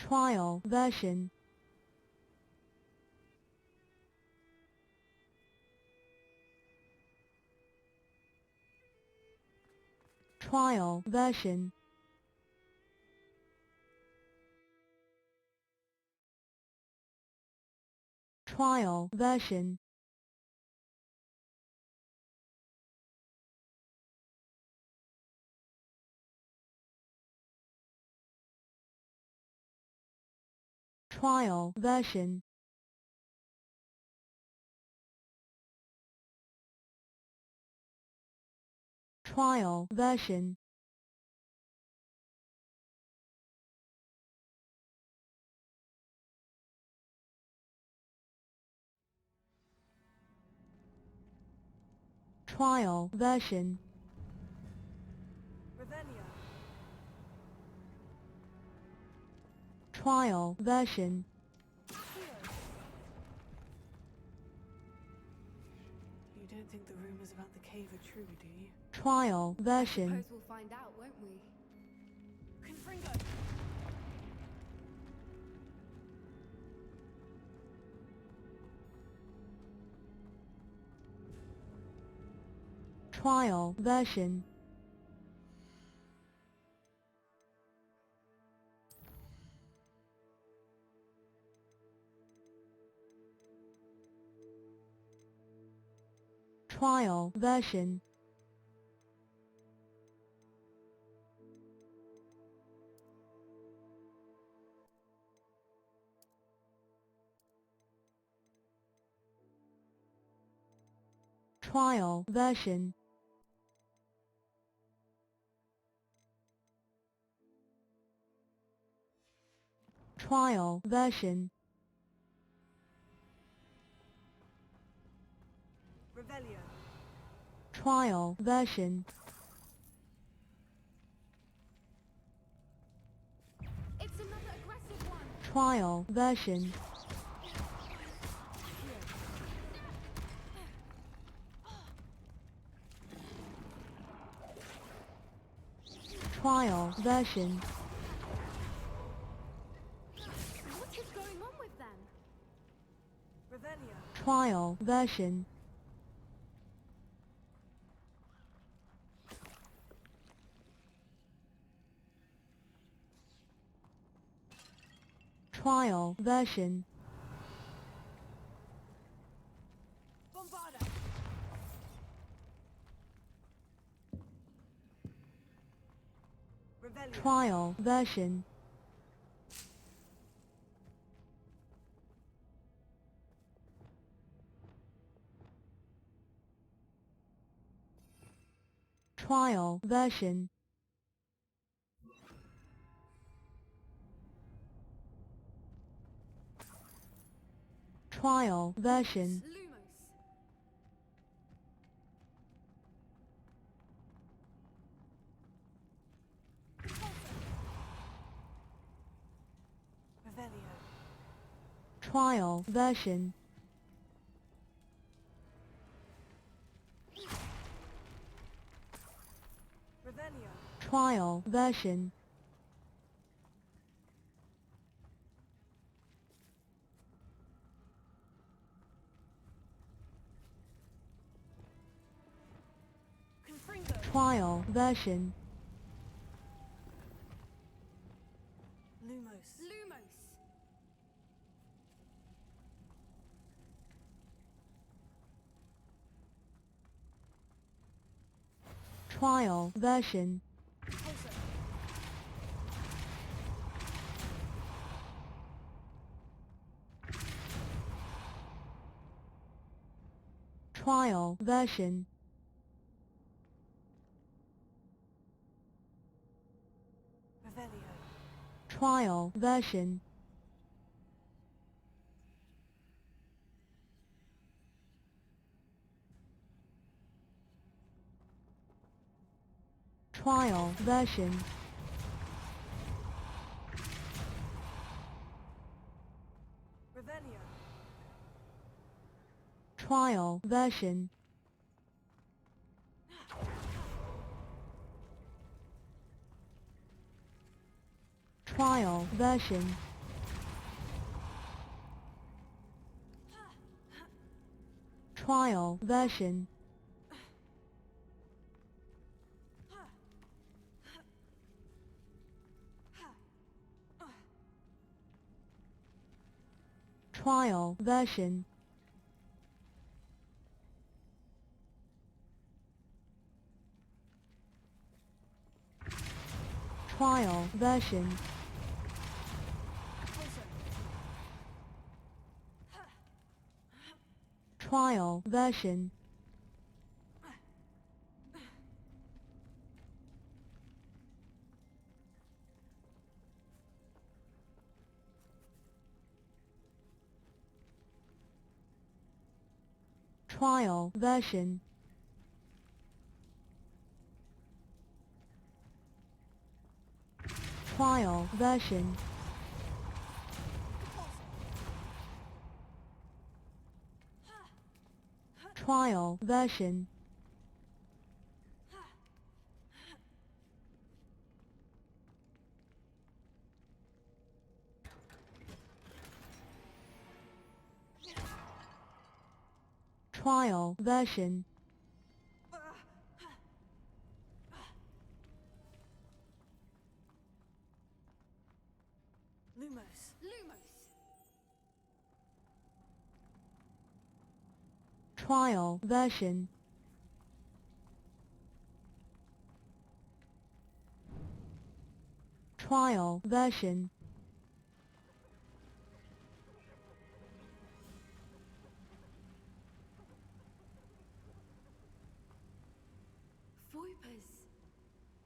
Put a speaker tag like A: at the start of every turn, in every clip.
A: Trial version. Trial version. Trial version. Trial version. Trial version. Trial version.
B: Revelio.
A: Trial version.
B: You don't think the rumors about the cave are true, do you?
A: Trial version.
C: Suppose we'll find out, won't we?
B: Confringo!
A: Trial version. Trial version. Trial version. Trial version.
B: Revelio.
A: Trial version.
C: It's another aggressive one!
A: Trial version. Trial version.
C: What is going on with them?
B: Revelio.
A: Trial version. Trial version.
B: Bombarda. Revelio.
A: Trial version. Trial version. Trial version.
C: Lumos!
B: Revelio.
A: Trial version.
B: Revelio.
A: Trial version.
B: Confringo.
A: Trial version.
B: Lumos.
C: Lumos!
A: Trial version.
B: Pulsar.
A: Trial version.
B: Revelio.
A: Trial version. Trial version.
B: Revelio.
A: Trial version. Trial version. Trial version. Trial version. Trial version. Trial version. Trial version. Trial version. Trial version. Trial version.
B: Lumos.
C: Lumos!
A: Trial version. Trial version.
C: Voipers!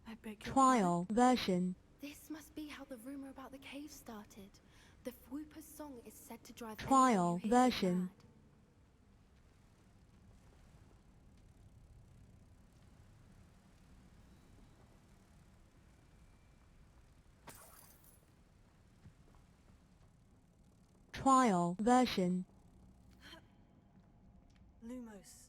B: I beg your
A: Trial version.
C: This must be how the rumor about the cave started. The Voipers' song is said to drive
A: Trial
C: anyone who hears it
A: version.
C: mad.
A: Trial version.
B: Lumos.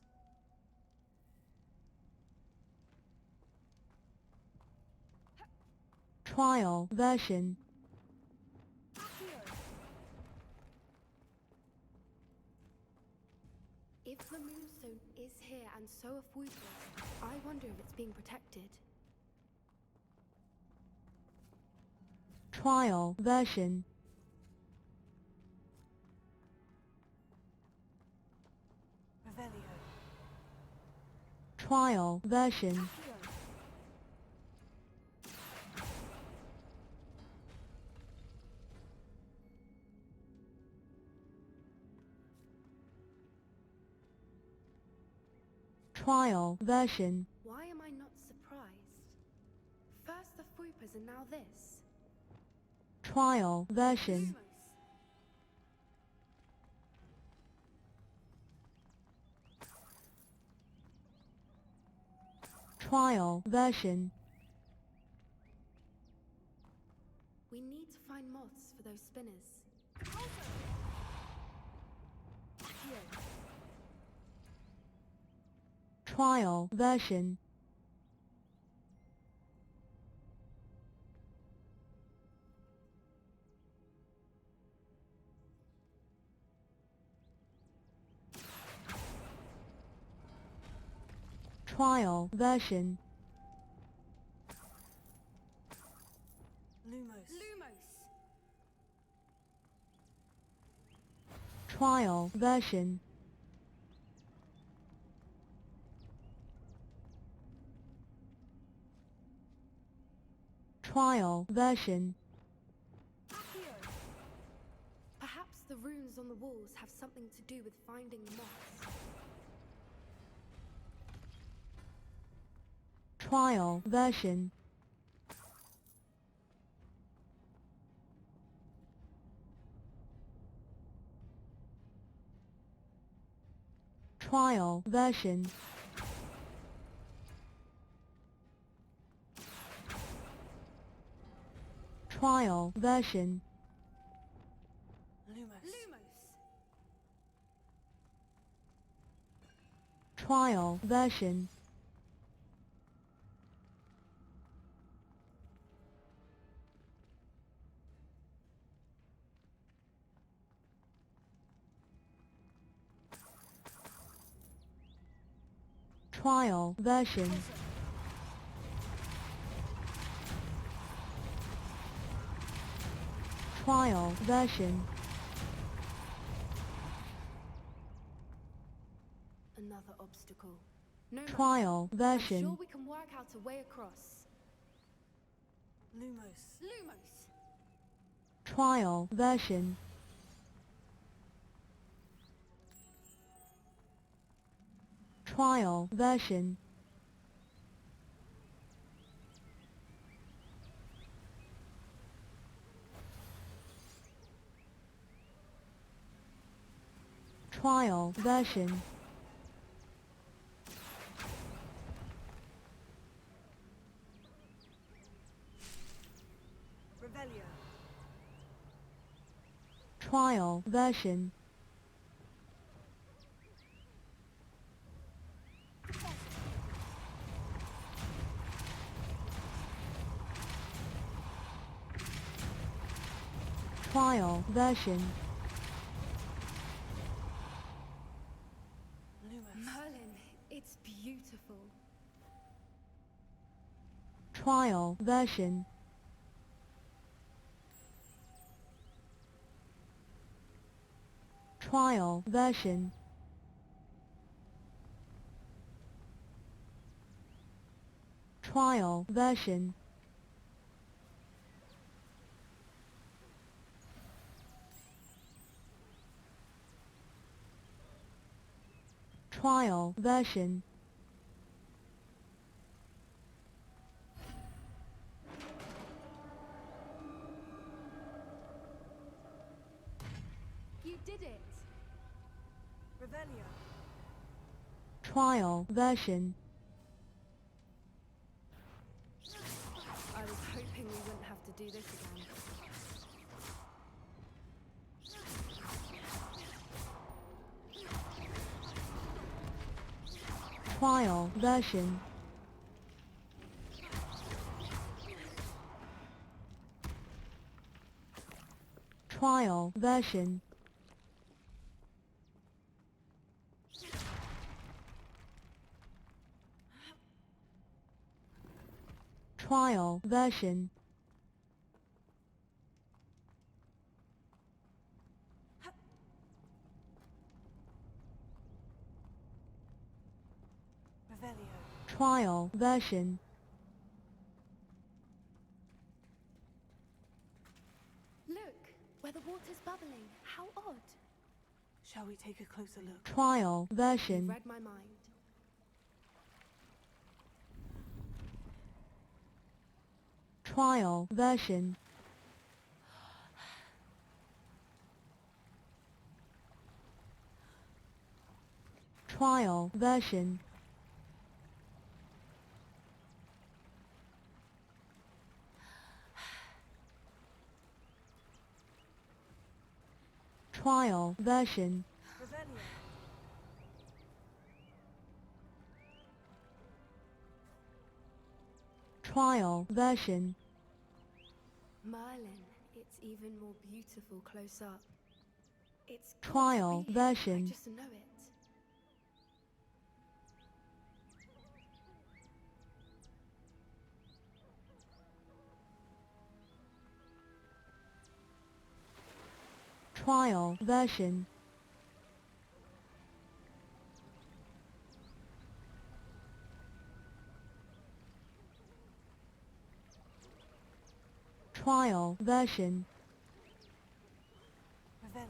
A: Trial version.
C: If the moonstone is here and so are Voipers, I wonder if it's being protected.
A: Trial version.
B: Revelio.
A: Trial version. Trial version.
C: Why am I not surprised? First the Voipers and now this.
A: Trial version.
C: Lumos!
A: Trial version.
C: We need to find moths for those spinners.
A: Trial version. Trial version.
B: Lumos.
C: Lumos!
A: Trial version. Trial version.
C: Perhaps the runes on the walls have something to do with finding the moths.
A: Trial version. Trial version. Trial version.
B: Lumos.
C: Lumos!
A: Trial version. Trial version. Trial version.
C: Another obstacle. No matter.
A: Trial
C: I'm
A: version.
C: sure we can work out a way across.
B: Lumos.
C: Lumos!
A: Trial version. Trial version. Trial version.
B: Revelio.
A: Trial version. Trial version.
B: Lumos.
C: Merlin, it's beautiful.
A: Trial version. Trial version. Trial version. Trial version.
C: You did it!
B: Revelio.
A: Trial version.
C: I was hoping we wouldn't have to do this again.
A: Trial version. Trial version. Trial version.
B: Revelio.
A: Trial version.
C: Look, where the water's bubbling. How odd.
B: Shall we take a closer look?
A: Trial
C: You
A: version.
C: read my mind.
A: Trial version. Trial version. Trial version.
B: Revelio.
A: Trial version.
C: Merlin, it's even more beautiful close up. It's got to
A: Trial
C: be here. I
A: version.
C: just know it.
A: Trial version. Trial version.
B: Revelio.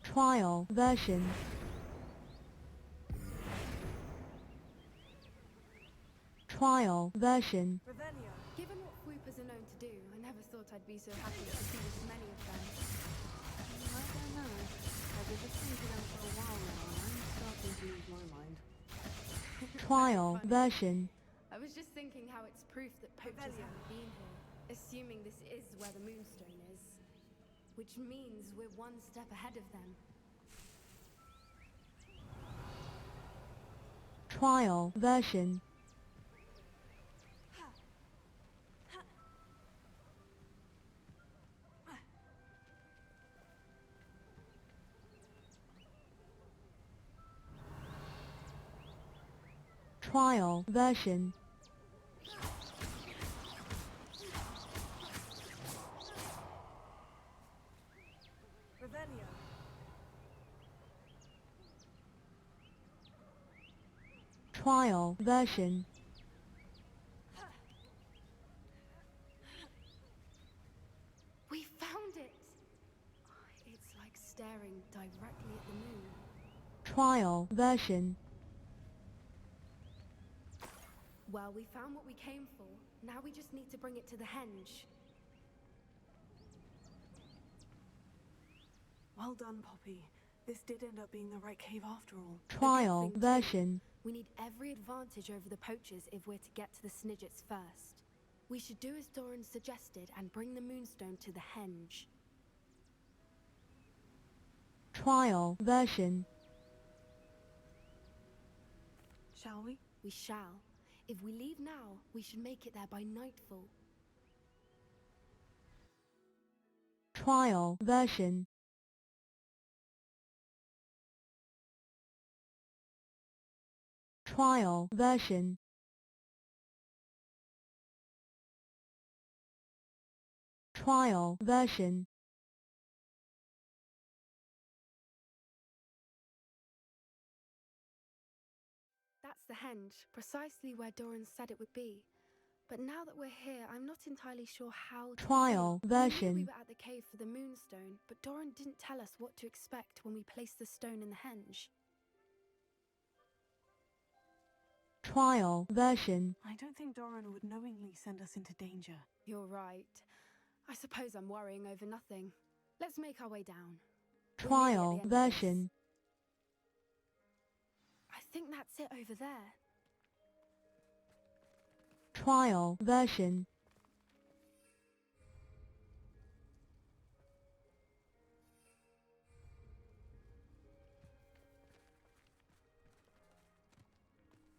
A: Trial version. Trial version.
B: Revelio.
C: Given what Whoopers are known to do, I never thought I'd be so happy to see this many of them.
B: I don't know. I've been listening to them for a while now, and I'm starting to lose my mind.
A: Trial
C: Funny.
A: version.
C: I was just thinking how it's proof that poachers
B: Revelio.
C: haven't been here, assuming this is where the Moonstone is. Which means we're one step ahead of them.
A: Trial version. Trial version.
B: Revelio.
A: Trial version.
C: We found it! It's like staring directly at the moon.
A: Trial version.
C: Well, we found what we came for. Now we just need to bring it to the henge.
B: Well done, Poppy. This did end up being the right cave after all.
A: Trial
C: thing too.
A: version.
C: We need every advantage over the poachers if we're to get to the Snidgets first. We should do as Doran suggested and bring the moonstone to the henge.
A: Trial version.
B: Shall we?
C: We shall. If we leave now, we should make it there by nightfall.
A: Trial version. Trial version. Trial version.
C: That's the henge, precisely where Doran said it would be. But now that we're here, I'm not entirely sure how to
A: Trial
C: feel. We knew we
A: version.
C: were at the cave for the moonstone, but Doran didn't tell us what to expect when we placed the stone in the henge.
A: Trial version.
B: I don't think Doran would knowingly send us into danger.
C: You're right. I suppose I'm worrying over nothing. Let's make our way down. We're nearly at the
A: Trial
C: end of this.
A: version.
C: I think that's it over there.
A: Trial version.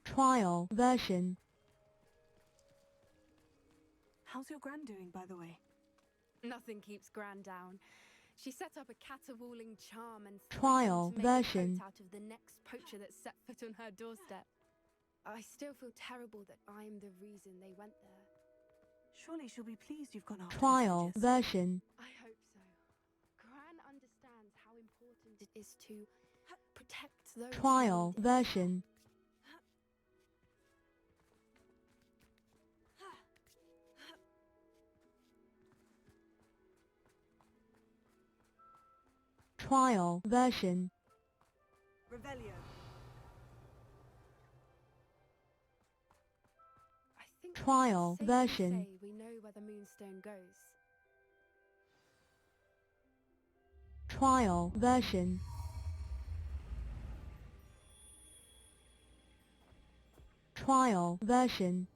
A: Trial version.
B: How's your gran doing, by the way?
C: Nothing keeps Gran down. She set up a caterwauling charm and
A: Trial
C: threatened to make a
A: version.
C: coat out of the next poacher that set foot on her doorstep. I still feel terrible that I'm the reason they went there.
B: Surely she'll be pleased you've gone after
A: Trial
B: the Snidgets.
A: version.
C: I hope so. Gran understands how important it is to protect those who
A: Trial
C: need it.
A: version. Trial version.
B: Revelio.
C: I think
A: Trial
C: we can safely
A: version.
C: say we know where the moonstone goes.
A: Trial version. Trial version.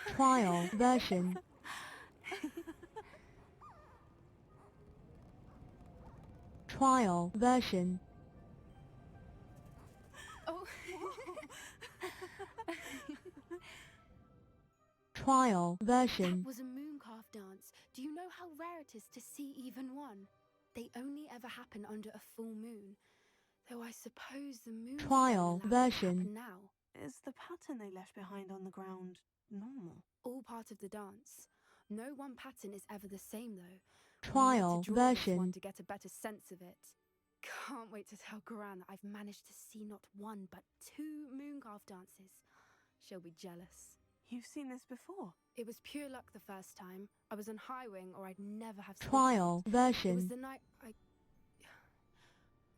A: Trial version. Trial version.
C: Oh,
A: Trial version.
C: that was a mooncalf dance. Do you know how rare it is to see even one? They only ever happen under a full moon. Though I suppose the moon
A: Trial version.
C: happen now.
B: Is the pattern they left behind on the ground normal?
C: All part of the dance. No one pattern is ever the same though.
A: Trial
C: We'll need to draw this
A: version.
C: one to get a better sense of it. Can't wait to tell Gran that I've managed to see not one but two mooncalf dances. She'll be jealous.
B: You've seen this before?
C: It was pure luck the first time. I was on Highwing or I'd never have spotted
A: Trial
C: it. It was
A: version.
C: the night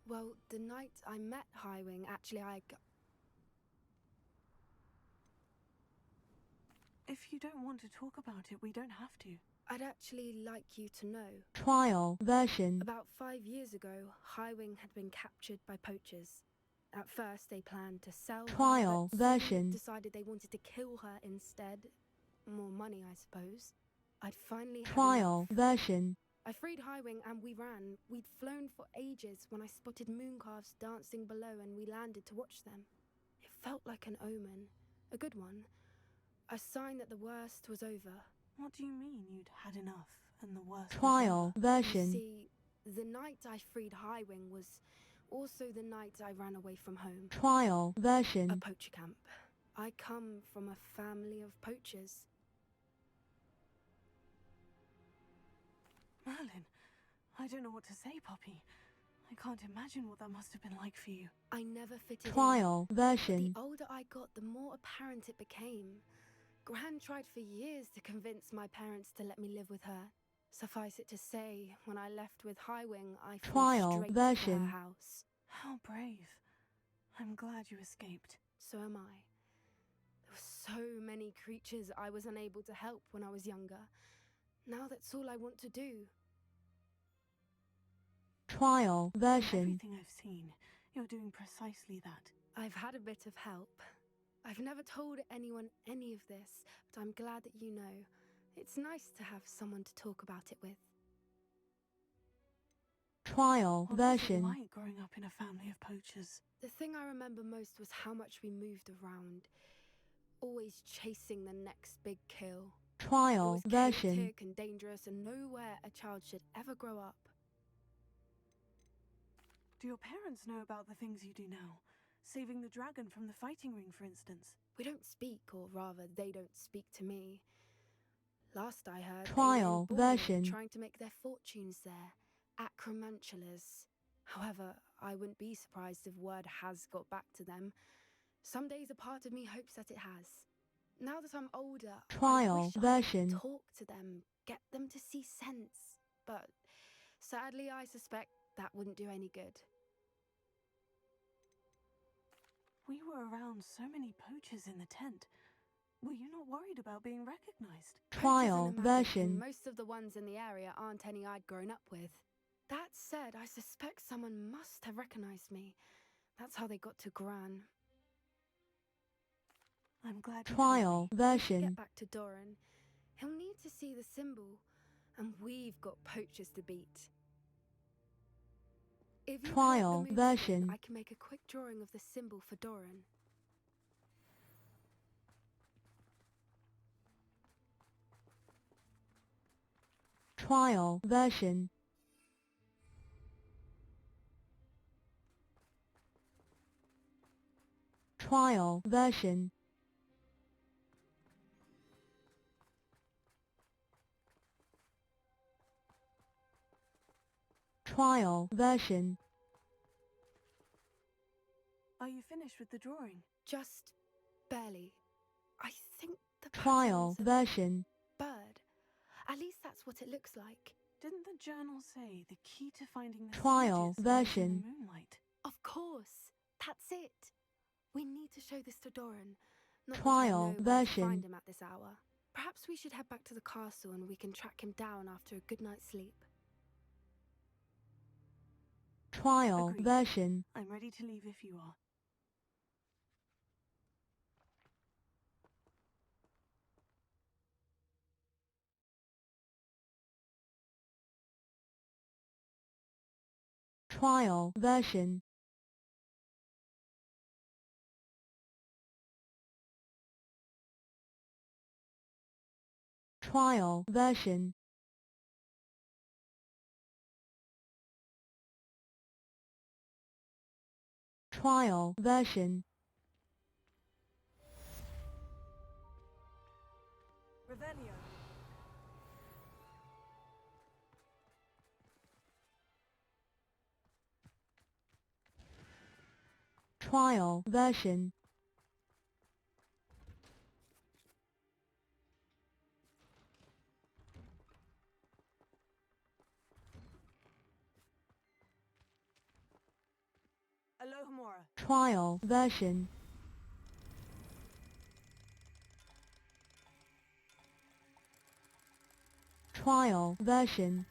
C: Well, the night I met Highwing, actually
B: If you don't want to talk about it, we don't have to.
C: I'd actually like you to know.
A: Trial version.
C: About 5 years ago, Highwing had been captured by poachers. At first, they planned to sell
A: Trial
C: her, but soon
A: version.
C: decided they wanted to kill her instead. More money, I suppose. I'd finally had
A: Trial
C: enough.
A: version.
C: I freed Highwing and we ran. We'd flown for ages when I spotted mooncalves dancing below and we landed to watch them. It felt like an omen. A good one. A sign that the worst was over.
B: What do you mean you'd had enough and the worst was
A: Trial
B: over?
A: version.
C: You see, the night I freed Highwing was also the night I ran away from home.
A: Trial
C: A
A: version.
C: poacher camp. I come from a family of poachers.
B: Merlin, I don't know what to say, Poppy. I can't imagine what that must have been like for you.
C: I never fitted
A: Trial
C: in. But
A: version.
C: the older I got, the more apparent it became. Gran tried for years to convince my parents to let me live with her. Suffice it to say, when I left with Highwing, I flew
A: Trial
C: straight
A: version.
C: to her house.
B: How brave. I'm glad you escaped.
C: So am I. There were so many creatures I was unable to help when I was younger. Now that's all I want to do.
A: Trial
B: From
A: version.
B: everything I've seen, you're doing precisely that.
C: I've had a bit of help. I've never told anyone any of this, but I'm glad that you know. It's nice to have someone to talk about it with.
A: Trial
B: What was it
A: version.
B: like growing up in a family of poachers?
C: The thing I remember most was how much we moved around, always chasing the next big kill. It
A: Trial
C: was
A: version.
C: chaotic and dangerous, and nowhere a child should ever grow up.
B: Do your parents know about the things you do now? Saving the dragon from the fighting ring, for instance.
C: We don't speak, or rather, they don't speak to me. Last I heard,
A: Trial
C: they were in Borneo
A: version.
C: trying to make their fortunes there. Acromantulas. However, I wouldn't be surprised if word has got back to them. Some days a part of me hopes that it has. Now that I'm older,
A: Trial
C: I wish I
A: version.
C: could talk to them, get them to see sense. But sadly, I suspect that wouldn't do any good.
B: We were around so many poachers in the tent. Were you not worried about being recognized?
A: Trial
C: Poachers are nomadic,
A: version.
C: and most of the ones in the area aren't any I'd grown up with. That said, I suspect someone must have recognized me. That's how they got to Gran.
B: I'm glad you
A: Trial
B: told me.
C: We should
A: version.
C: get back to Doran. He'll need to see the symbol, and we've got poachers to beat. If you
A: Trial
C: collect the
A: version.
C: moonstone, I can make a quick drawing of the symbol for Doran.
A: Trial version. Trial version. Trial version.
B: Are you finished with the drawing?
C: Just barely. I think the
A: Trial
C: pattern's a
A: version.
C: bird. At least that's what it looks like.
B: Didn't the journal say the key to finding the
A: Trial
B: sages lies in
A: version.
B: the moonlight?
C: Of course. That's it. We need to show this to Doran. Not
A: Trial
C: that I know where to
A: version.
C: find him at this hour. Perhaps we should head back to the castle and we can track him down after a good night's sleep.
A: Trial
B: Agreed.
A: version.
B: I'm ready to leave if you are.
A: Trial version. Trial version. Trial version.
B: Revelio.
A: Trial version.
B: Alohomora.
A: Trial version. Trial version.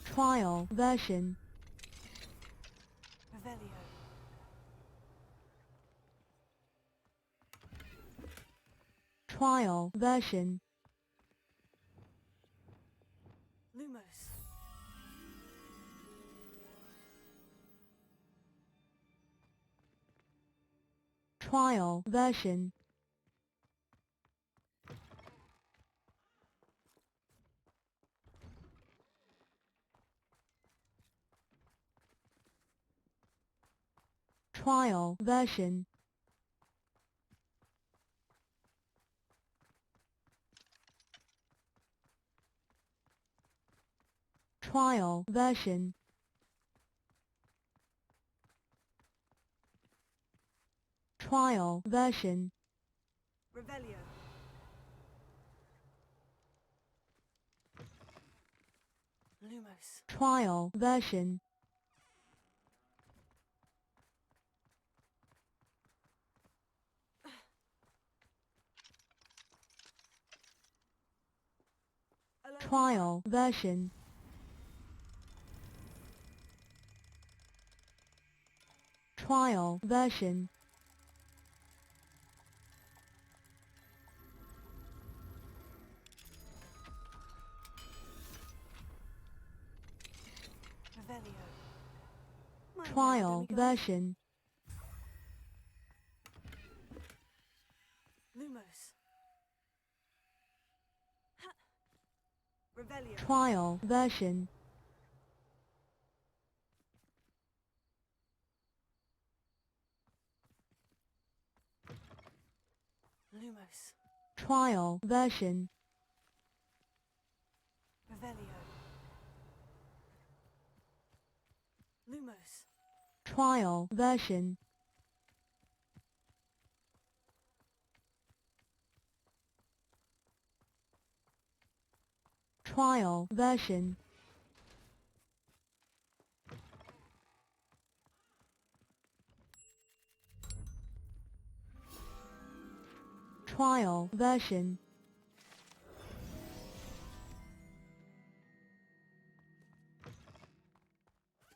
A: Trial version.
B: Revelio.
A: Trial version.
B: Lumos.
A: Trial version. Trial version. Trial version. Trial version.
B: Revelio. Lumos.
A: Trial version. Trial version. Trial version.
B: Revelio. My
A: Trial
B: demigod.
A: version.
B: Lumos. Ha. Revelio.
A: Trial version.
B: Lumos.
A: Trial version.
B: Revelio. Lumos.
A: Trial version. Trial version. Trial version.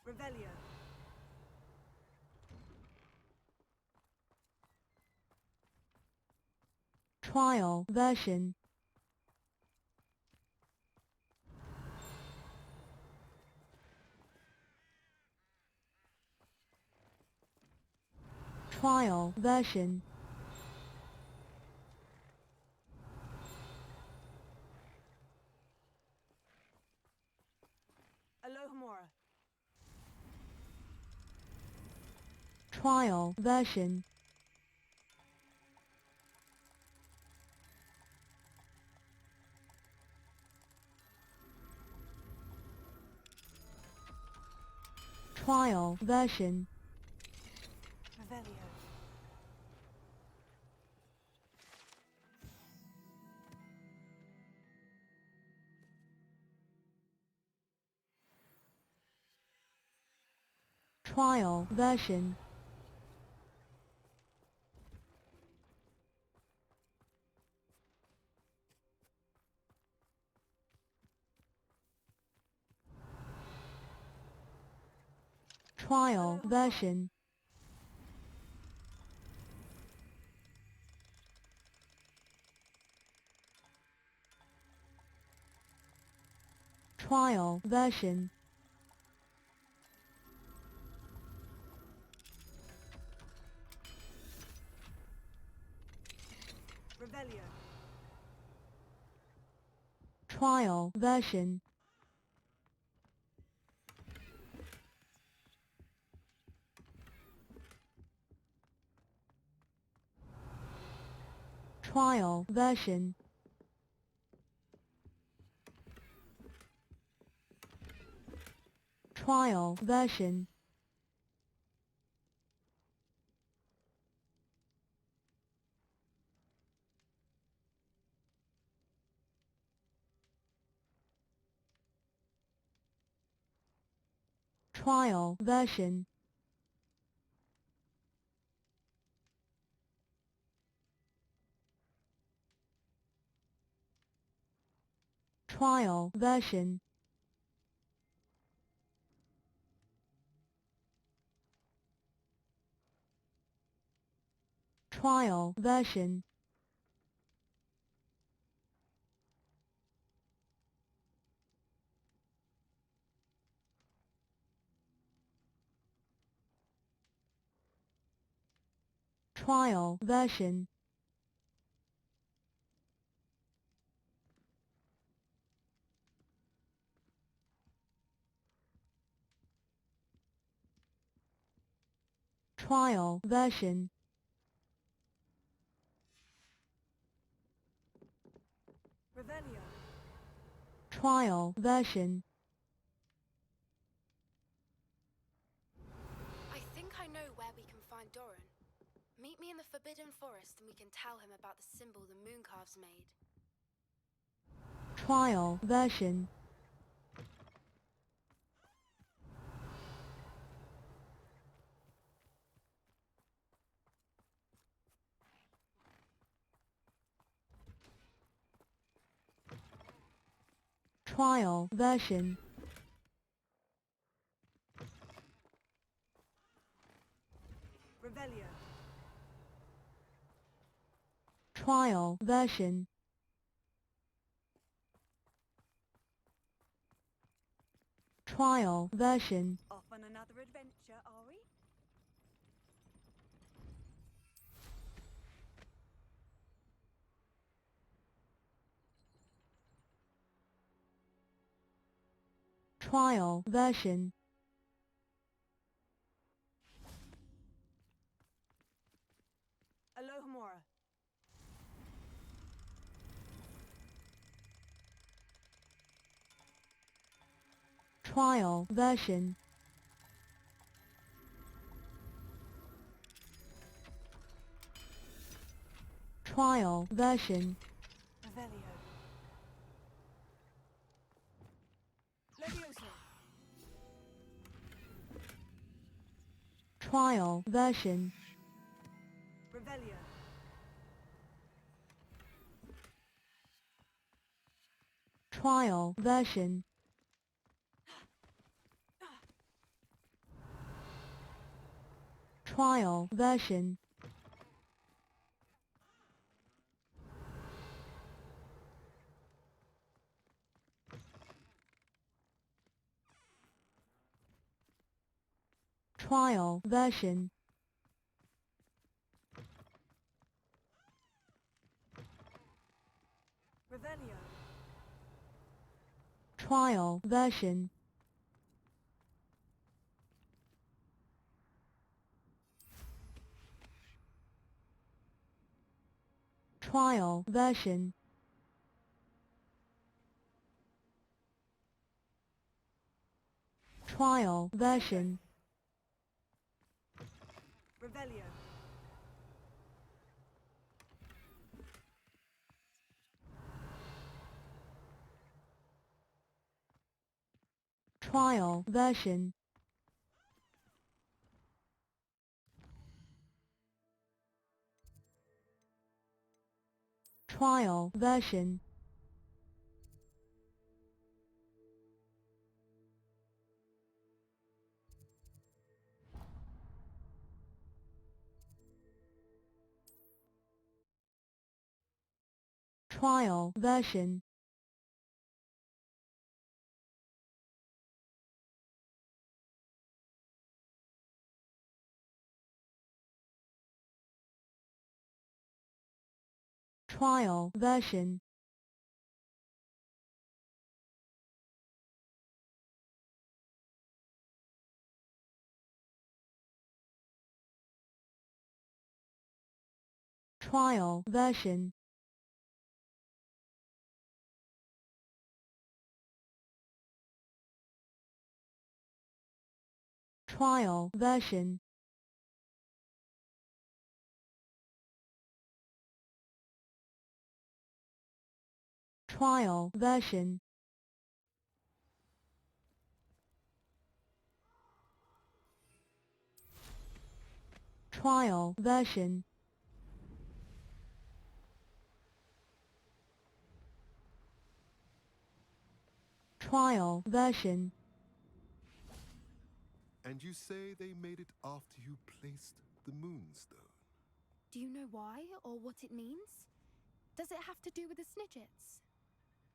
B: Revelio.
A: Trial version. Trial version.
B: Alohomora.
A: Trial version. Trial version.
B: Revelio.
A: Trial version. Trial version. Trial version.
B: Revelio.
A: Trial version. Trial version. Trial version. Trial version. Trial version. Trial version. Trial version. Trial version.
B: Revelio.
A: Trial version.
C: I think I know where we can find Doran. Meet me in the Forbidden Forest and we can tell him about the symbol the Mooncalves made.
A: Trial version. Trial version.
B: Revelio.
A: Trial version. Trial version.
B: Off on another adventure, are we?
A: Trial version.
B: Alohomora.
A: Trial version. Trial version.
B: Revelio. Levioso.
A: Trial version.
B: Revelio.
A: Trial version. Trial version. Trial version.
B: Revelio.
A: Trial version. Trial version. Trial version.
B: Revelio.
A: Trial version. Trial version. Trial version. Trial version. Trial version. Trial version. Trial version. Trial version. Trial version.
D: And you say they made it after you placed the moonstone?
C: Do you know why or what it means? Does it have to do with the Snidgets?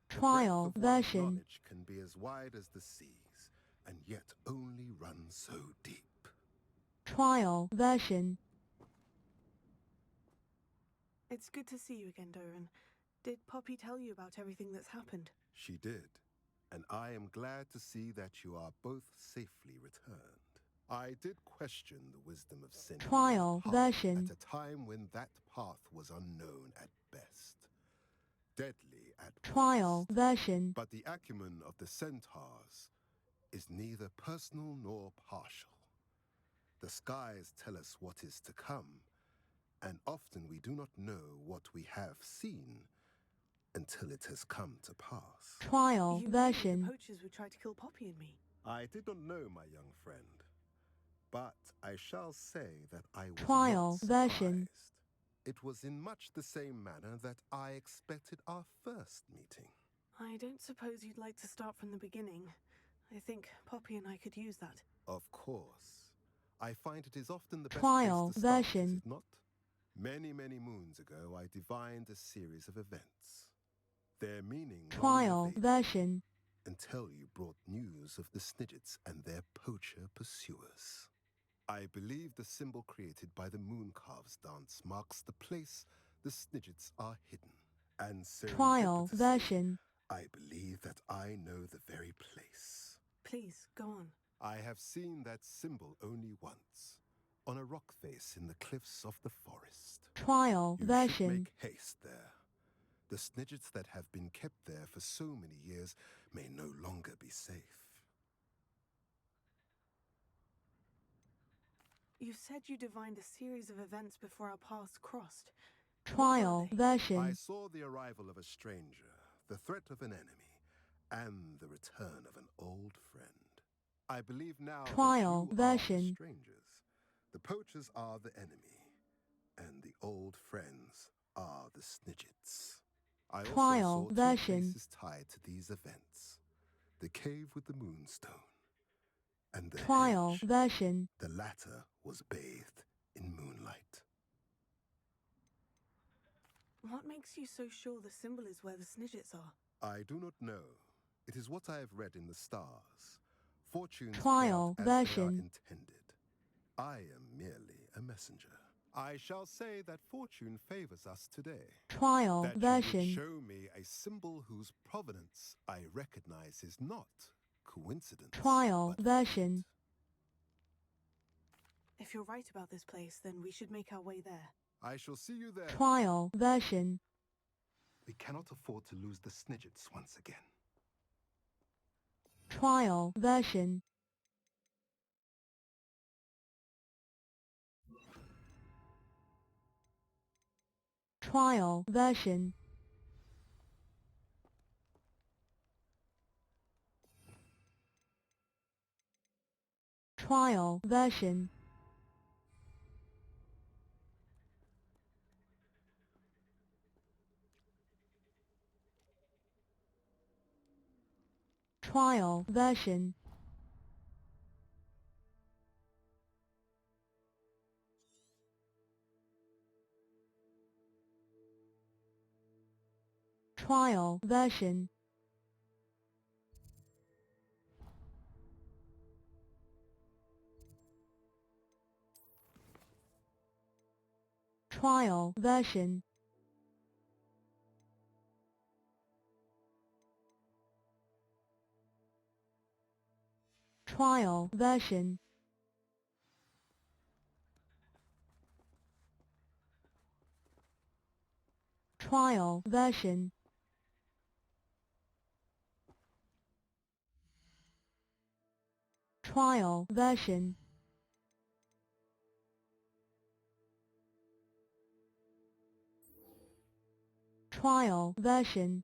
D: The breadth
A: Trial
D: of one's
A: version.
D: knowledge can be as wide as the seas, and yet only run so deep.
A: Trial version.
B: It's good to see you again, Doran. Did Poppy tell you about everything that's happened?
D: She did, and I am glad to see that you are both safely returned. I did question the wisdom of sending you on
A: Trial
D: a path
A: version.
D: at a time when that path was unknown at best, deadly at
A: Trial
D: worst.
A: version.
D: But the acumen of the centaurs is neither personal nor partial. The skies tell us what is to come, and often we do not know what we have seen until it has come to pass.
A: Trial
B: You knew
A: version.
B: the poachers would try to kill Poppy and me.
D: I did not know, my young friend, but I shall say that I was
A: Trial
D: not
A: version.
D: surprised. It was in much the same manner that I expected our first meeting.
B: I don't suppose you'd like to start from the beginning. I think Poppy and I could use that.
D: Of course. I find it is often the best
A: Trial
D: place to start,
A: version.
D: is it not? Many, many moons ago, I divined a series of events. Their meaning long
A: Trial
D: evaded
A: version.
D: until you brought news of the Snidgets and their poacher pursuers. I believe the symbol created by the Mooncalves dance marks the place the Snidgets are hidden. And
A: Trial
D: serendipitously,
A: version.
D: I believe that I know the very place.
B: Please, go on.
D: I have seen that symbol only once, on a rock face in the cliffs of the forest.
A: Trial
D: You should
A: version.
D: make haste there. The Snidgets that have been kept there for so many years may no longer be safe.
B: You said you divined a series of events before our paths crossed.
A: Trial
B: What were
D: I
A: version.
D: saw the arrival of a stranger, the threat of an enemy, and the return of an old friend. I believe now
A: Trial
D: that you are the
A: version.
D: strangers. The poachers are the enemy, and the old friends are the Snidgets. I also
A: Trial
D: saw two
A: version.
D: places tied to these events. The cave with the moonstone, and the
A: Trial
D: henge.
A: version.
D: The latter was bathed in moonlight.
B: What makes you so sure the symbol is where the Snidgets are?
D: I do not know. It is what I have read in the stars. Fortunes
A: Trial
D: play out as they are
A: version.
D: intended. I am merely a messenger. I shall say that fortune favors us today.
A: Trial
D: That you
A: version.
D: would show me a symbol whose provenance I recognize is not coincidence,
A: Trial
D: but
A: version.
D: fate.
B: If you're right about this place, then we should make our way there.
D: I shall see you there.
A: Trial version.
D: We cannot afford to lose the Snidgets once again.
A: Trial version. Trial version. Trial version. Trial version. Trial version. Trial version. Trial version. Trial version. Trial version. Trial version.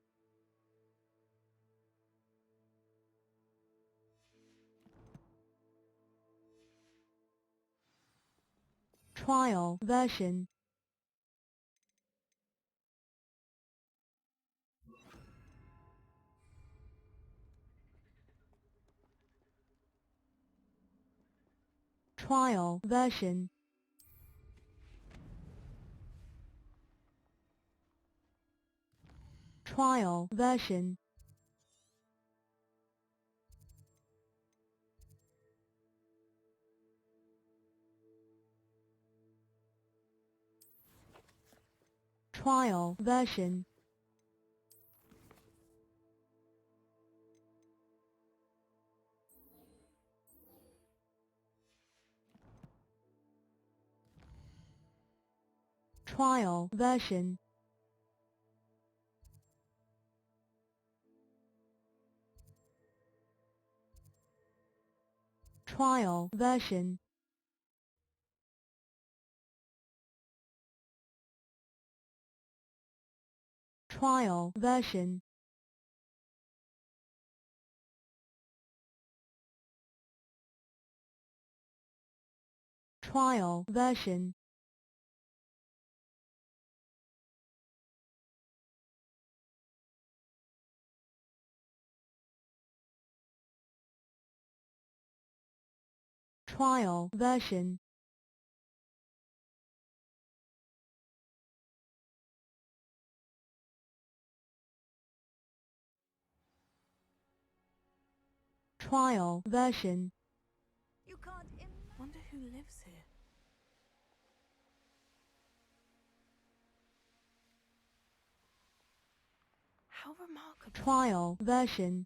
A: Trial version. Trial version. Trial version. Trial version. Trial version. Trial version. Trial version. Trial version. Trial version. Trial version.
B: You can't Wonder who lives here. How remarkable.
A: Trial version.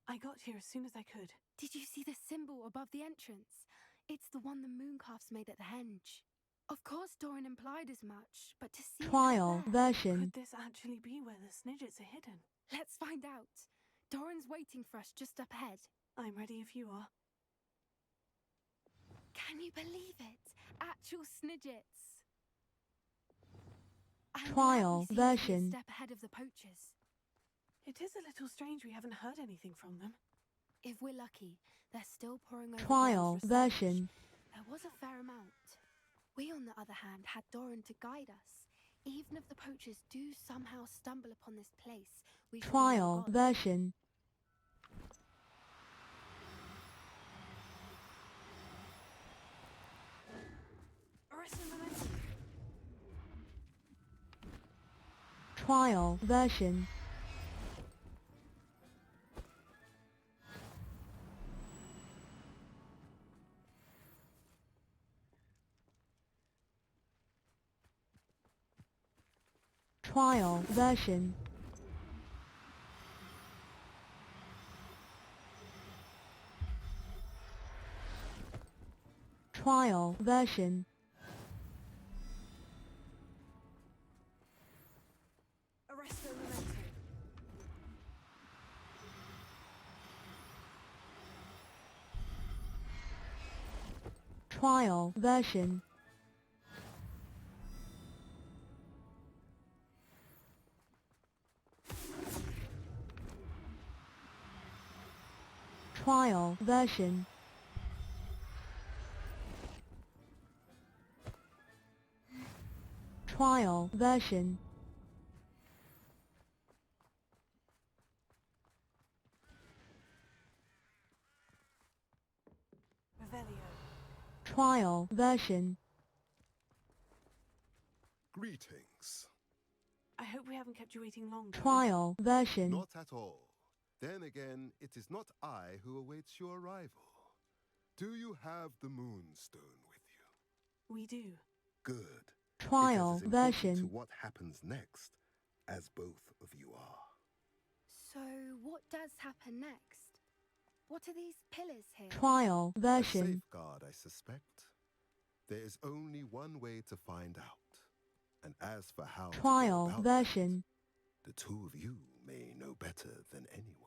B: I got here as soon as I could.
C: Did you see the symbol above the entrance? It's the one the mooncalfs made at the henge. Of course Doran implied as much, but to see
A: Trial
C: it there,
A: version.
B: Could this actually be where the Snidgets are hidden?
C: let's find out. Doran's waiting for us just up ahead.
B: I'm ready if you are.
C: Can you believe it? Actual Snidgets. I'm
A: Trial
C: glad we seem to be a
A: version.
C: step ahead of the poachers.
B: It is a little strange we haven't heard anything from them.
C: If we're lucky, they're still pouring over
A: Trial
C: Doran's research.
A: version.
C: There was a fair amount. We, on the other hand, had Doran to guide us. Even if the poachers do somehow stumble upon this place, we should be long
A: Trial
C: gone.
A: version.
B: Arrest the momentum.
A: Trial version. Trial version. Trial version.
B: Arrest the momentum.
A: Trial version. Trial version. Trial version.
B: Revelio.
A: Trial version.
D: Greetings.
B: I hope we haven't kept you waiting long. Doran.
A: Trial version.
D: Not at all. Then again, it is not I who awaits your arrival. Do you have the Moonstone with you?
B: We do.
D: Good.
A: Trial
D: because it's important
A: version.
D: to what happens next, as both of you are.
C: So, what does happen next? What are these pillars here?
A: Trial
D: A
A: version.
D: safeguard, I suspect. There is only one way to find out. And as for how to go
A: Trial
D: about
A: version.
D: that, the two of you may know better than anyone.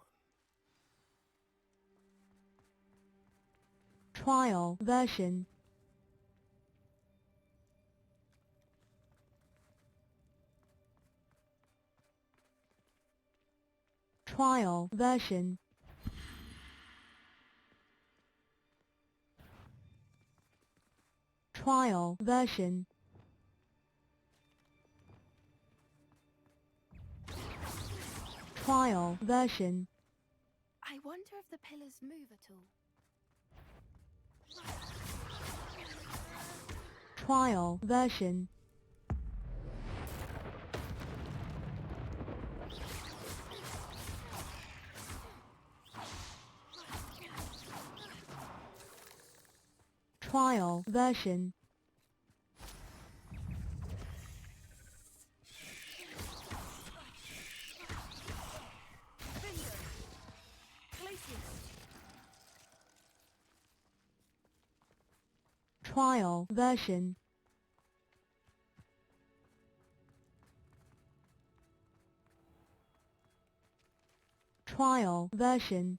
A: Trial version. Trial version. Trial version. Trial version.
C: I wonder if the pillars move at all.
A: Trial version. Trial version. Trial version. Trial version.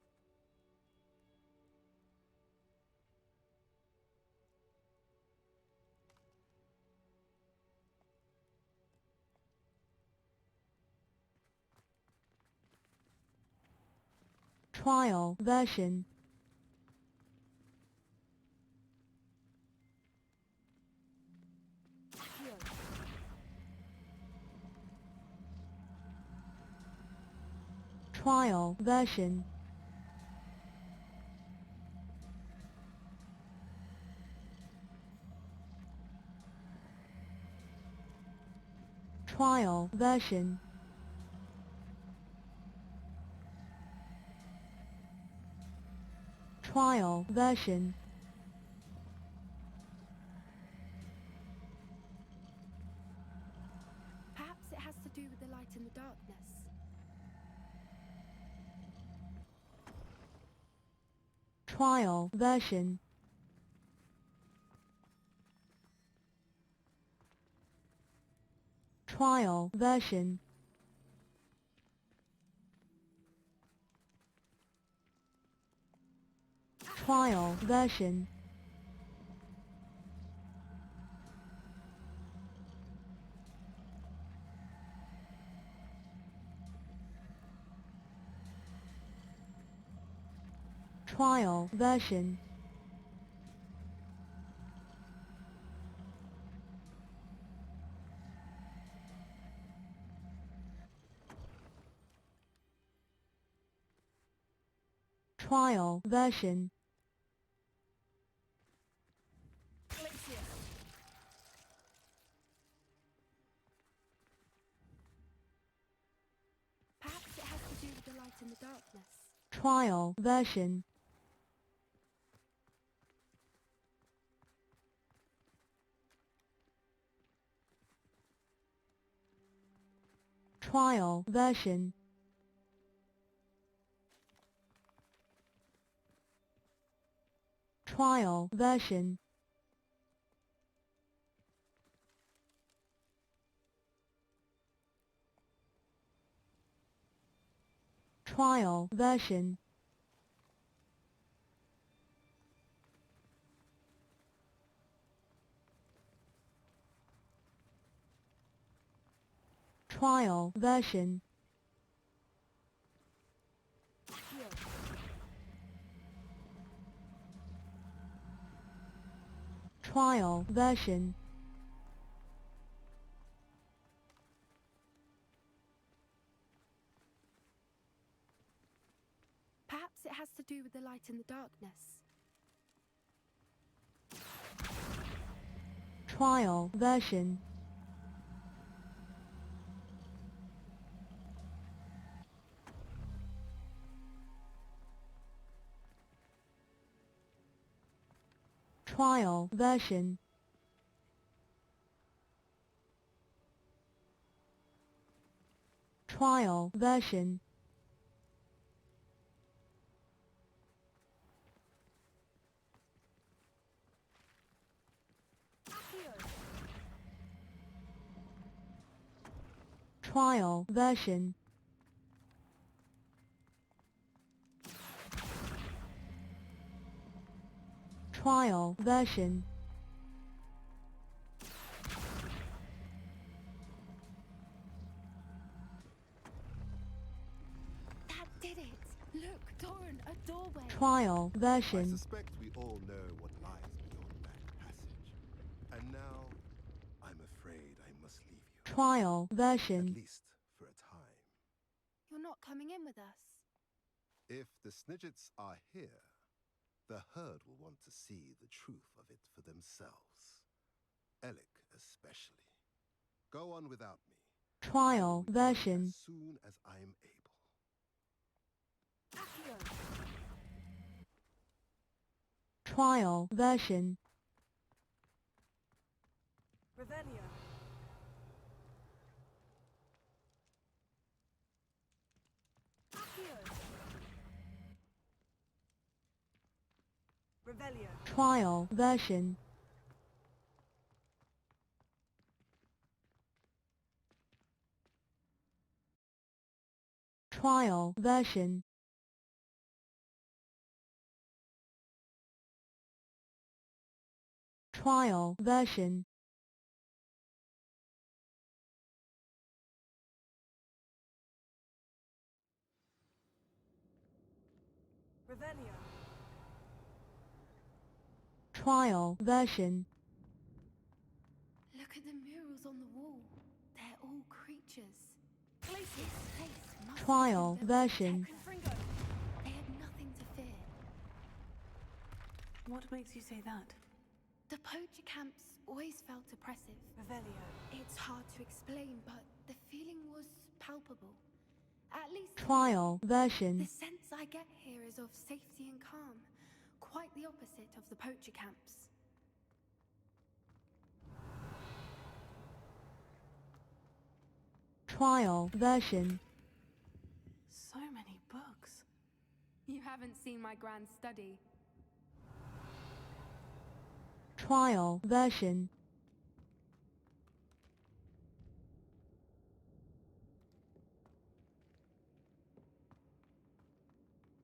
A: Trial version. Trial version. Trial version. Trial version.
C: Perhaps it has to do with the light and the darkness.
A: Trial version. Trial version. Trial version. Trial version. Trial version.
C: Perhaps it has to do with the light and the darkness.
A: Trial version. Trial version. Trial version. Trial version. Trial version. Trial version.
C: Perhaps it has to do with the light and the darkness.
A: Trial version. Trial version. Trial version. Trial version. Trial version.
C: That did it! Look, Torrent, a doorway!
A: Trial
D: I
A: version.
D: suspect we all know what lies beyond that passage. And now, I'm afraid I must leave you.
A: Trial
D: At
A: version.
D: least for a time.
C: You're not coming in with us.
D: If the Snidgets are here, the herd will want to see the truth of it for themselves. Alec especially. Go on without me.
A: Trial
D: I will return
A: version.
D: as soon as I am able.
A: Trial version.
B: Revelio. Revelio.
A: Trial version. Trial version. Trial version.
B: Revelio.
A: Trial version.
C: Look at the murals on the wall. They're all creatures. This place must
A: Trial
C: have been built to
A: version.
C: protect them. They had nothing to fear.
B: What makes you say that?
C: The poacher camps always felt oppressive.
B: Revelio.
C: It's hard to explain, but the feeling was palpable. At least to me.
A: Trial
C: The
A: version.
C: sense I get here is of safety and calm. Quite the opposite of the poacher camps.
A: Trial version.
B: So many books.
C: You haven't seen my grand study.
A: Trial version.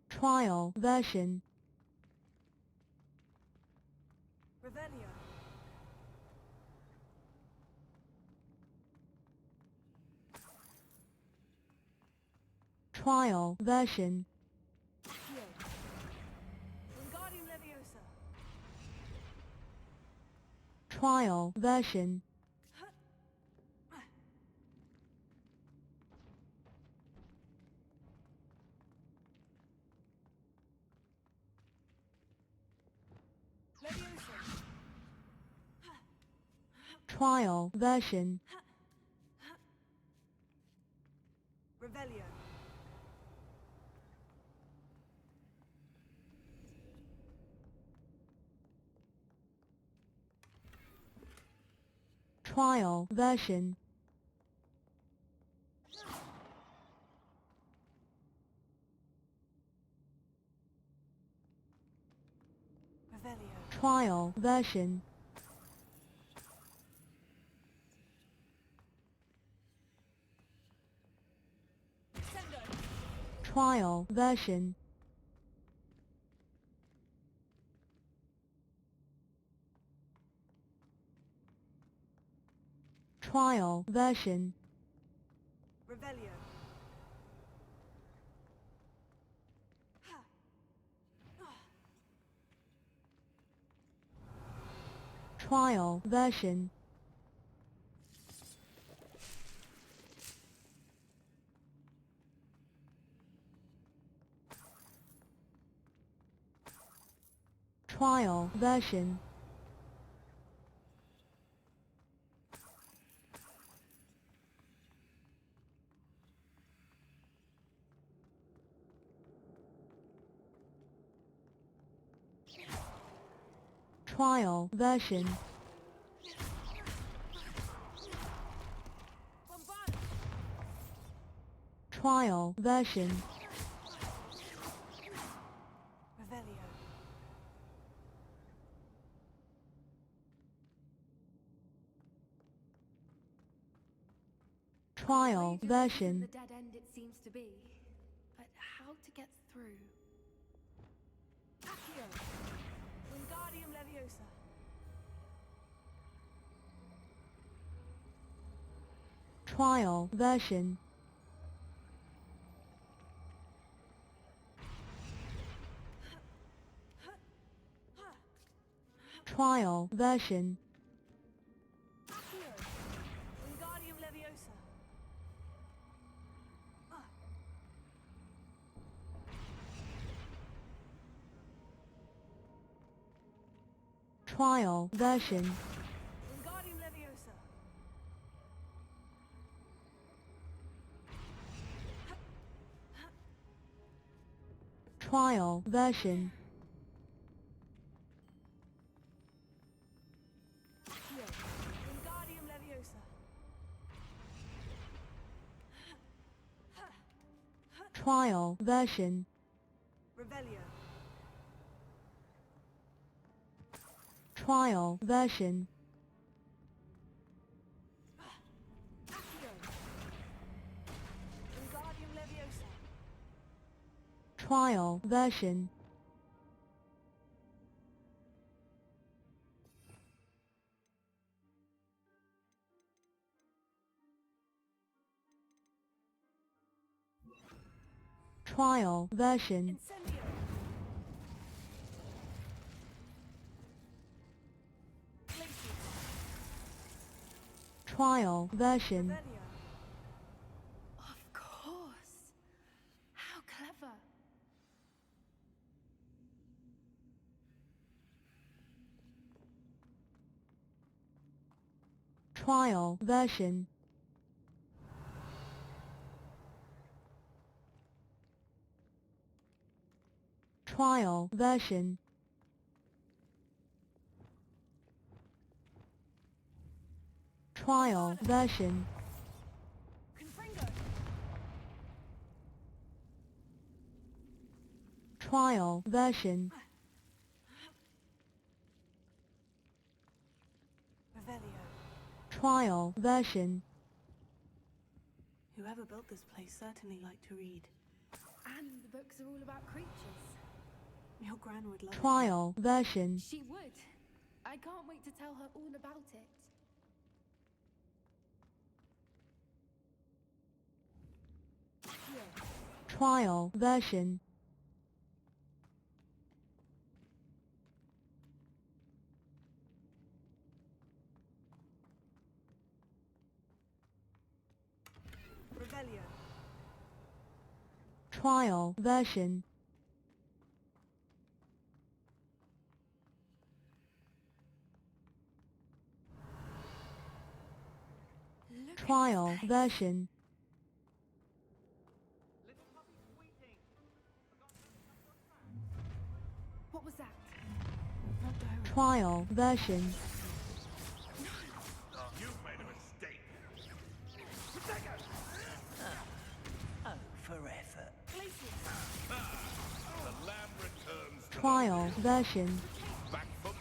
A: Trial version.
B: Revelio.
A: Trial version.
B: Accio. Wingardium Leviosa.
A: Trial version.
B: Leviosa.
A: Trial version.
B: Revelio.
A: Trial version.
B: Revelio.
A: Trial version.
B: Sendo.
A: Trial version. Trial version.
B: Revelio.
A: Trial version. Trial version. Trial version.
B: Bombard.
A: Trial version.
B: Revelio.
A: Trial
C: Wager this isn't
A: version.
C: the dead end it seems to be. But how to get through?
B: Accio. Wingardium Leviosa.
A: Trial version. Trial version.
B: Accio. Wingardium Leviosa.
A: Trial version.
B: Wingardium Leviosa.
A: Trial version.
B: Accio. Wingardium Leviosa.
A: Trial version.
B: Revelio.
A: Trial version.
B: Accio. Wingardium Leviosa.
A: Trial version. Trial version.
B: Incendio! Glacius!
A: Trial version.
B: Revelio!
C: Of course. How clever.
A: Trial version. Trial version. Trial version.
B: Confringo!
A: Trial version.
B: Revelio!
A: Trial version.
B: Whoever built this place certainly liked to read.
C: And the books are all about creatures.
B: Your gran would love it.
A: Trial version.
C: She would. I can't wait to tell her all about it.
A: Trial version.
B: Revelio!
A: Trial version.
C: Look at his
A: Trial
C: face.
A: version.
C: What was that?
B: Not the hero.
A: Trial version.
E: You've made a mistake.
F: Oh, for effort.
B: Glacius!
E: The lamb returns to
A: Trial version.
E: back foot.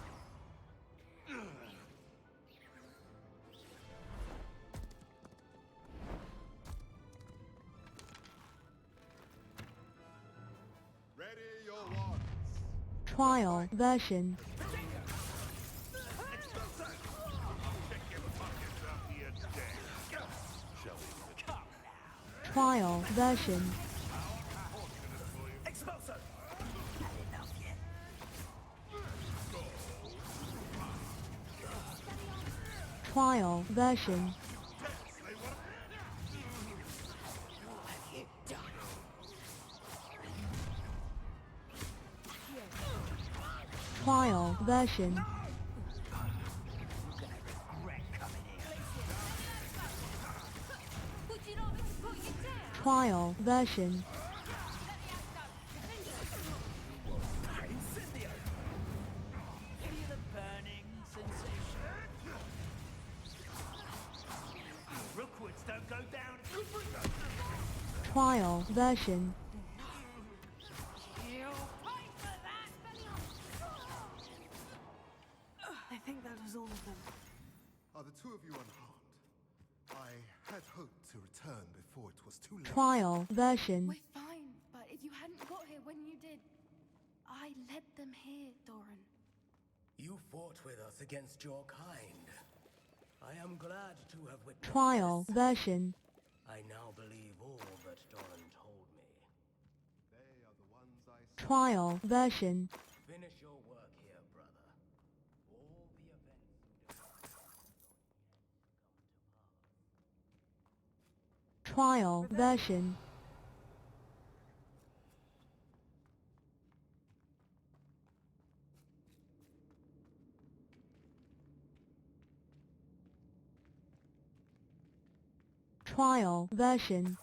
D: Ready your wands.
A: Trial version.
E: Check your pockets after you're dead. Shall we?
A: Trial version.
F: Expulso! Had enough yet?
A: Trial version.
F: What have you done?
A: Trial version.
F: You're gonna regret coming here.
C: Would you not to put you down?
A: Trial version.
F: Incendio! Feel the burning sensation. Rookwoods don't go down.
A: Trial version.
B: I think that was all of them.
D: Are the two of you unharmed? I had hoped to return before it was too late.
A: Trial version.
C: We're fine, but if you hadn't got here when you did, I led them here, Doran.
G: You fought with us against your kind. I am glad to have witnessed
A: Trial
G: this.
A: version.
G: I now believe all that Doran told me.
D: They are the ones I
A: Trial version.
G: Finish your work here, brother. All the events you devised have not yet come to pass.
A: Trial version. Trial version.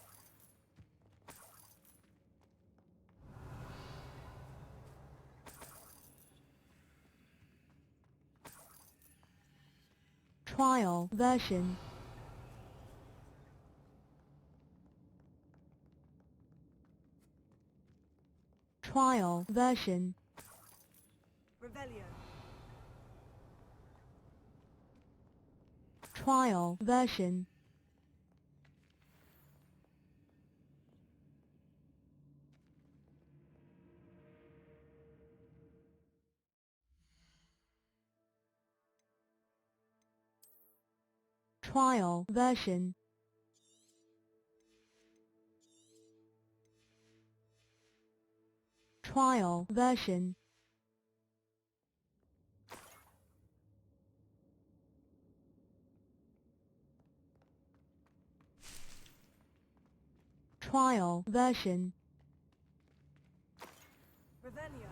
A: Trial version. Trial version.
B: Revelio!
A: Trial version. Trial version. Trial version. Trial version.
B: Revelio.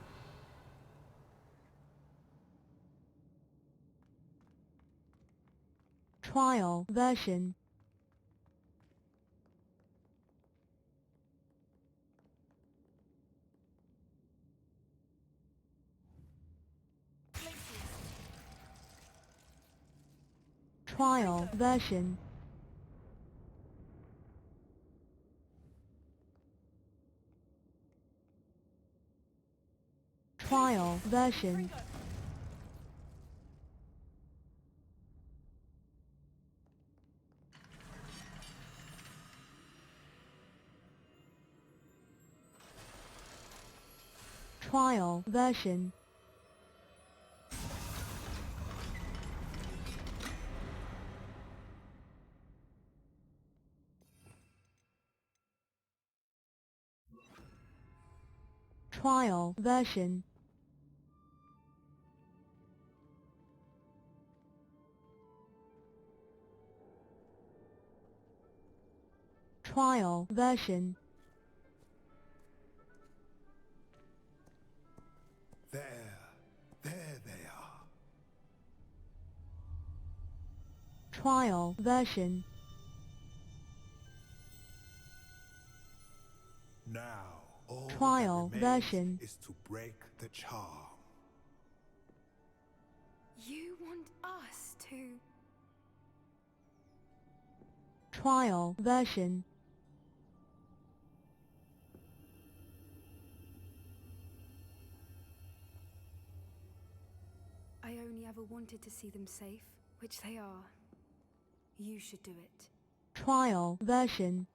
A: Trial version. Trial version. Trial version. Trial version. Trial version. Trial version.
D: There they are.
A: Trial version.
D: Now, all
A: Trial
D: that remains
A: version.
D: is to break the charm.
C: You want us to...
A: Trial version.
C: I only ever wanted to see them safe, which they are. You should do it.
A: Trial version.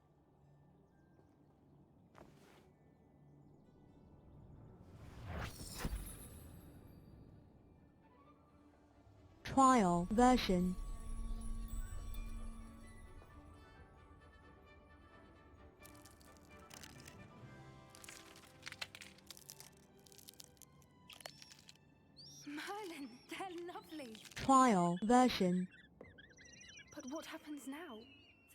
A: Trial version.
C: Merlin, they're lovely.
A: Trial version.
C: But what happens now?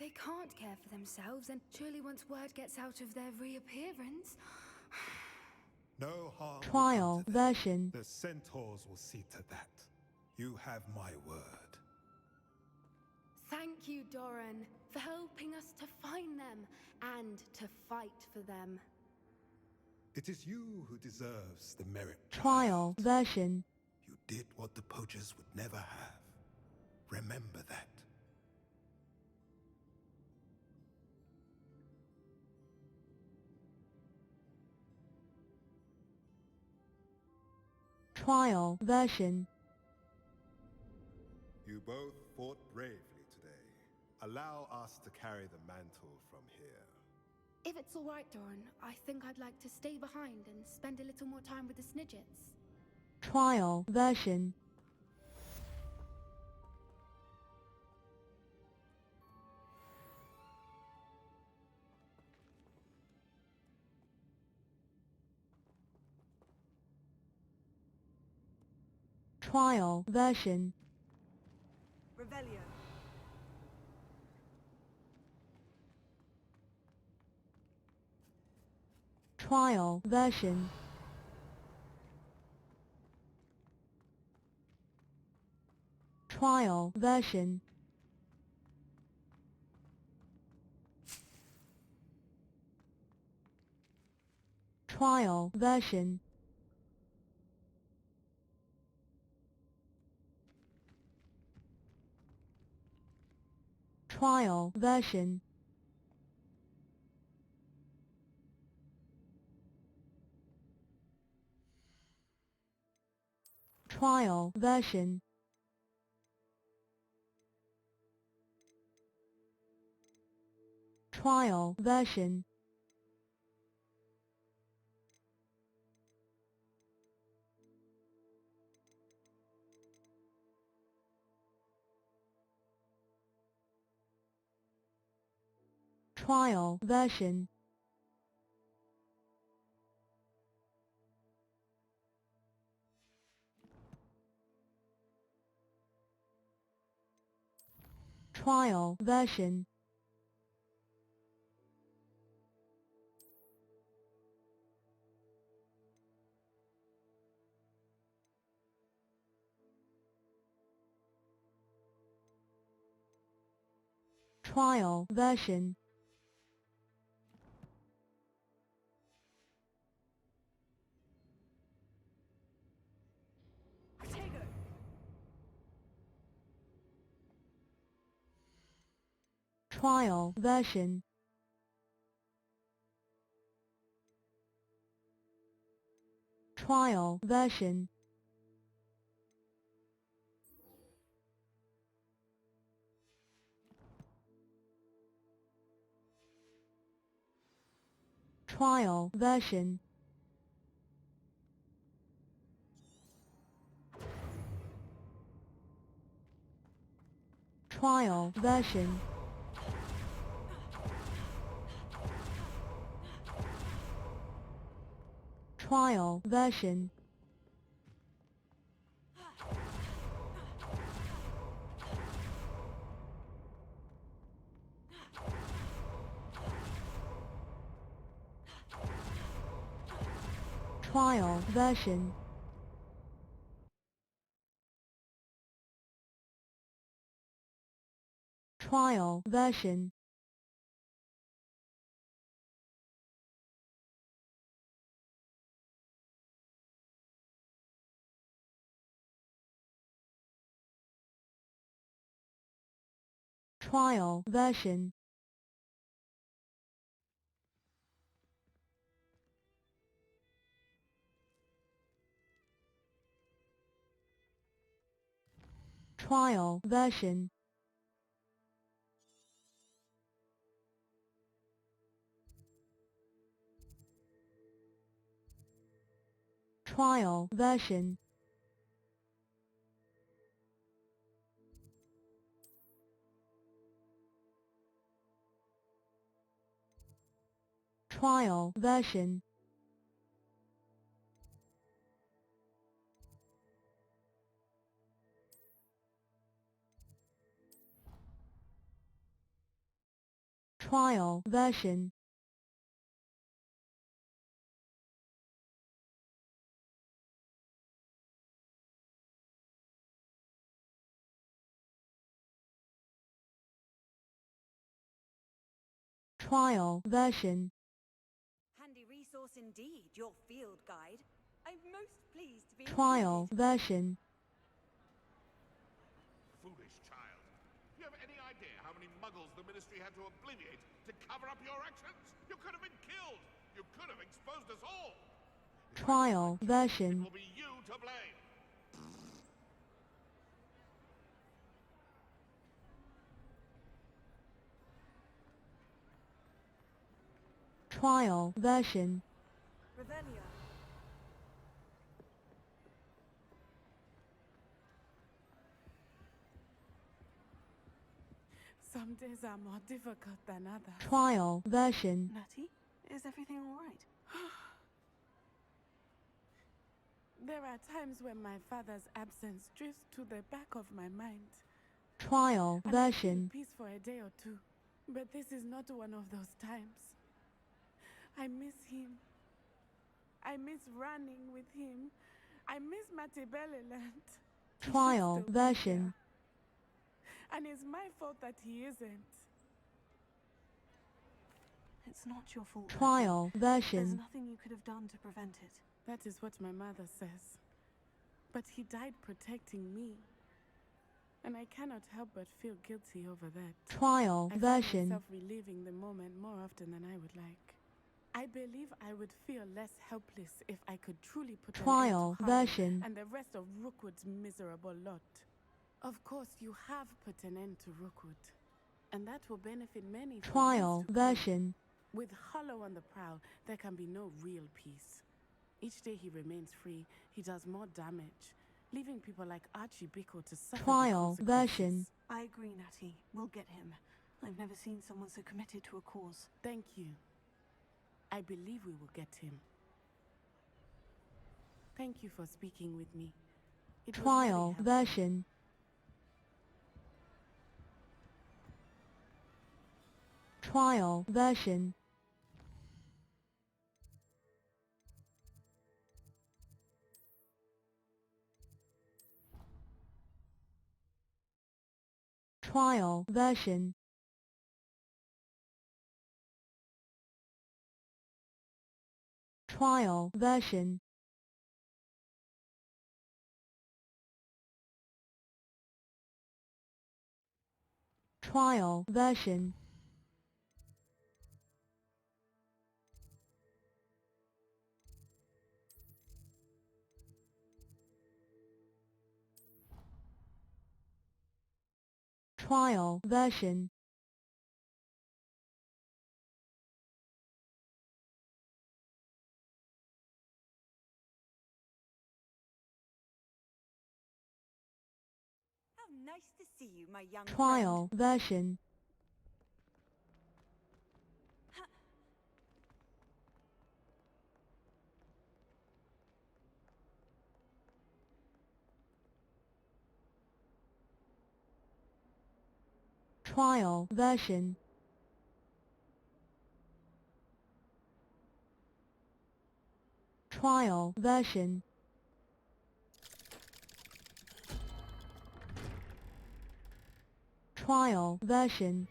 C: They can't care for themselves, and surely once word gets out of their reappearance...
D: No harm will
A: Trial
D: come to them.
A: version.
D: The centaurs will see to that. You have my word.
C: Thank you, Doran, for helping us to find them and to fight for them.
D: It is you who deserves the merit.
A: Trial
D: child.
A: version.
D: You did what the poachers would never have. Remember that.
A: Trial version.
D: You both fought bravely today. Allow us to carry the mantle from here.
C: If it's all right, Doran, I think I'd like to stay behind and spend a little more time with the Snidgets.
A: Trial version. Trial version.
B: Revelio.
A: Trial version. Trial version. Trial version. Trial version. Trial version. Trial version. Trial version. Trial version. Trial version.
B: Protego!
A: Trial version. Trial version. Trial version. Trial version. Trial version. Trial version. Trial version. Trial version. Trial version. Trial version. Trial version. Trial version. Trial version.
H: Handy resource indeed, your field guide. I'm most pleased to be
A: Trial
H: included.
A: version.
E: Foolish child. Do you have any idea how many muggles the Ministry had to obliviate to cover up your actions? You could have been killed. You could have exposed us all. If I
A: Trial
E: find you,
A: version.
E: It will be you to blame.
A: Trial version.
H: Revelia.
B: Some days are more difficult than others.
A: Trial version.
B: Natty, is everything all right? There are times when my father's absence drifts to the back of my mind.
A: Trial
B: And I feel
A: version.
B: peace for a day or two. But this is not one of those times. I miss him. I miss running with him. I miss Matibeleland.
A: Trial version.
B: And it's my fault that he isn't. It's not your fault.
A: Trial
B: There's
A: version.
B: nothing you could have done to prevent it. That is what my mother says. But he died protecting me. And I cannot help but feel guilty over that.
A: Trial
B: I find
A: version.
B: myself reliving the moment more often than I would like. I believe I would feel less helpless if I could truly put
A: Trial
B: an end to Harlem
A: version.
B: and the rest of Rookwood's miserable lot. Of course, you have put an end to Rookwood, and that will benefit many. for
A: Trial
B: years to come.
A: version.
B: With Hollow on the prowl, there can be no real peace. Each day he remains free, he does more damage, leaving people like Archie Bickle to suffer.
A: Trial
B: the
A: version.
B: consequences. I agree, Natty. We'll get him.
I: I've never seen someone so committed to a cause.
B: Thank you. I believe we will get him. Thank you for speaking with me. It was very
A: Trial
B: helpful.
A: version. Trial version. Trial version. Trial version. Trial version. Trial version.
H: How nice to see you, my young
A: Trial version. Trial version. Trial version. Trial version.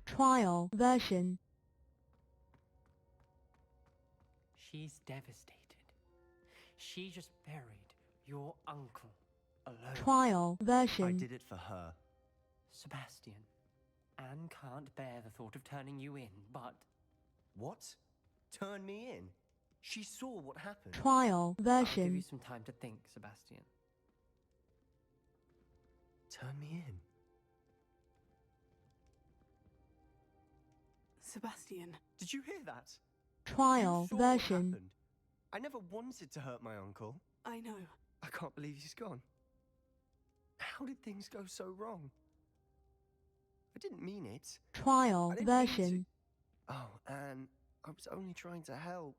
A: Trial version.
J: She's devastated. She just buried your uncle alone.
A: Trial version.
K: I did it for her.
J: Sebastian, Anne can't bear the thought of turning you in, but...
K: What? Turn me in? She saw what happened.
A: Trial
J: I'll give you
A: version.
J: some time to think, Sebastian.
K: Turn me in?
I: Sebastian.
K: Did you hear that?
A: Trial
K: You saw what
A: version.
K: happened. I never wanted to hurt my uncle.
I: I know.
K: I can't believe he's gone. How did things go so wrong? I didn't mean it.
A: Trial
K: I didn't mean
A: version.
K: to. Oh, Anne, I was only trying to help.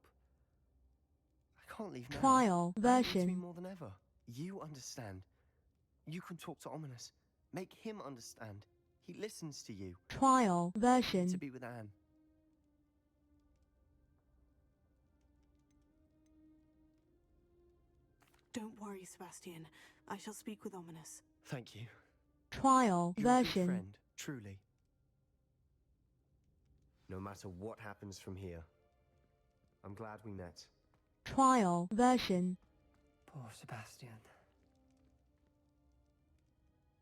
K: I can't leave now.
A: Trial
K: Anne needs me
A: version.
K: more than ever. You understand. You can talk to Ominous. Make him understand. He listens to you.
A: Trial
K: To
A: version.
K: be with Anne.
I: Don't worry, Sebastian. I shall speak with Ominous.
K: Thank you.
A: Trial
K: You're a good
A: version.
K: friend, truly. No matter what happens from here, I'm glad we met.
A: Trial version.
J: Poor Sebastian.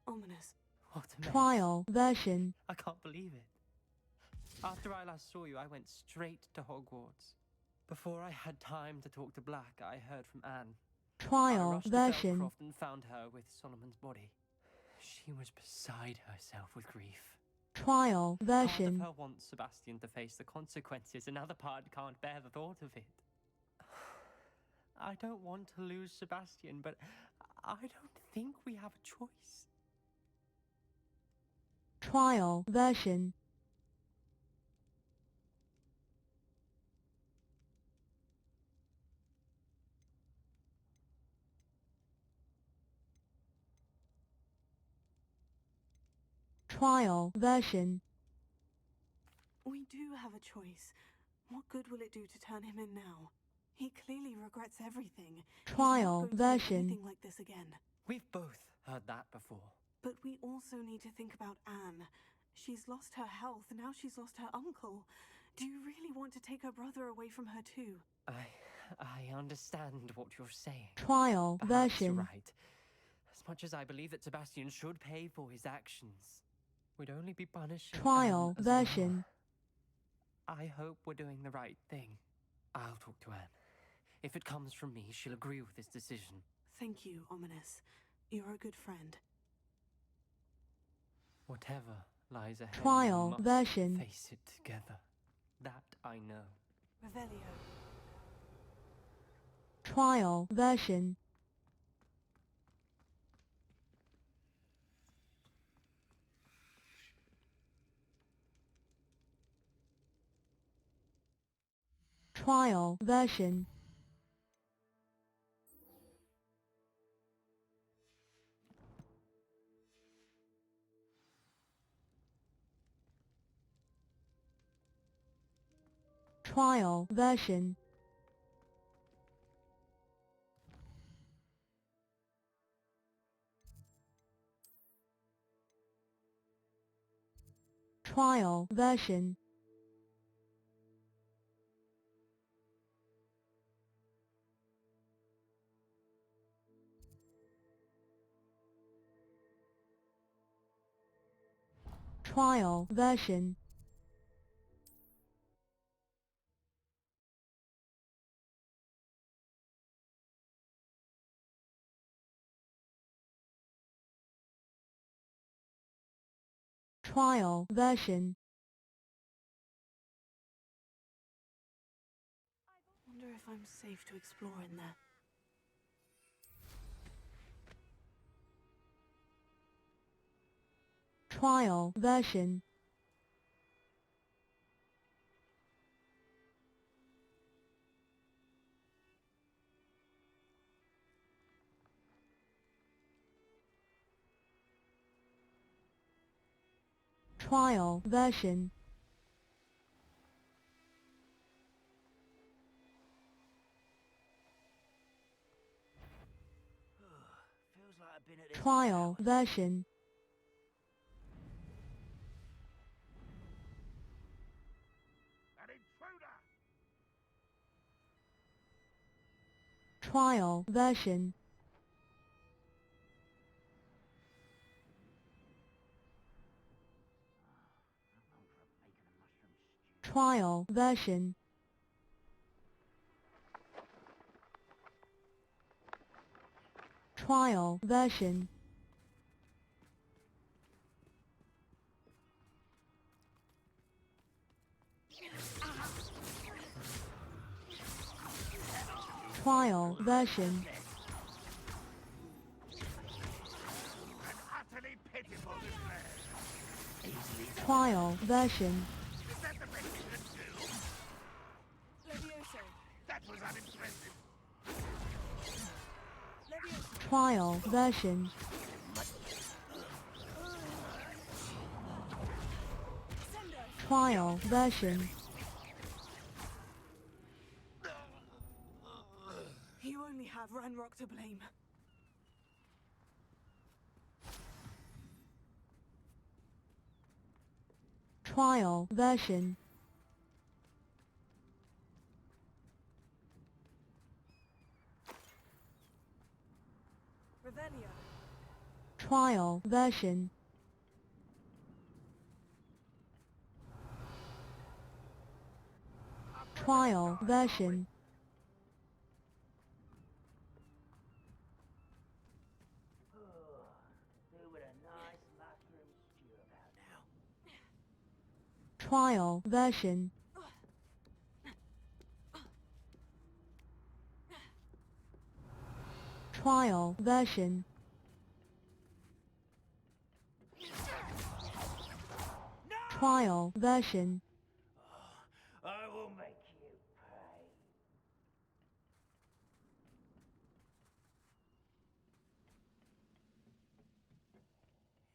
I: Ominous.
J: What a mess.
A: Trial version.
J: I can't believe it. After I last saw you, I went straight to Hogwarts. Before I had time to talk to Black, I heard from Anne. I
A: Trial
J: rushed to
A: version.
J: Belcroft and found her with Solomon's body. She was beside herself with grief.
A: Trial
J: Part of
A: version.
J: her wants Sebastian to face the consequences, another part can't bear the thought of it. I don't want to lose Sebastian, but I don't think we have a choice.
A: Trial version. Trial version.
I: We do have a choice. What good will it do to turn him in now? He clearly regrets everything.
A: Trial
I: He's not going to do
A: version.
I: anything like this again.
J: We've both heard that before.
I: But we also need to think about Anne. She's lost her health, now she's lost her uncle. Do you really want to take her brother away from her too?
J: I understand what you're saying.
A: Trial
J: Perhaps
A: version.
J: you're right. As much as I believe that Sebastian should pay for his actions, we'd only be punishing
A: Trial
J: Anne as well.
A: version.
J: I hope we're doing the right thing. I'll talk to Anne. If it comes from me, she'll agree with this decision.
I: Thank you, Ominous. You're a good friend.
J: Whatever lies ahead,
A: Trial
J: we must
A: version.
J: face it together. That I know.
I: Revelio.
A: Trial version. Trial version. Trial version. Trial version. Trial version. Trial version.
I: Wonder if I'm safe to explore in there.
A: Trial version. Trial version.
F: Feels like I've been at this
A: Trial
F: for hours.
A: version.
E: An intruder!
A: Trial version. Trial version. Trial version. Trial version.
E: An utterly pitiful display!
A: Trial version.
E: Is that the best you can do?
B: Levioso.
E: That was unimpressive!
B: Levioso.
A: Trial version.
B: Sendo.
A: Trial version.
I: You only have Ranrock to blame.
A: Trial version.
B: Revelio.
A: Trial version. Trial version.
F: Do with a nice mushroom stew about now.
A: Trial version. Trial version. Trial version.
F: I will make you pay.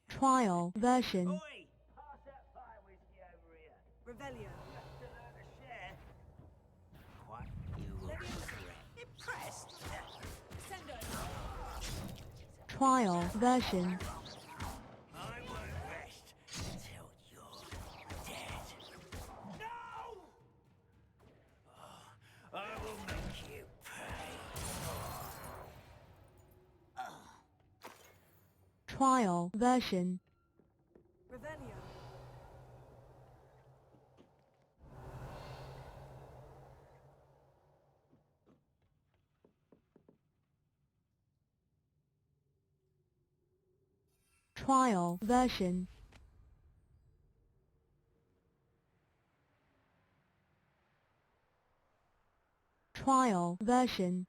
A: Trial version.
F: Oi! Pass that fire whiskey over here.
B: Revelio.
F: Just to learn to share. What? You were impressed?
B: Sendo.
A: Trial version.
F: I won't rest until you're dead. No! Oh, I will make you pay.
A: Trial version.
B: Revelio.
A: Trial version. Trial version.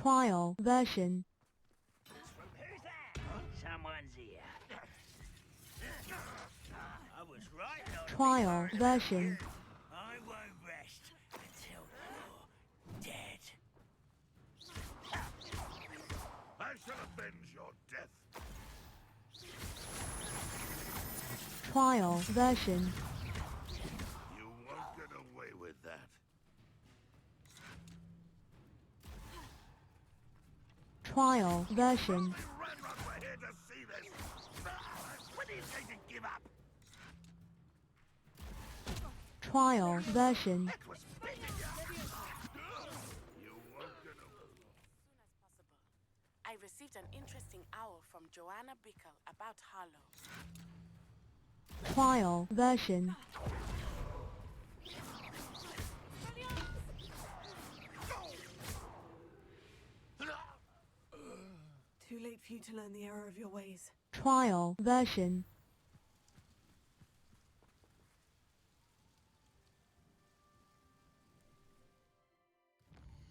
A: Trial version.
F: Who's that? Someone's here. I was right not to be
A: Trial
F: worried about
A: version.
F: you. I won't rest until you're dead.
E: I shall avenge your death.
A: Trial version.
E: You won't get away with that.
A: Trial version.
E: Run, we're here to see this. When are you going to give up?
A: Trial version.
E: That was big enough. You won't get away.
B: I received an interesting owl from Joanna Bickle about Harlow.
A: Trial version.
I: Too late for you to learn the error of your ways.
A: Trial version.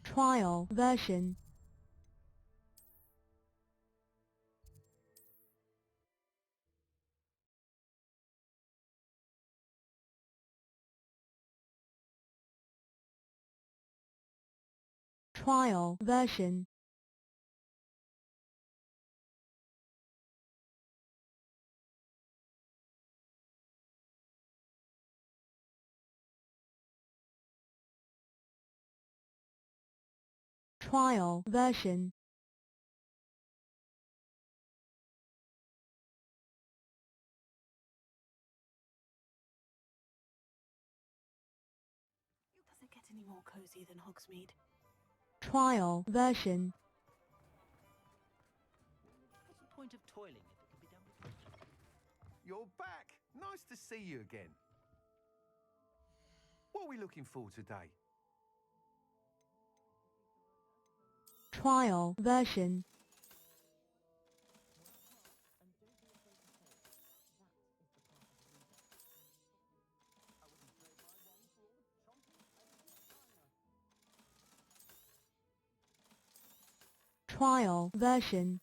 A: Trial version. Trial version. Trial version.
I: Does it get any more cozy than Hogsmeade?
A: Trial version.
F: What's the point of toiling if it can be done with...
L: You're back! Nice to see you again. What are we looking for today?
A: Trial version. Trial version.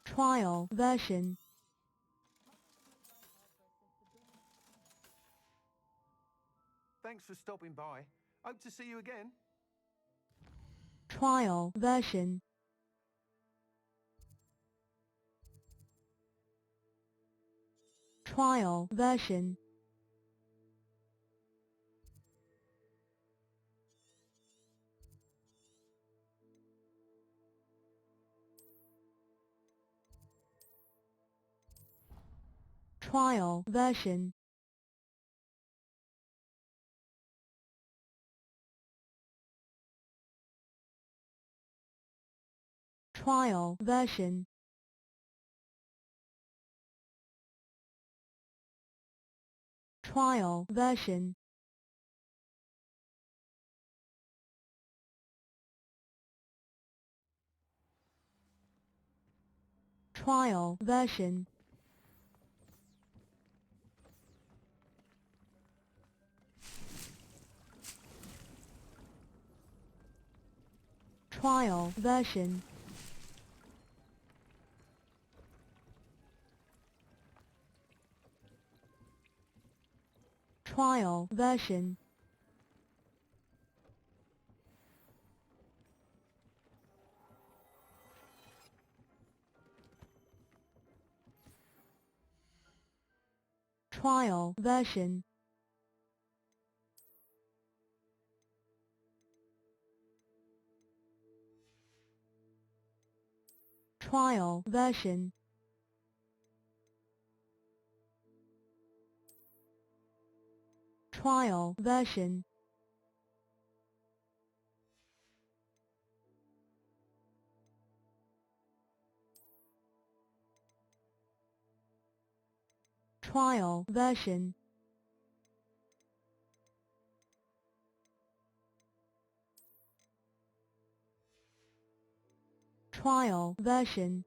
A: Trial version.
L: Thanks for stopping by. Hope to see you again.
A: Trial version. Trial version. Trial version. Trial version. Trial version. Trial version. Trial version. Trial version. Trial version. Trial version. Trial version. Trial version. Trial version.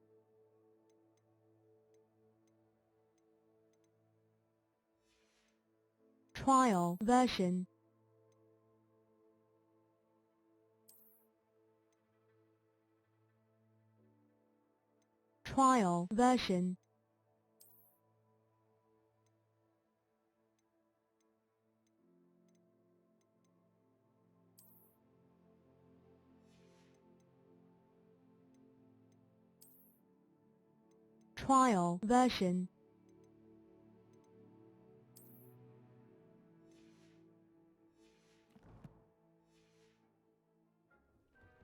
A: Trial version. Trial version. Trial version.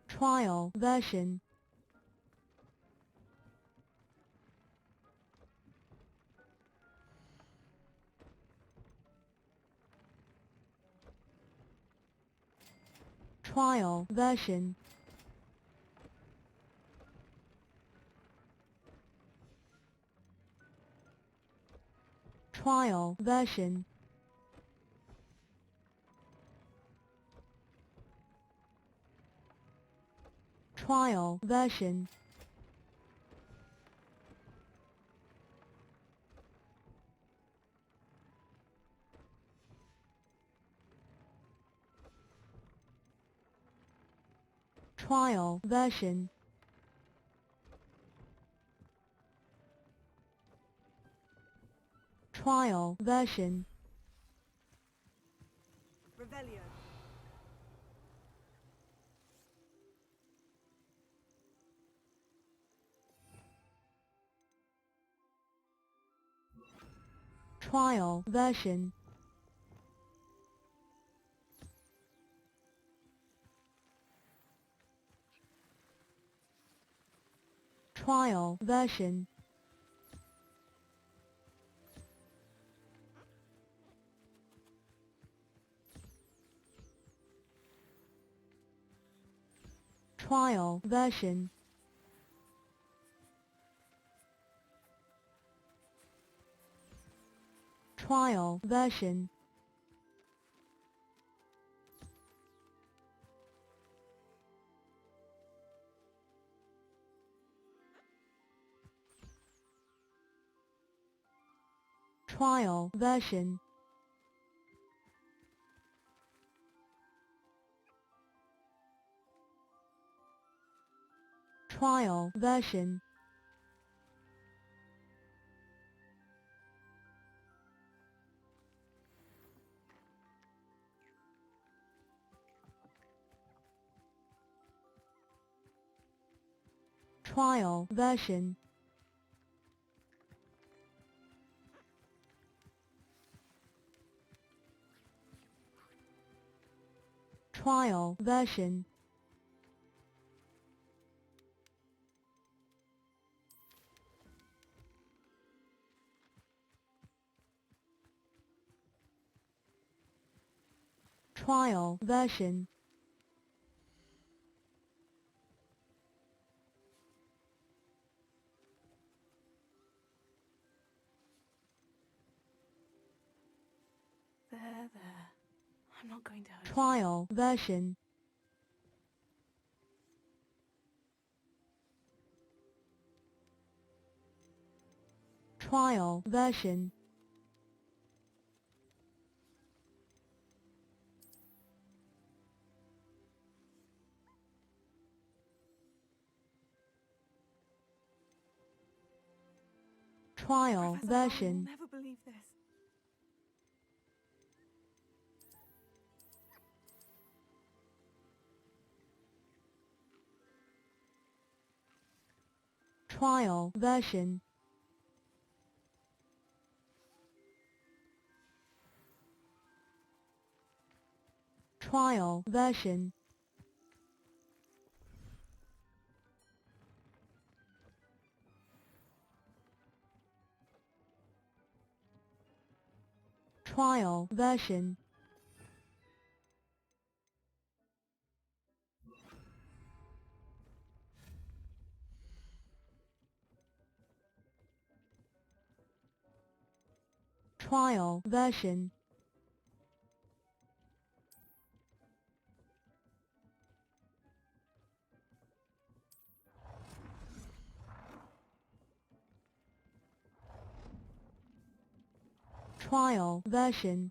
A: Trial version. Trial version. Trial version. Trial version. Trial version. Trial version.
H: Revelio.
A: Trial version. Trial version. Trial version. Trial version. Trial version. Trial version. Trial version. Trial version. Trial version.
I: There. I'm not going to hurt you.
A: Trial version. Trial version. Trial
I: Professor Harry will
A: version.
I: never believe this.
A: Trial version. Trial version. Trial version. Trial version. Trial version.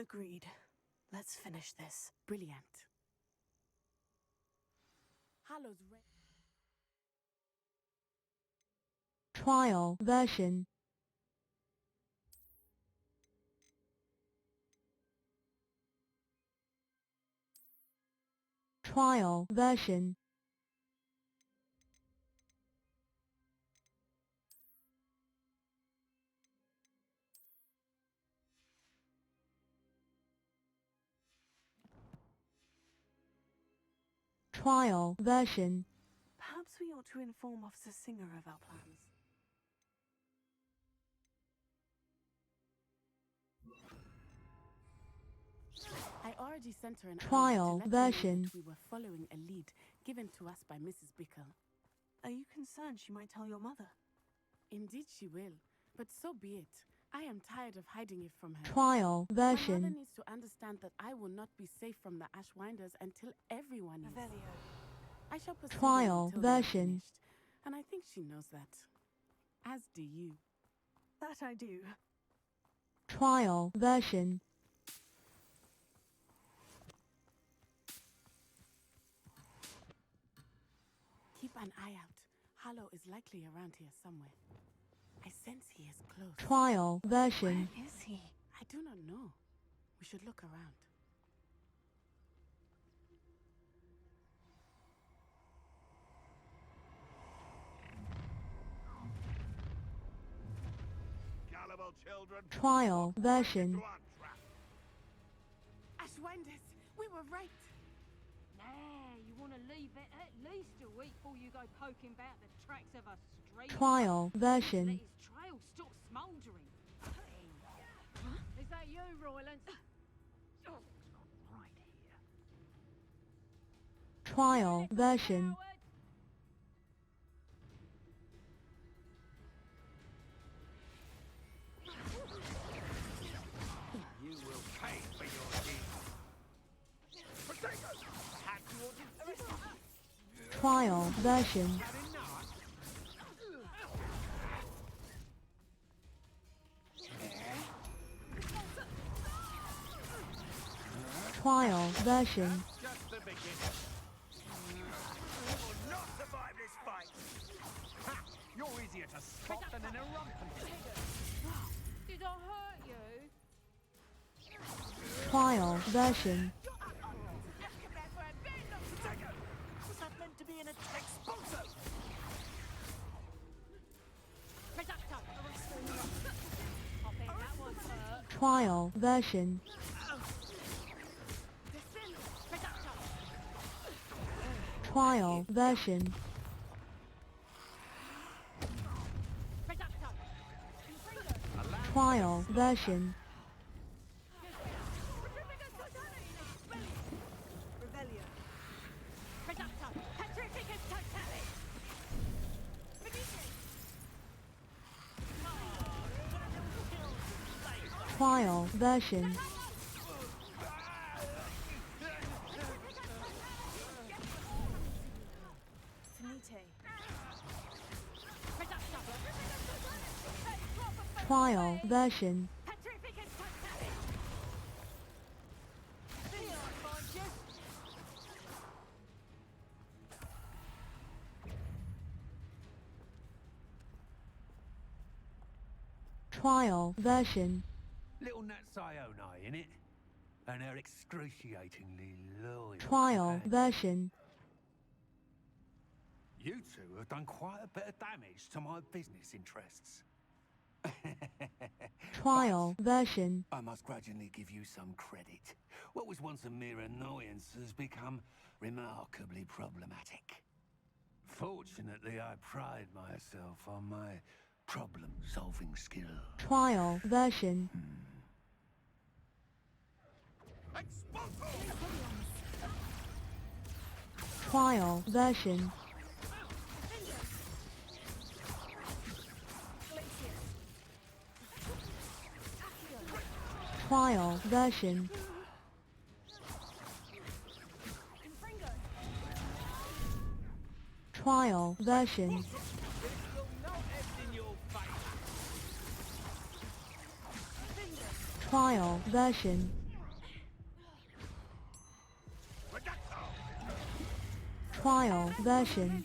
I: Agreed. Let's finish this.
B: Brilliant. Hallow's
A: Trial version. Trial version. Trial version.
I: Perhaps we ought to inform Officer Singer of our plans.
B: I already sent her an
A: Trial
B: alert to let her know
A: version.
B: that we were following a lead given to us by Mrs. Bickle.
I: Are you concerned she might tell your mother?
B: Indeed she will, but so be it. I am tired of hiding it from her.
A: Trial
B: My mother
A: version.
B: needs to understand that I will not be safe from the Ashwinders until everyone is.
I: Revelio.
B: I shall pursue
A: Trial
B: them until they are
A: version.
B: finished, and I think she knows that. As do you.
I: That I do.
A: Trial version.
B: Keep an eye out. Harlow is likely around here somewhere. I sense he is close.
A: Trial version.
I: Where is he?
B: I do not know. We should look around.
E: Gullible children.
A: Trial version.
E: Into our trap.
B: Ashwinders, we were right.
M: Nah, you want to leave it at least a week before you go poking about the tracks of a stray.
A: Trial version.
M: Let his trail stop smouldering. Is that you, Roylance? Right here.
A: Trial version.
F: You will pay for your deeds. Potatoes! Had you ordered
A: Trial version. Trial version.
F: just the beginning. You will not survive this fight. Ha! You're easier to spot than an irrumpen.
M: Did I hurt you?
A: Trial version.
F: Was that meant to be an attack sponsor?
M: Reducto! I bet that one hurt.
A: Trial version. Trial version. Trial version.
I: Revelio.
A: Trial version. Trial version. Trial version.
F: Little Nat Sione, innit? And her excruciatingly loyal.
A: Trial version.
F: You two have done quite a bit of damage to my business interests.
A: Trial version.
F: I must grudgingly give you some credit. What was once a mere annoyance has become remarkably problematic. Fortunately, I pride myself on my problem-solving skill.
A: Trial version. Trial version. Trial version. Trial version. Trial version. Trial version.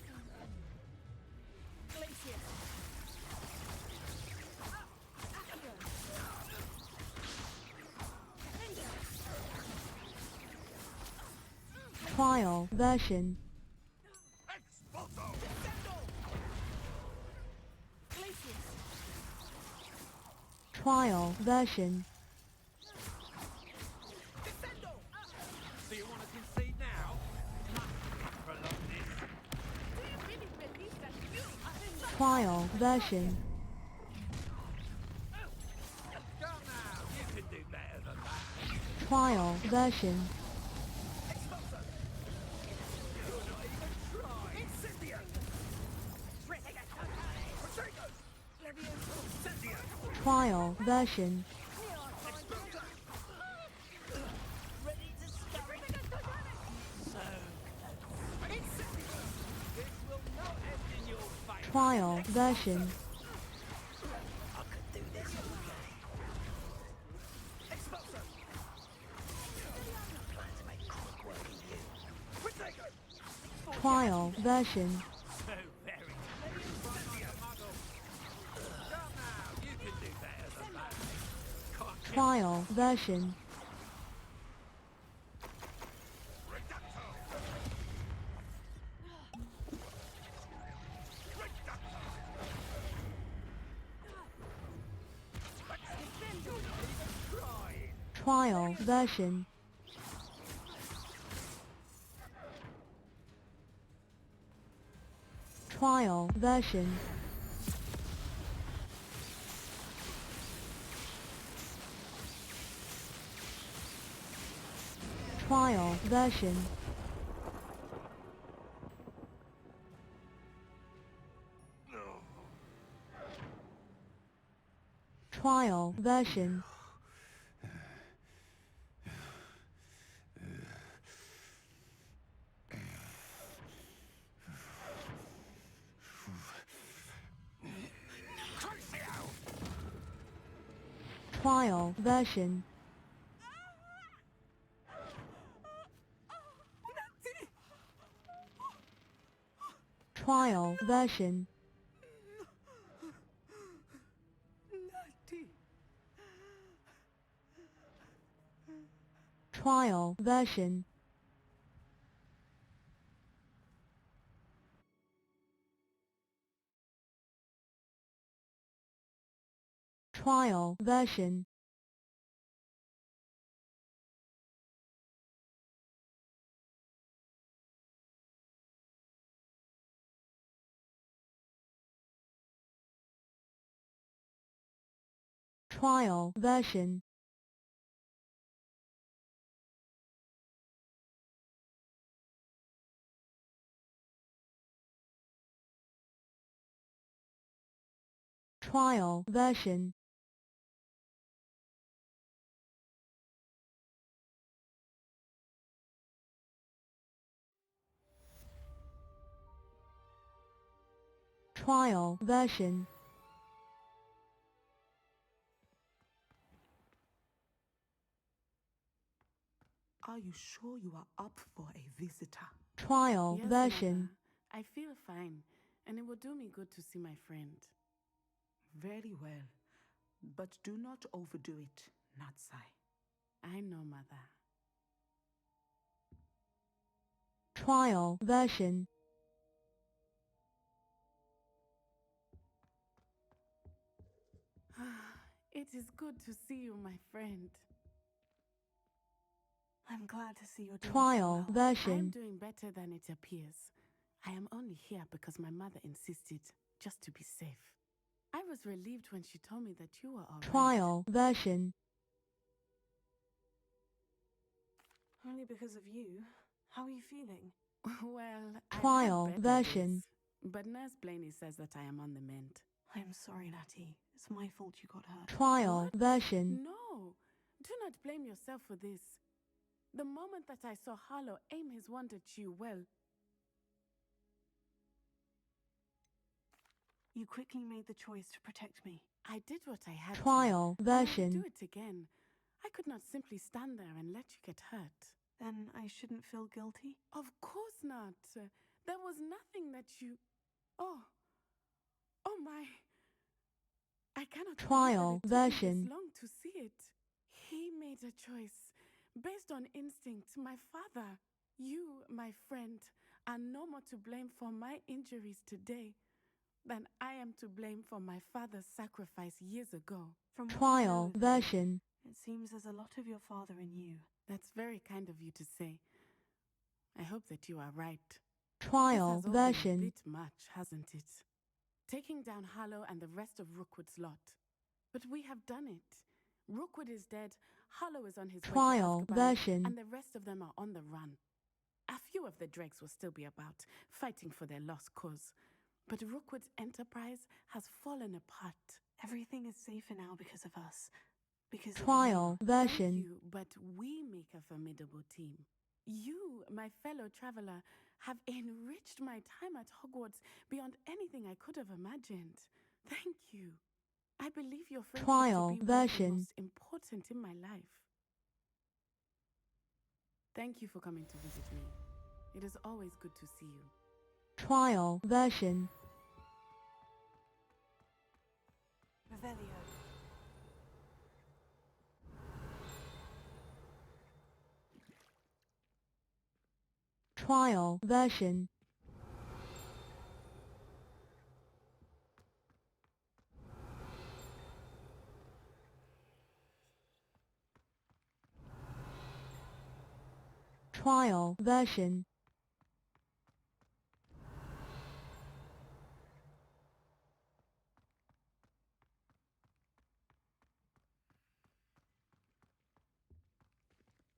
A: Trial version. Trial version.
F: So you want to concede now? Prolong this.
A: Trial version.
F: Come now, you can do better than that.
A: Trial version. Trial version. Trial version. Trial version. Trial version. Trial version. Trial version. Trial version. Trial version. Trial version. Trial version. Trial version. Trial version. Trial version. Trial version. Trial version.
B: Are you sure you are up for a visitor?
A: Trial
B: Yes,
A: version.
B: Mother. I feel fine, and it will do me good to see my friend.
N: Very well, but do not overdo it, Natsai.
B: I know, Mother.
A: Trial version.
B: It is good to see you, my friend.
I: I'm glad to see you're doing
A: Trial
I: so well.
B: I am
A: version.
B: doing better than it appears. I am only here because my mother insisted, just to be safe. I was relieved when she told me that you were all right.
A: Trial version.
I: Only because of you. How are you feeling?
B: Well,
A: Trial
B: I've had better
A: version.
B: days, but Nurse Blaney says that I am on the mend.
I: I'm sorry, Natty. It's my fault you got hurt.
A: Trial
B: What?
A: version.
B: No, do not blame yourself for this. The moment that I saw Harlow aim his wand at you, well,
I: You quickly made the choice to protect me.
B: I did what I had
A: Trial
B: to. And I would
A: version.
B: do it again. I could not simply stand there and let you get hurt.
I: Then I shouldn't feel guilty?
B: Of course not. There was nothing that you... Oh. Oh my. I cannot
A: Trial
B: believe that it took me
A: version.
B: this long to see it. He made a choice based on instinct. My father, you, my friend, are no more to blame for my injuries today than I am to blame for my father's sacrifice years ago.
I: From what I
A: Trial
I: know of him,
A: version.
I: it seems there's a lot of your father in you.
B: That's very kind of you to say. I hope that you are right.
A: Trial
B: This has all been a
A: version.
B: bit much, hasn't it? Taking down Harlow and the rest of Rookwood's lot. But we have done it. Rookwood is dead, Harlow is on his way
A: Trial
B: to Azkaban,
A: version.
B: and the rest of them are on the run. A few of the dregs will still be about, fighting for their lost cause. But Rookwood's enterprise has fallen apart.
I: Everything is safer now because of us. Because
A: Trial
I: of
A: version.
B: Thank you, but we make a formidable team. You, my fellow traveler, have enriched my time at Hogwarts beyond anything I could have imagined. Thank you. I believe your friendship
A: Trial
B: to be one of the
A: version.
B: most important in my life. Thank you for coming to visit me. It is always good to see you.
A: Trial version.
I: Revelio.
A: Trial version. Trial version.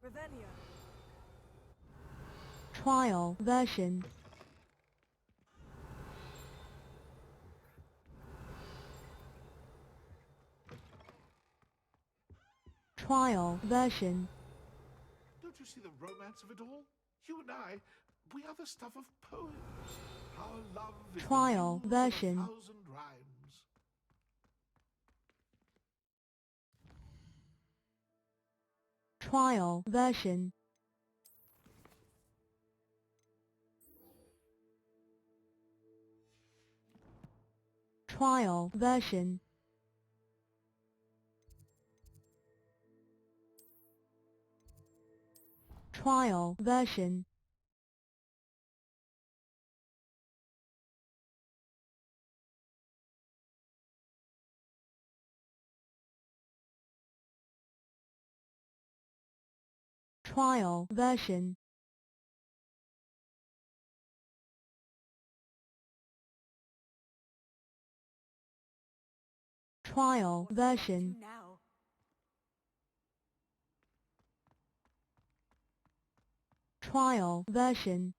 I: Revelio.
A: Trial version. Trial version.
E: Don't you see the romance of it all? You and I, we are the stuff of poems. Our love is
A: Trial
E: the muse of a
A: version.
E: thousand rhymes.
A: Trial version. Trial version. Trial version. Trial version. Trial version.
H: Now.
A: Trial version.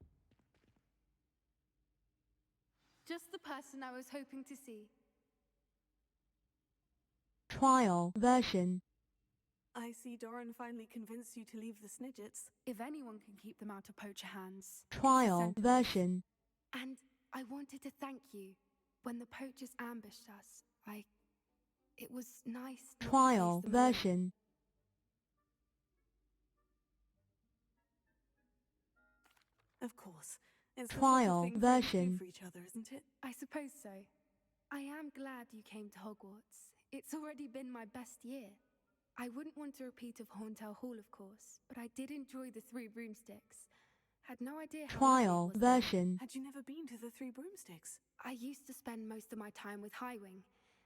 C: Just the person I was hoping to see.
A: Trial version.
I: I see Doran finally convinced you to leave the Snidgets.
C: If anyone can keep them out of poacher hands, it's the
A: Trial
C: Centaurs.
A: version.
C: And I wanted to thank you. When the poachers ambushed us, it was nice not
A: Trial
C: to face them alone.
A: version.
I: Of course. It's the sort of
A: Trial
I: thing friends do
A: version.
I: for each other, isn't it?
C: I suppose so. I am glad you came to Hogwarts. It's already been my best year. I wouldn't want a repeat of Horntail Hall, of course, but I did enjoy the Three Broomsticks. Had no idea how lovely it
A: Trial
C: was there.
A: version.
I: Had you never been to the Three Broomsticks?
C: I used to spend most of my time with Highwing,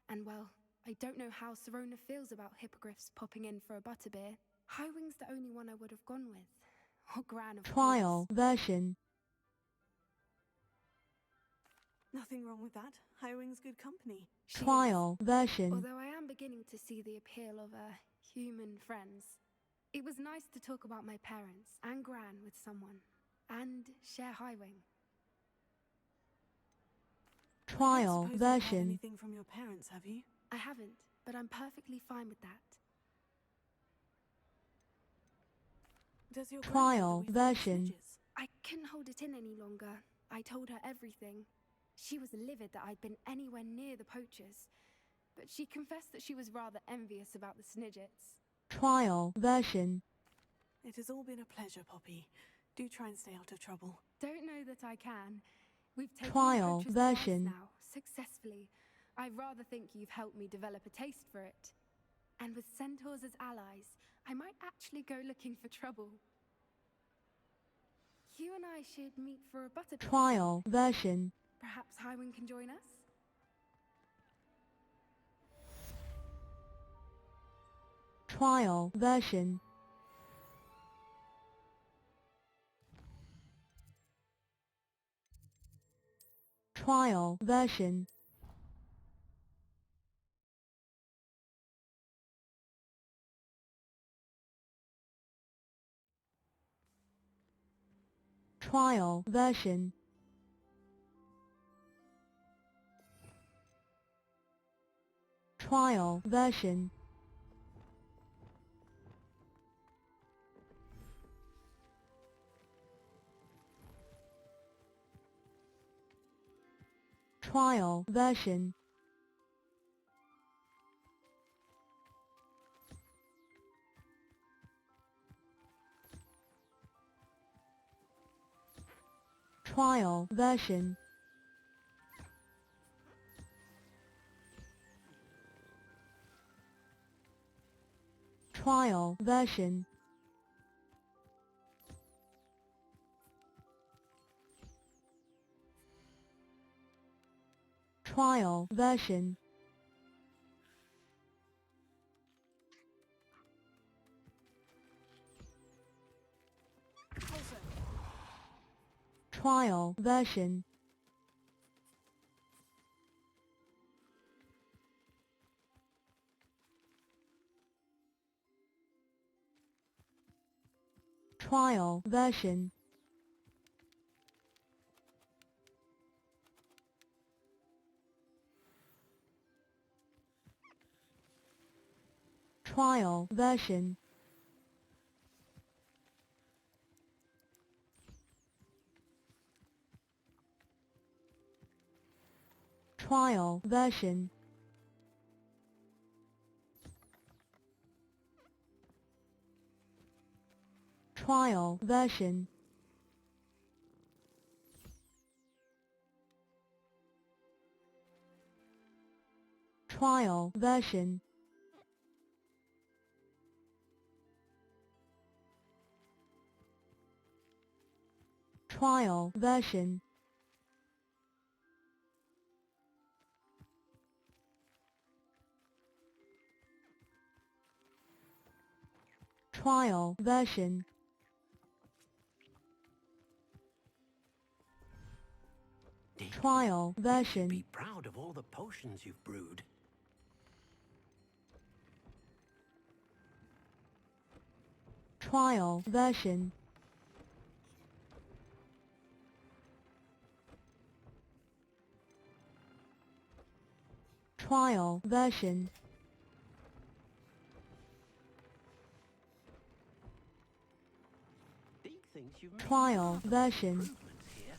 C: and well, I don't know how Serona feels about hippogriffs popping in for a butterbeer. Highwing's the only one I would have gone with. Or Gran, of
A: Trial
C: course.
A: version.
I: Nothing wrong with that. Highwing's good company.
C: She
A: Trial
C: is.
A: version.
C: Although I am beginning to see the appeal of human friends. It was nice to talk about my parents and Gran with someone, and share Highwing.
A: Trial
I: I don't suppose you've heard
A: version.
I: anything from your parents, have you?
C: I haven't, but I'm perfectly fine with that.
I: Does your
A: Trial
I: grandmother we found
A: version.
I: Snidgets?
C: I couldn't hold it in any longer. I told her everything. She was livid that I'd been anywhere near the poachers, but she confessed that she was rather envious about the Snidgets.
A: Trial version.
I: It has all been a pleasure, Poppy. Do try and stay out of trouble.
C: Don't know that I can. We've taken
A: Trial
C: approaches
A: version.
C: twice now, successfully. I rather think you've helped me develop a taste for it. And with centaurs as allies, I might actually go looking for trouble. You and I should meet for a butterbeer.
A: Trial version.
C: Perhaps Highwind can join us?
A: Trial version. Trial version. Trial version. Trial version. Trial version. Trial version. Trial version. Trial version. Trial version. Trial version. Trial version. Trial version. Trial version. Trial version. Trial version. Trial version. Trial version.
O: Be proud of all the potions you've brewed.
A: Trial version. Trial version.
O: Deke thinks you've made
A: Trial version.
O: improvements here.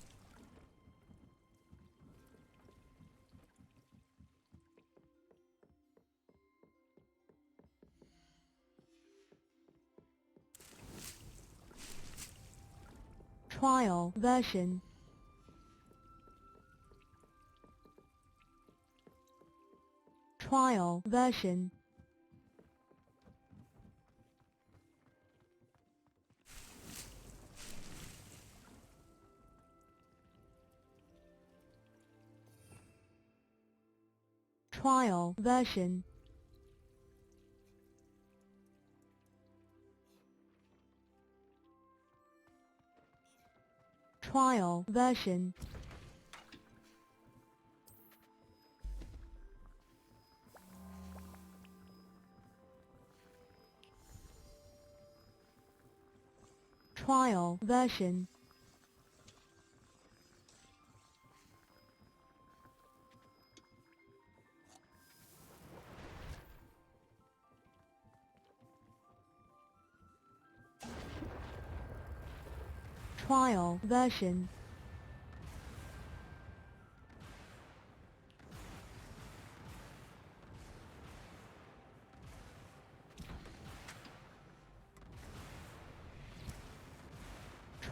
A: Trial version. Trial version. Trial version. Trial version. Trial version. Trial version.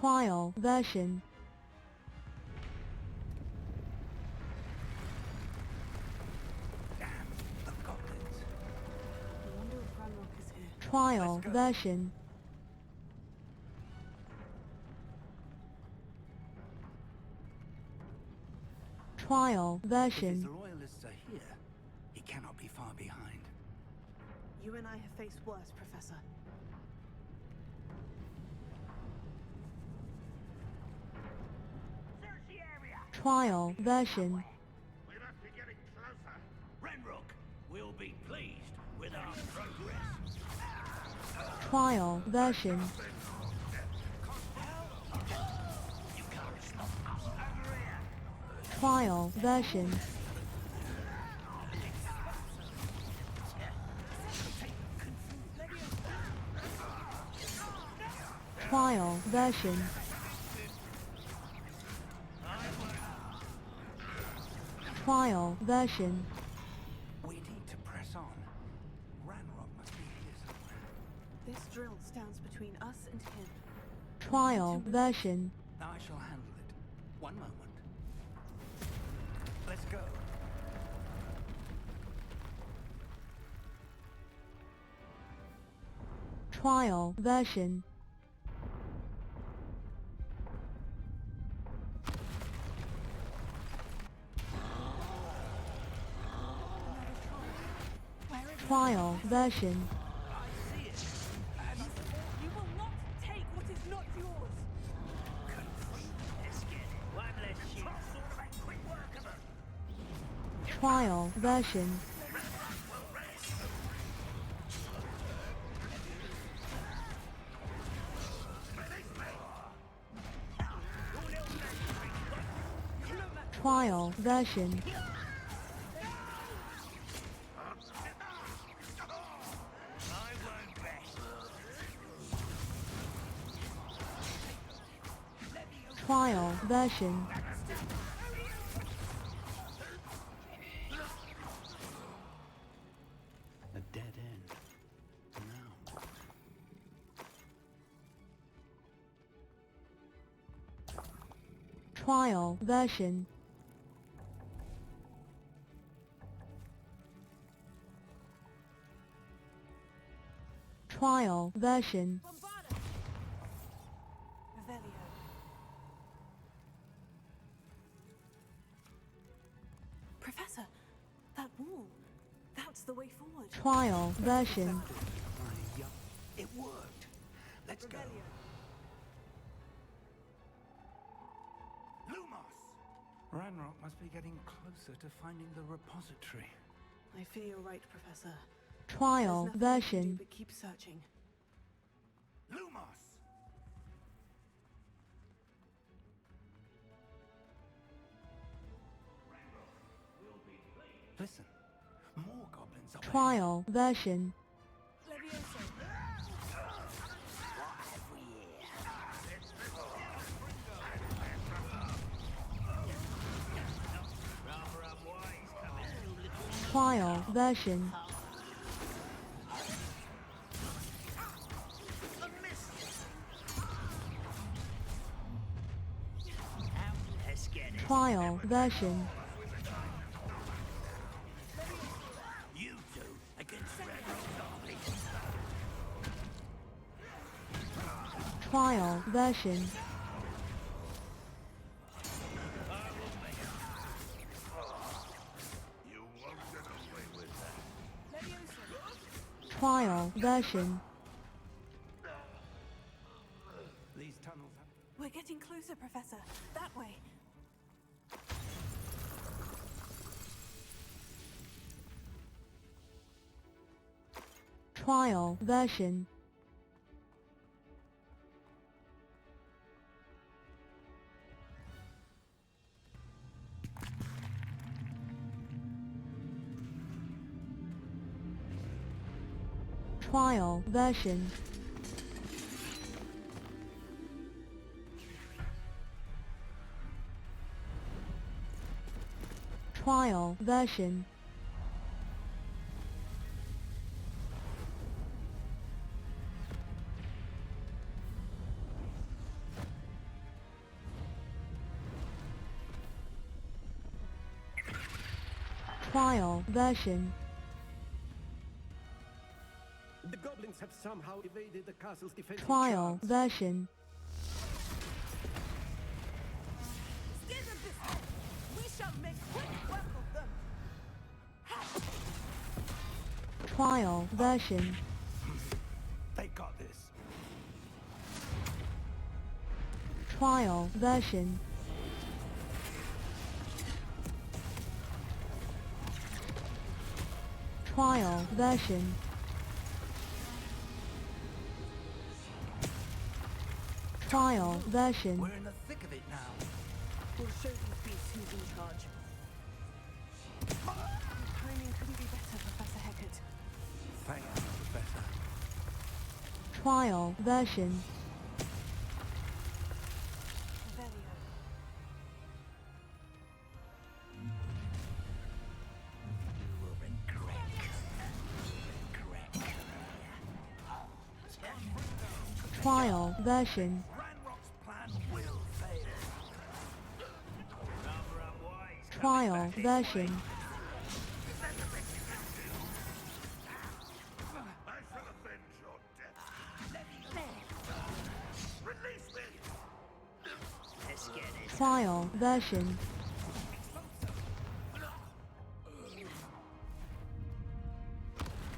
A: Trial version.
P: The goblins.
I: I wonder if Ranrock is here.
A: Trial version. Trial
P: If
A: version.
P: his loyalists are here, he cannot be far behind.
I: You and I have faced worse, Professor.
A: Trial version.
E: We must be getting closer.
O: Renrock will be pleased with our progress.
A: Trial version. Trial version. Trial version. Trial version.
P: We need to press on. Ranrock must be here somewhere.
I: This drill stands between us and him.
A: Trial version.
P: I shall handle it. One moment. Let's go.
A: Trial version. Trial version.
H: You will not take what is not yours.
O: One less ship. Sort of a quick work of them.
A: Trial version. Trial version. Trial version.
P: A dead end. Now.
A: Trial version. Trial version.
I: Revelio. Professor, that wall. That's the way forward.
A: Trial version.
P: It worked. Let's go. Lumos! Ranrock must be getting closer to finding the repository.
I: I fear you're right, Professor.
A: Trial
I: There's nothing we can
A: version.
I: do but keep searching.
P: Lumos! Listen, more goblins are
A: Trial version. Trial version. Trial version.
O: You two against Renrock's army.
A: Trial version.
E: You won't get away with that.
A: Trial version.
P: These tunnels have...
I: We're getting closer, Professor. That way.
A: Trial version. Trial version. Trial version. Trial version.
O: The goblins have somehow evaded the castle's defensive
A: Trial
O: charms.
A: version.
H: Steer them this way. We shall make quick work of them.
A: Trial version.
P: They got this.
A: Trial version. Trial version. Trial version.
P: We're in the thick of it now.
I: We'll show these beasts who's in charge. Timing couldn't be better, Professor Hecat.
P: Thank you, Professor.
A: Trial version. Trial version.
P: Ranrock's plan will fail.
A: Trial version.
E: I shall avenge your death. Release me!
Q: Let's get it.
A: Trial version.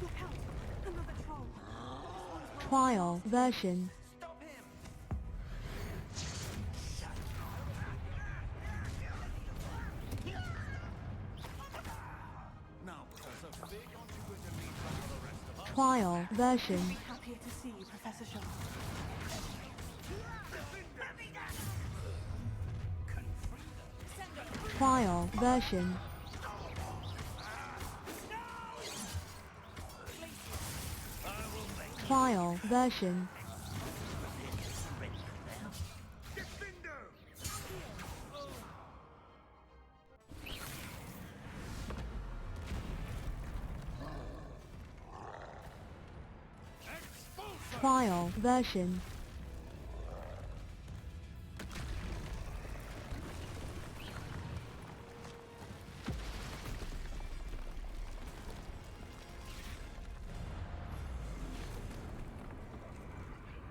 I: Look out! Another troll.
A: Trial version.
L: Now, Professor, big aren't you going to leave some of the rest of us?
A: Trial version.
I: Be happier to see you, Professor Shaw.
A: Trial version. Trial version. Trial version.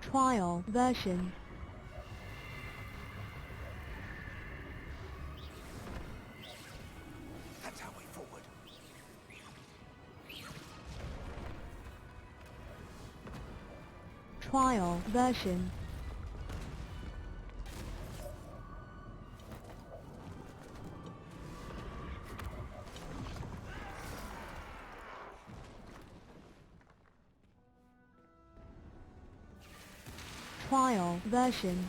A: Trial version.
P: That's our way forward.
A: Trial version. Trial version.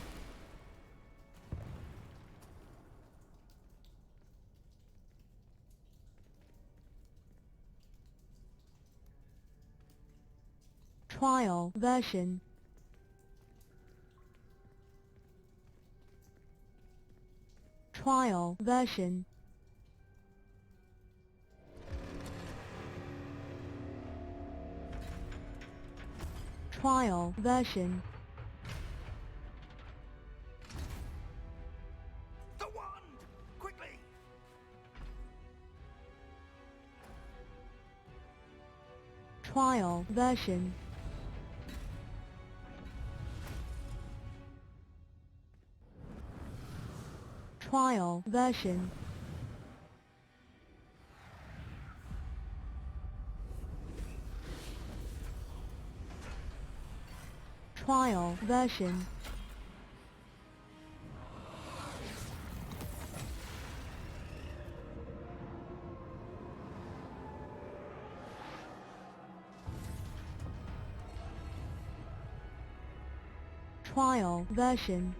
A: Trial version. Trial version. Trial version.
P: The wand! Quickly!
A: Trial version. Trial version. Trial version. Trial version.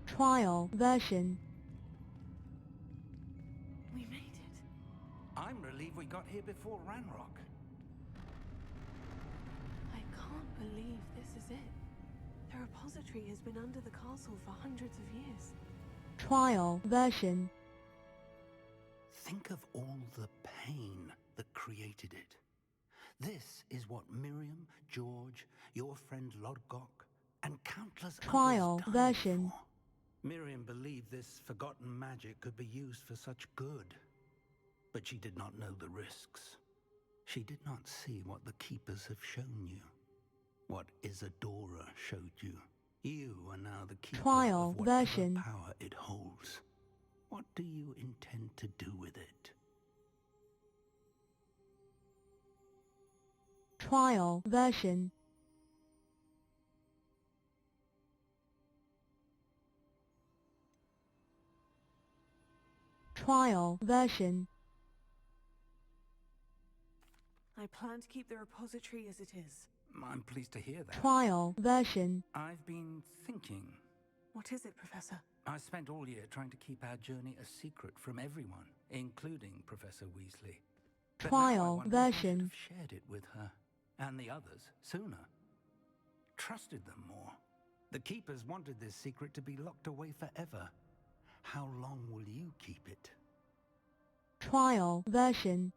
A: Trial version.
I: We made it.
P: I'm relieved we got here before Ranrock.
I: I can't believe this is it. The repository has been under the castle for hundreds of years.
A: Trial version.
P: Think of all the pain that created it. This is what Miriam, George, your friend Lodgok, and countless
A: Trial
P: others died
A: version.
P: for. Miriam believed this forgotten magic could be used for such good, but she did not know the risks. She did not see what the Keepers have shown you, what Isadora showed you. You are now the keeper
A: Trial
P: of whatever
A: version.
P: power it holds. What do you intend to do with it?
A: Trial version. Trial version.
I: I plan to keep the repository as it is.
P: I'm pleased to hear that.
A: Trial version.
P: I've been thinking.
I: What is it, Professor?
P: I spent all year trying to keep our journey a secret from everyone, including Professor Weasley. But now I
A: Trial
P: wonder if I should
A: version.
P: have shared it with her and the others sooner. Trusted them more. The Keepers wanted this secret to be locked away forever. How long will you keep it?
A: Trial version.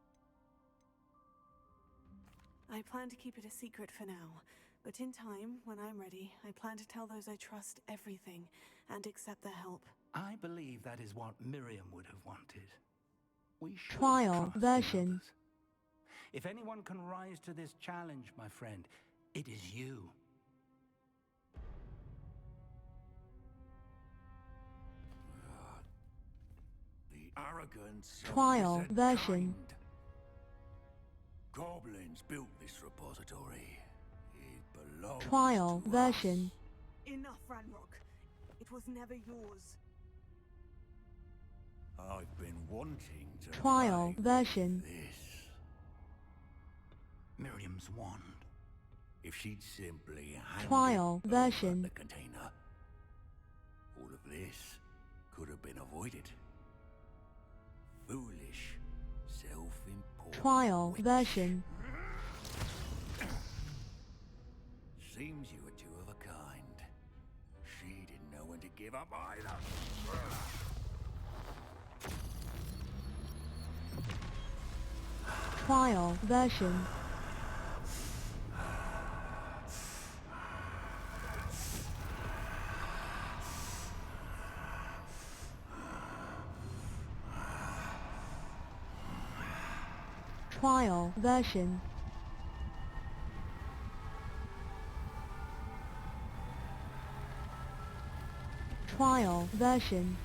I: I plan to keep it a secret for now, but in time, when I'm ready, I plan to tell those I trust everything and accept their help.
P: I believe that is what Miriam would have wanted. We should
A: Trial
P: trust in
A: version.
P: others. If anyone can rise to this challenge, my friend, it is you.
F: The arrogance
A: Trial
F: of the
A: version.
F: kind. Goblins built this repository. It belongs
A: Trial
F: to
A: version.
I: Enough, Ranrock. It was never yours.
F: I've been wanting to
A: Trial
F: play
A: version.
F: with this.
P: Miriam's wand.
F: If she'd simply handed
A: Trial
F: over
A: version.
F: the container, all of this could have been avoided. Foolish, self-important
A: Trial
F: witch.
A: version.
F: Seems you were two of a kind. She didn't know when to give up either.
A: Trial version. Trial version. Trial version.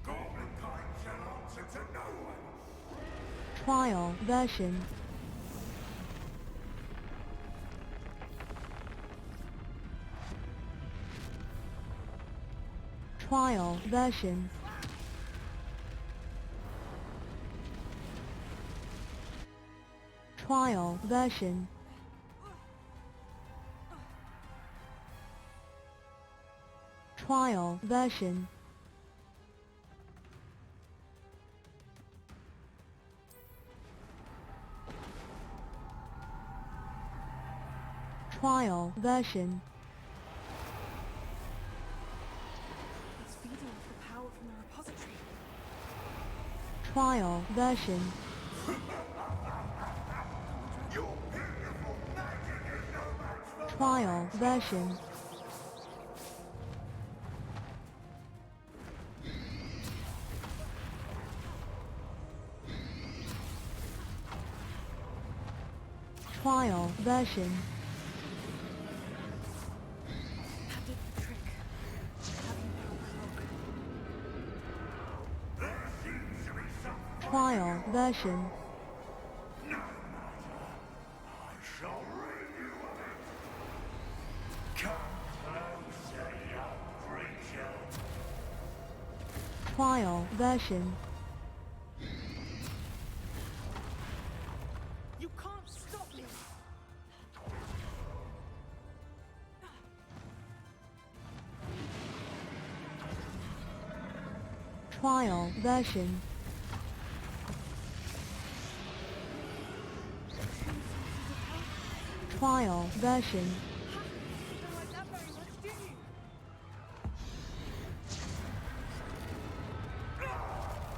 E: Goblin kind shall answer to no one.
A: Trial version. Trial version. Trial version. Trial version. Trial version.
I: It's feeding off the power from the repository.
A: Trial version. Trial version. Trial version.
I: That did the trick. Having power,
E: There seems to be some
A: Trial version.
E: no matter. I shall rid you of it. Come closer, young creature.
A: Trial version.
I: You can't stop me!
A: Trial version. Trial version.
I: Don't like that very much, do you?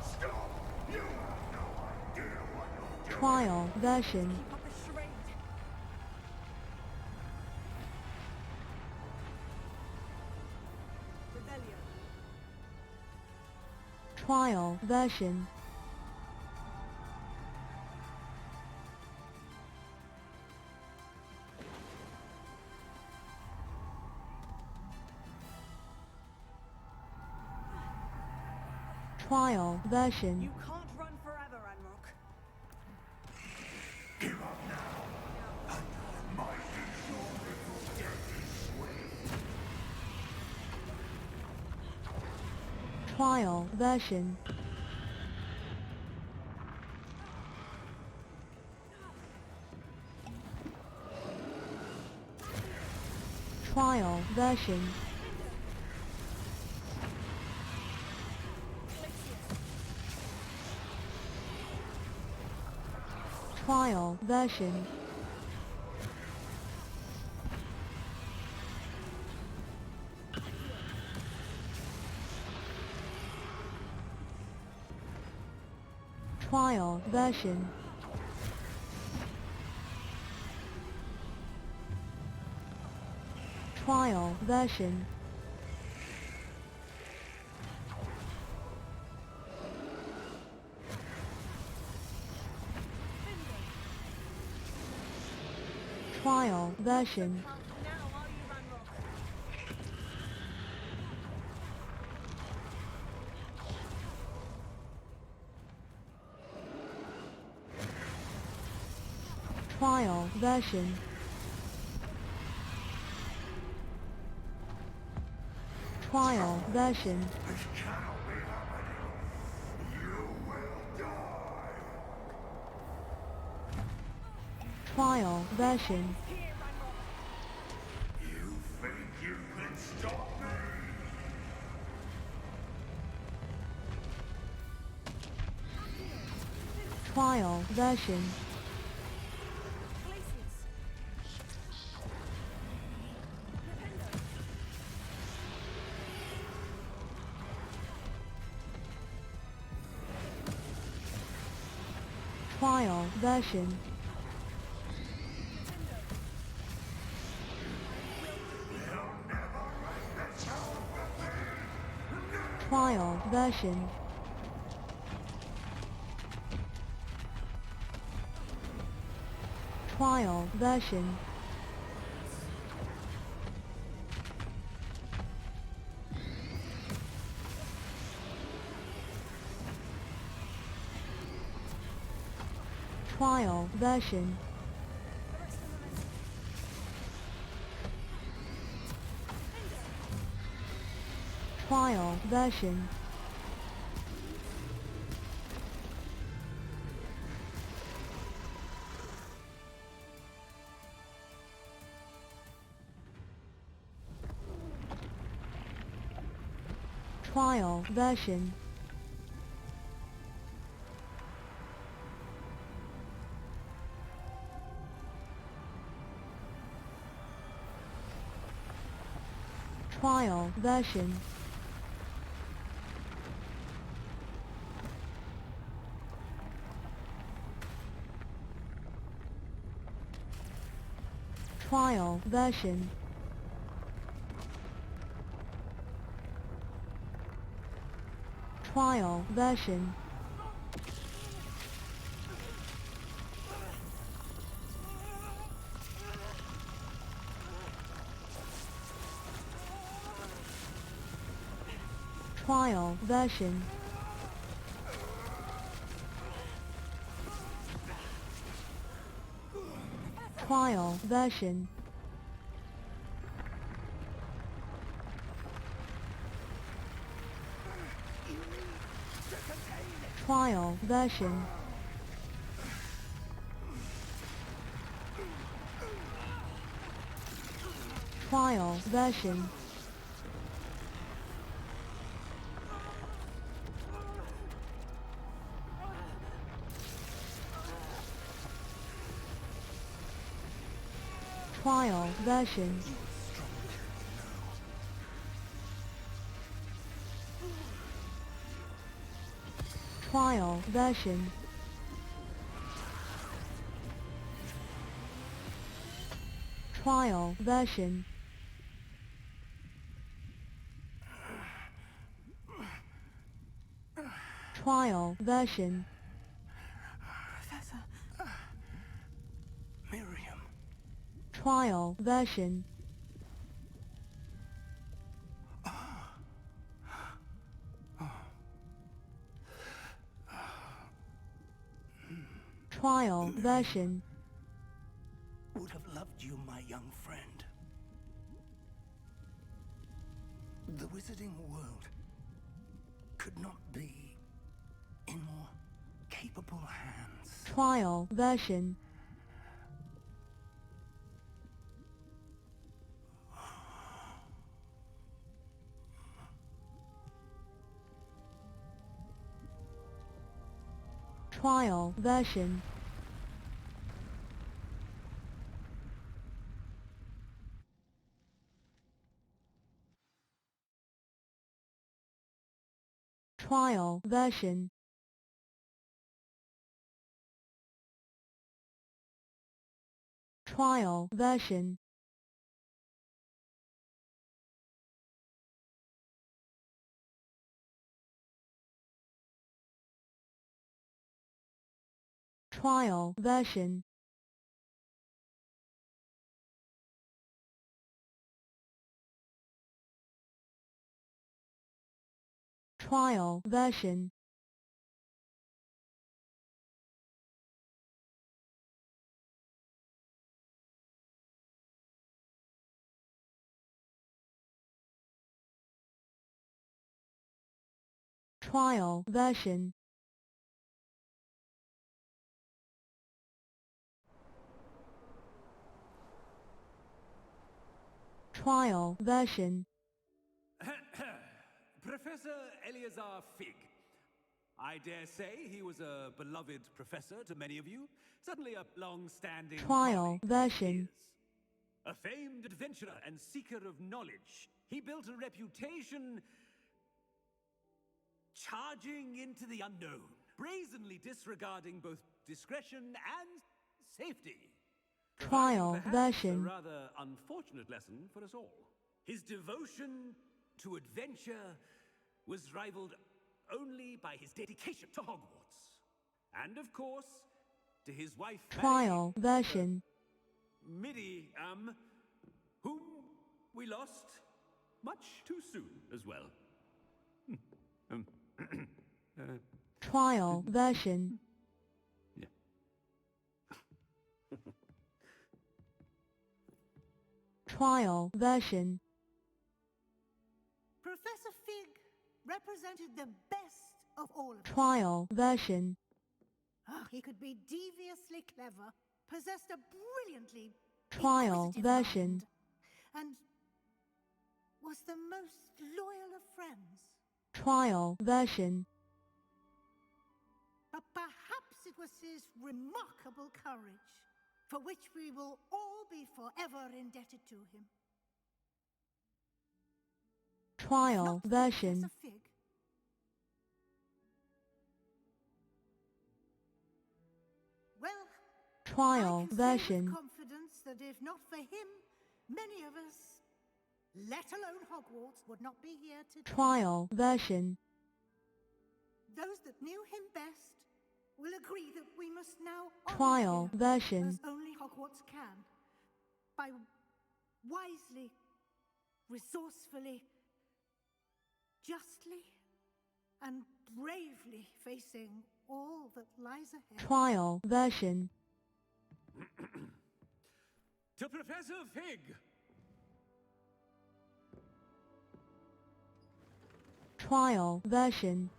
E: Stop! You have no idea what you're doing.
A: Trial version.
I: Keep up the charade.
A: Trial version. Trial version.
H: You can't run forever, Ranrock.
E: Give up now. My inexorable death is swift.
A: Trial version. Trial version. Trial version. Trial version. Trial version. Trial version. Trial version. Trial version.
E: This cannot be happening. You will die.
A: Trial version.
E: You think you can stop me?
A: Trial version. Trial version. Trial version. Trial version. Trial version. Trial version. Trial version. Trial version. Trial version. Trial version. Trial version. Trial version. Trial version. Trial version. Trial version. Trial version. Trial version. Trial version.
I: Professor.
P: Miriam.
A: Trial version. Trial version.
P: Would have loved you, my young friend. The wizarding world could not be in more capable hands.
A: Trial version. Trial version. Trial version. Trial version. Trial version. Trial version. Trial version. Trial version.
F: Professor Eleazar Fig. I dare say he was a beloved professor to many of you. Certainly a long-standing
A: Trial
F: colleague of
A: version.
F: his. A famed adventurer and seeker of knowledge. He built a reputation charging into the unknown, brazenly disregarding both discretion and safety.
A: Trial
F: Perhaps
A: version.
F: a rather unfortunate lesson for us all. His devotion to adventure was rivaled only by his dedication to Hogwarts. And of course, to his wife,
A: Trial version.
F: Miriam, whom we lost much too soon as well.
A: Trial version. Trial version.
R: Professor Fig represented the best of all of us.
A: Trial version.
R: He could be deviously clever, possessed a brilliantly
A: Trial
R: inquisitive
A: version.
R: mind, and was the most loyal of friends.
A: Trial version.
R: But perhaps it was his remarkable courage, for which we will all be forever indebted to him.
A: Trial version.
R: Professor Fig. Well,
A: Trial
R: I can say
A: version.
R: with confidence that if not for him, many of us, let alone Hogwarts, would not be here today.
A: Trial version.
R: Those that knew him best will agree that we must now honor
A: Trial
R: him
A: version.
R: as only Hogwarts can, by wisely, resourcefully, justly, and bravely facing all that lies ahead.
A: Trial version.
F: To Professor Fig!
A: Trial version.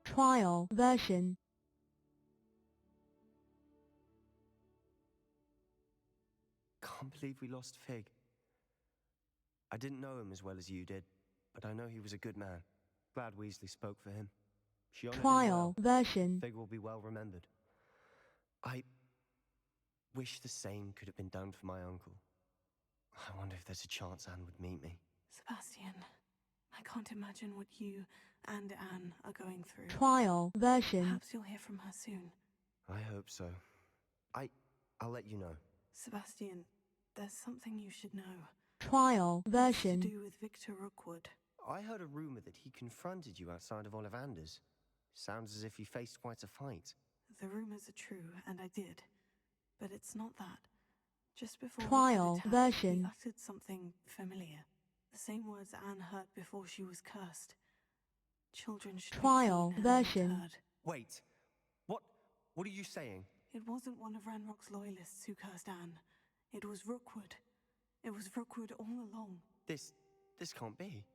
A: Trial version.
K: Can't believe we lost Fig. I didn't know him as well as you did, but I know he was a good man. Glad Weasley spoke for him. She honored him
A: Trial
K: well.
A: version.
K: Fig will be well remembered. I wish the same could have been done for my uncle. I wonder if there's a chance Anne would meet me.
I: Sebastian, I can't imagine what you and Anne are going through.
A: Trial version.
I: Perhaps you'll hear from her soon.
K: I hope so. I'll let you know.
I: Sebastian, there's something you should know.
A: Trial version.
I: It's to do with Victor Rookwood.
K: I heard a rumor that he confronted you outside of Ollivander's. Sounds as if he faced quite a fight.
I: The rumors are true, and I did. But it's not that. Just before
A: Trial
I: Rookwood attacked, he
A: version.
I: uttered something familiar. The same words Anne heard before she was cursed. Children should
A: Trial
I: be seen and
A: version.
I: not heard.
K: Wait. What are you saying?
I: It wasn't one of Ranrock's loyalists who cursed Anne. It was Rookwood. It was Rookwood all along.
K: This can't be.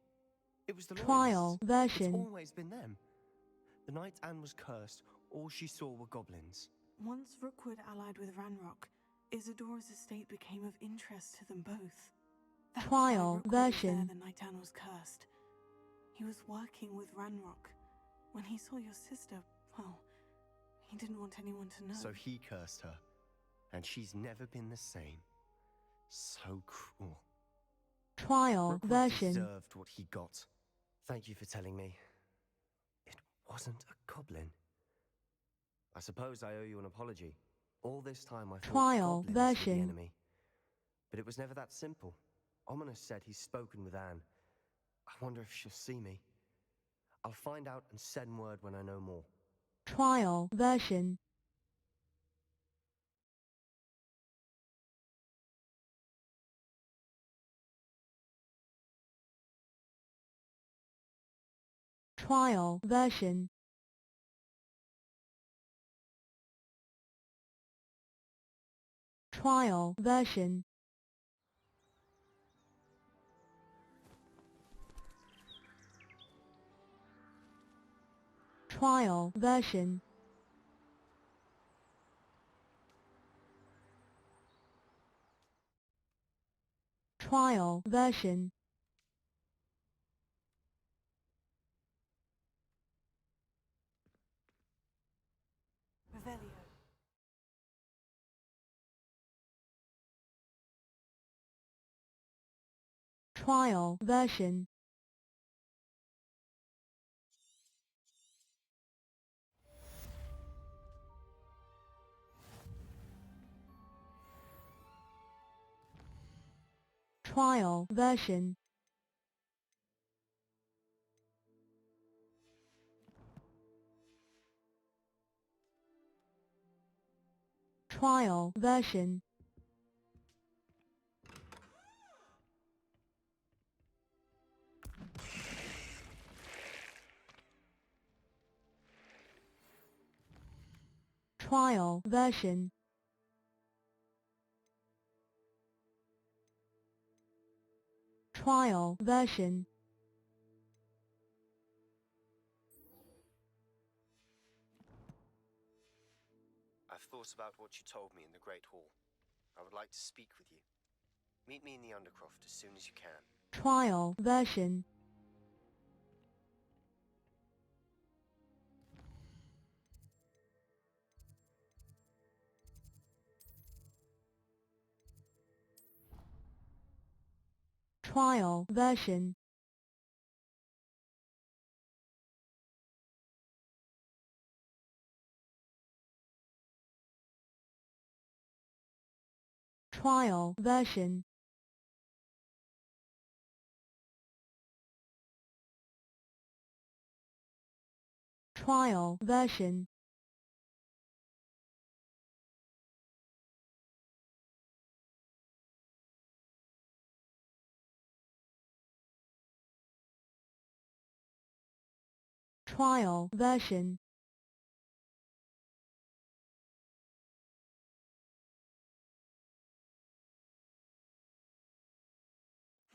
K: It was the
A: Trial
K: loyalists.
A: version.
K: It's always been them. The night Anne was cursed, all she saw were goblins.
I: Once Rookwood allied with Ranrock, Isadora's estate became of interest to them both. That's
A: Trial
I: why Rookwood
A: version.
I: was there the night Anne was cursed. He was working with Ranrock. When he saw your sister, well, he didn't want anyone to know.
K: So he cursed her, and she's never been the same. So cruel.
A: Trial
K: Rookwood
A: version.
K: deserved what he got. Thank you for telling me. It wasn't a goblin. I suppose I owe you an apology. All this time I thought
A: Trial
K: goblins were the
A: version.
K: enemy. But it was never that simple. Ominous said he's spoken with Anne. I wonder if she'll see me. I'll find out and send word when I know more.
A: Trial version. Trial version. Trial version. Trial version. Trial version.
I: Revelio.
A: Trial version. Trial version. Trial version. Trial version. Trial version.
K: I've thought about what you told me in the Great Hall. I would like to speak with you. Meet me in the Undercroft as soon as you can.
A: Trial version. Trial version. Trial version. Trial version. Trial version.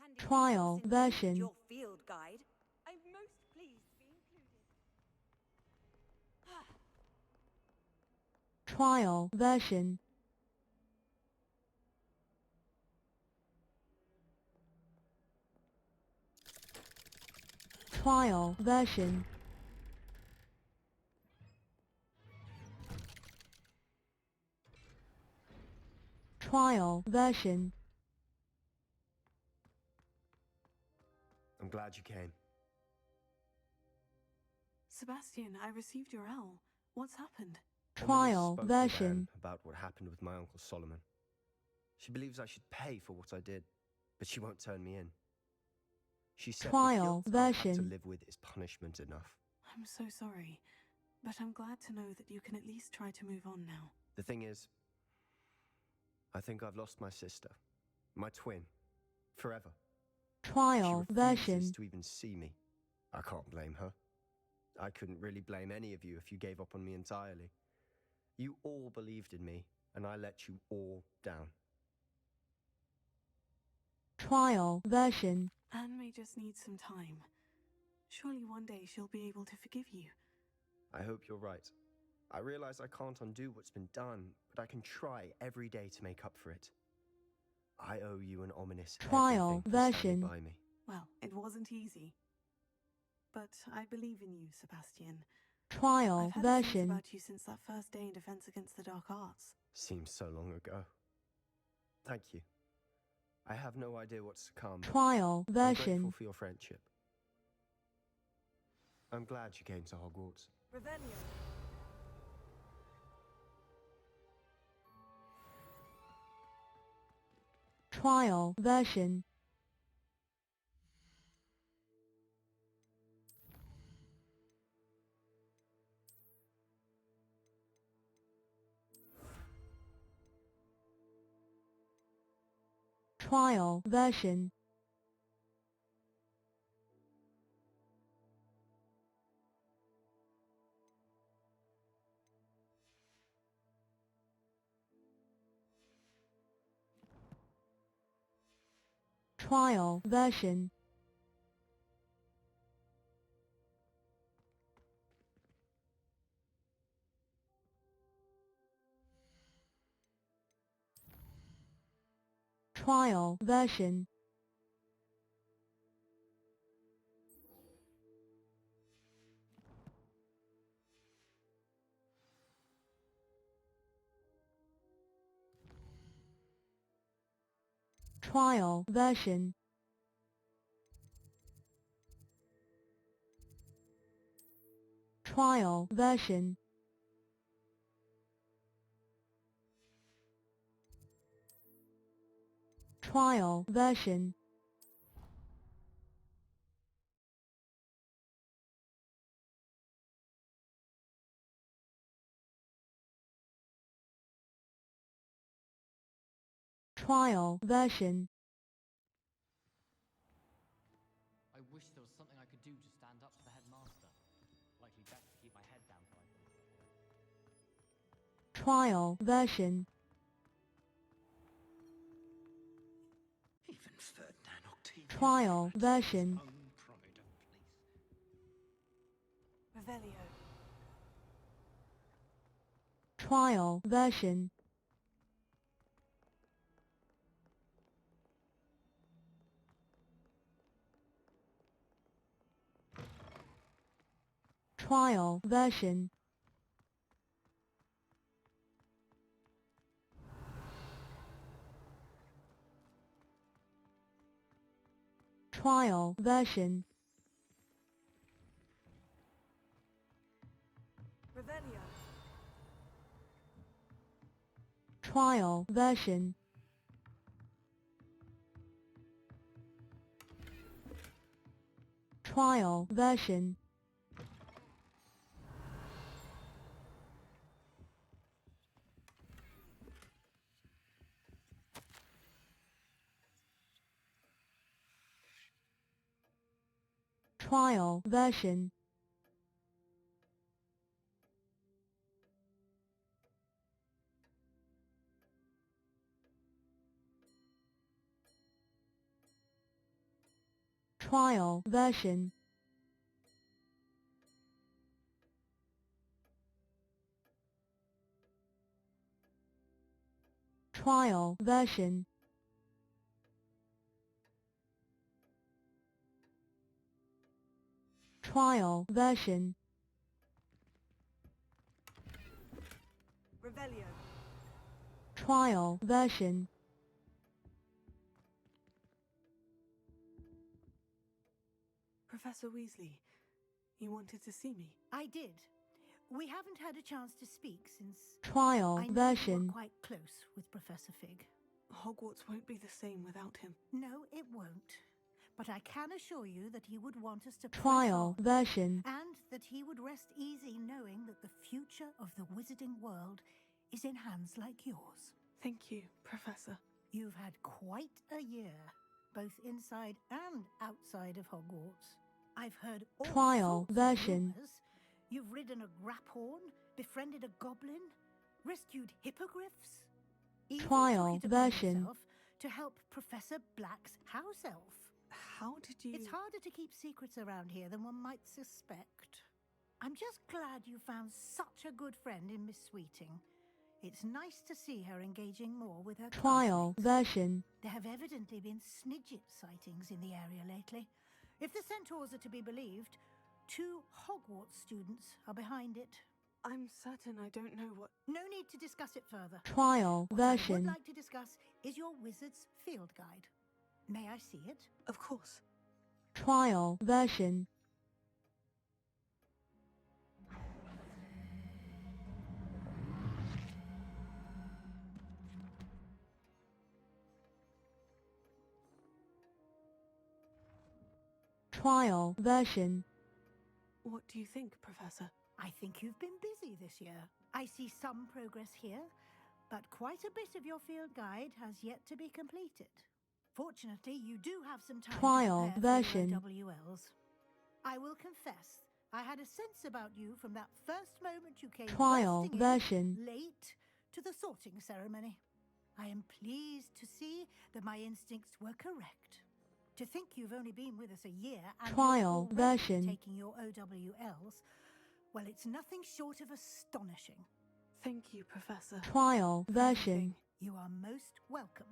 H: Handy
A: Trial
H: resource indeed,
A: version.
H: your field guide. I'm most pleased to be included.
A: Trial version. Trial version. Trial version.
K: I'm glad you came.
I: Sebastian, I received your owl. What's happened?
A: Trial
K: spoke with
A: version.
K: Anne about what happened with my Uncle Solomon. She believes I should pay for what I did, but she won't turn me in. She said the
A: Trial
K: guilt I'll have to
A: version.
K: live with is punishment enough.
I: I'm so sorry, but I'm glad to know that you can at least try to move on now.
K: The thing is, I think I've lost my sister, my twin, forever.
A: Trial
K: She
A: version.
K: refuses to even see me. I can't blame her. I couldn't really blame any of you if you gave up on me entirely. You all believed in me, and I let you all down.
A: Trial version.
I: Anne may just need some time. Surely one day she'll be able to forgive you.
K: I hope you're right. I realize I can't undo what's been done, but I can try every day to make up for it. I owe you an ominous
A: Trial
K: everything for standing
A: version.
K: by me.
I: Well, it wasn't easy. But I believe in you, Sebastian.
A: Trial
I: I've had a sense
A: version.
I: about you since that first day in Defense Against the Dark Arts.
K: Seems so long ago. Thank you. I have no idea what's to come.
A: Trial
K: I'm grateful
A: version.
K: for your friendship. I'm glad you came to Hogwarts.
H: Revelio.
A: Trial version. Trial version. Trial version. Trial version. Trial version. Trial version. Trial version. Trial version.
S: I wish there was something I could do to stand up to the headmaster. Likely best to keep my head down for I think.
A: Trial version.
O: Even Ferdinand Octavius
A: Trial version.
O: own pride and place.
I: Revelio.
A: Trial version. Trial version. Trial version.
H: Revelio.
A: Trial version. Trial version. Trial version. Trial version. Trial version. Trial version.
H: Revelio.
A: Trial version.
I: Professor Weasley, you wanted to see me?
R: I did. We haven't had a chance to speak since...
A: Trial
R: I know
A: version.
R: you were quite close with Professor Fig.
I: Hogwarts won't be the same without him.
R: No, it won't. But I can assure you that he would want us to
A: Trial
R: press on,
A: version.
R: and that he would rest easy knowing that the future of the wizarding world is in hands like yours.
I: Thank you, Professor.
R: You've had quite a year, both inside and outside of Hogwarts. I've heard all
A: Trial
R: sorts
A: version.
R: of rumors. You've ridden a graphorn, befriended a goblin, rescued hippogriffs, even
A: Trial
R: took it upon
A: version.
R: yourself to help Professor Black's house elf.
I: How did you...
R: It's harder to keep secrets around here than one might suspect. I'm just glad you found such a good friend in Miss Sweeting. It's nice to see her engaging more with her
A: Trial
R: classmates.
A: version.
R: There have evidently been Snidget sightings in the area lately. If the centaurs are to be believed, 2 Hogwarts students are behind it.
I: I'm certain I don't know what...
R: No need to discuss it further.
A: Trial
R: What I would
A: version.
R: like to discuss is your wizard's field guide. May I see it?
I: Of course.
A: Trial version. Trial version.
I: What do you think, Professor?
R: I think you've been busy this year. I see some progress here, but quite a bit of your field guide has yet to be completed. Fortunately, you do have some time
A: Trial
R: to prepare
A: version.
R: for your OWLs. I will confess, I had a sense about you from that first moment you came
A: Trial
R: bursting
A: version.
R: in late to the sorting ceremony. I am pleased to see that my instincts were correct. To think you've only been with us a year and
A: Trial
R: you're already
A: version.
R: taking your OWLs, well, it's nothing short of astonishing.
I: Thank you, Professor.
A: Trial version.
R: You are most welcome.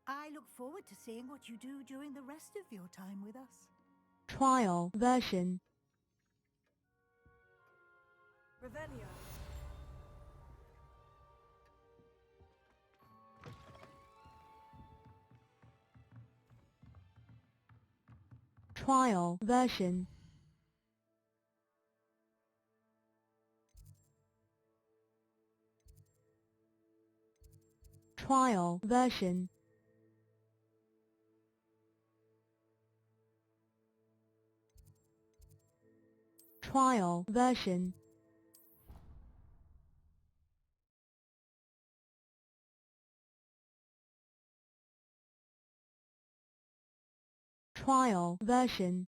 R: I look forward to seeing what you do during the rest of your time with us.
A: Trial version.
H: Revelio.
A: Trial version. Trial version. Trial version. Trial version.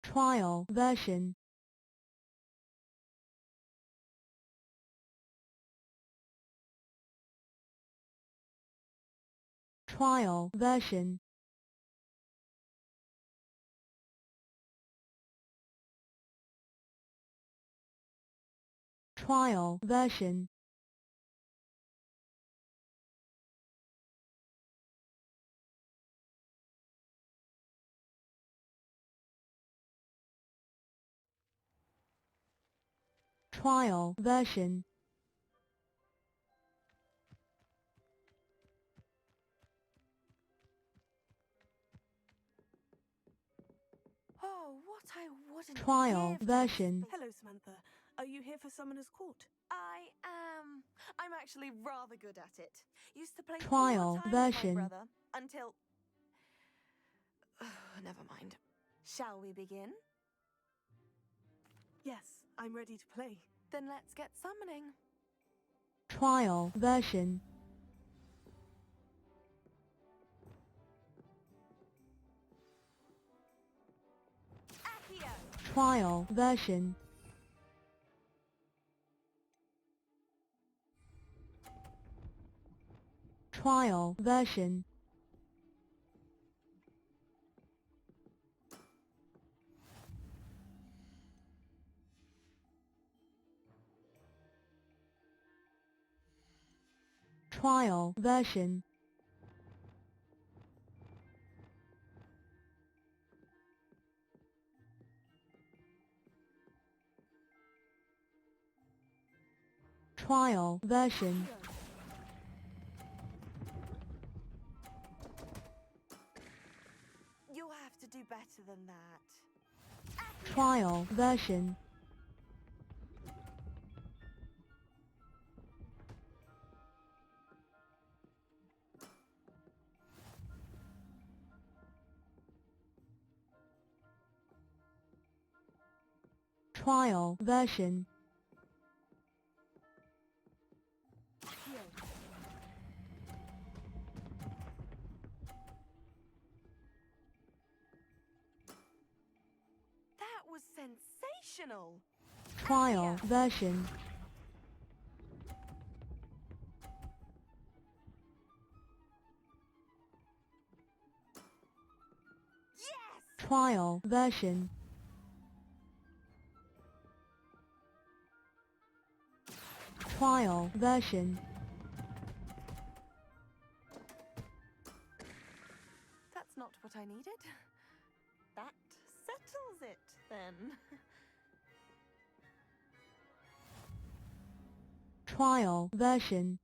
A: Trial version. Trial version. Trial version. Trial version.
I: Oh, what I wouldn't
A: Trial
I: give
A: version.
I: to... Hello, Samantha. Are you here for Summoner's Court?
T: I am. I'm actually rather good at it. Used to play
A: Trial
T: all the time
A: version.
T: with my brother until... Never mind. Shall we begin?
I: Yes, I'm ready to play.
T: Then let's get summoning.
A: Trial version.
T: Accio!
A: Trial version. Trial version. Trial version. Trial version.
T: to do better than that.
A: Trial version. Trial version.
T: That was sensational!
A: Trial version.
T: Yes!
A: Trial version. Trial version.
T: That's not what I needed. That settles it, then.
A: Trial version.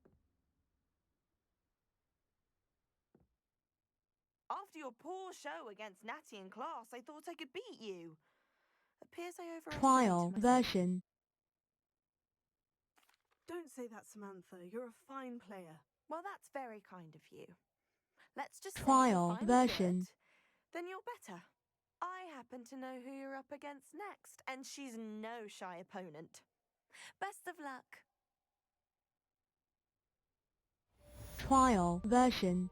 T: After your poor show against Natty in class, I thought I could beat you. Appears I overestimated
A: Trial
T: myself.
A: version.
I: Don't say that, Samantha. You're a fine player.
T: Well, that's very kind of you. Let's just say
A: Trial
T: if I'm
A: version.
T: good, then you're better. I happen to know who you're up against next, and she's no shy opponent. Best of luck.
A: Trial version.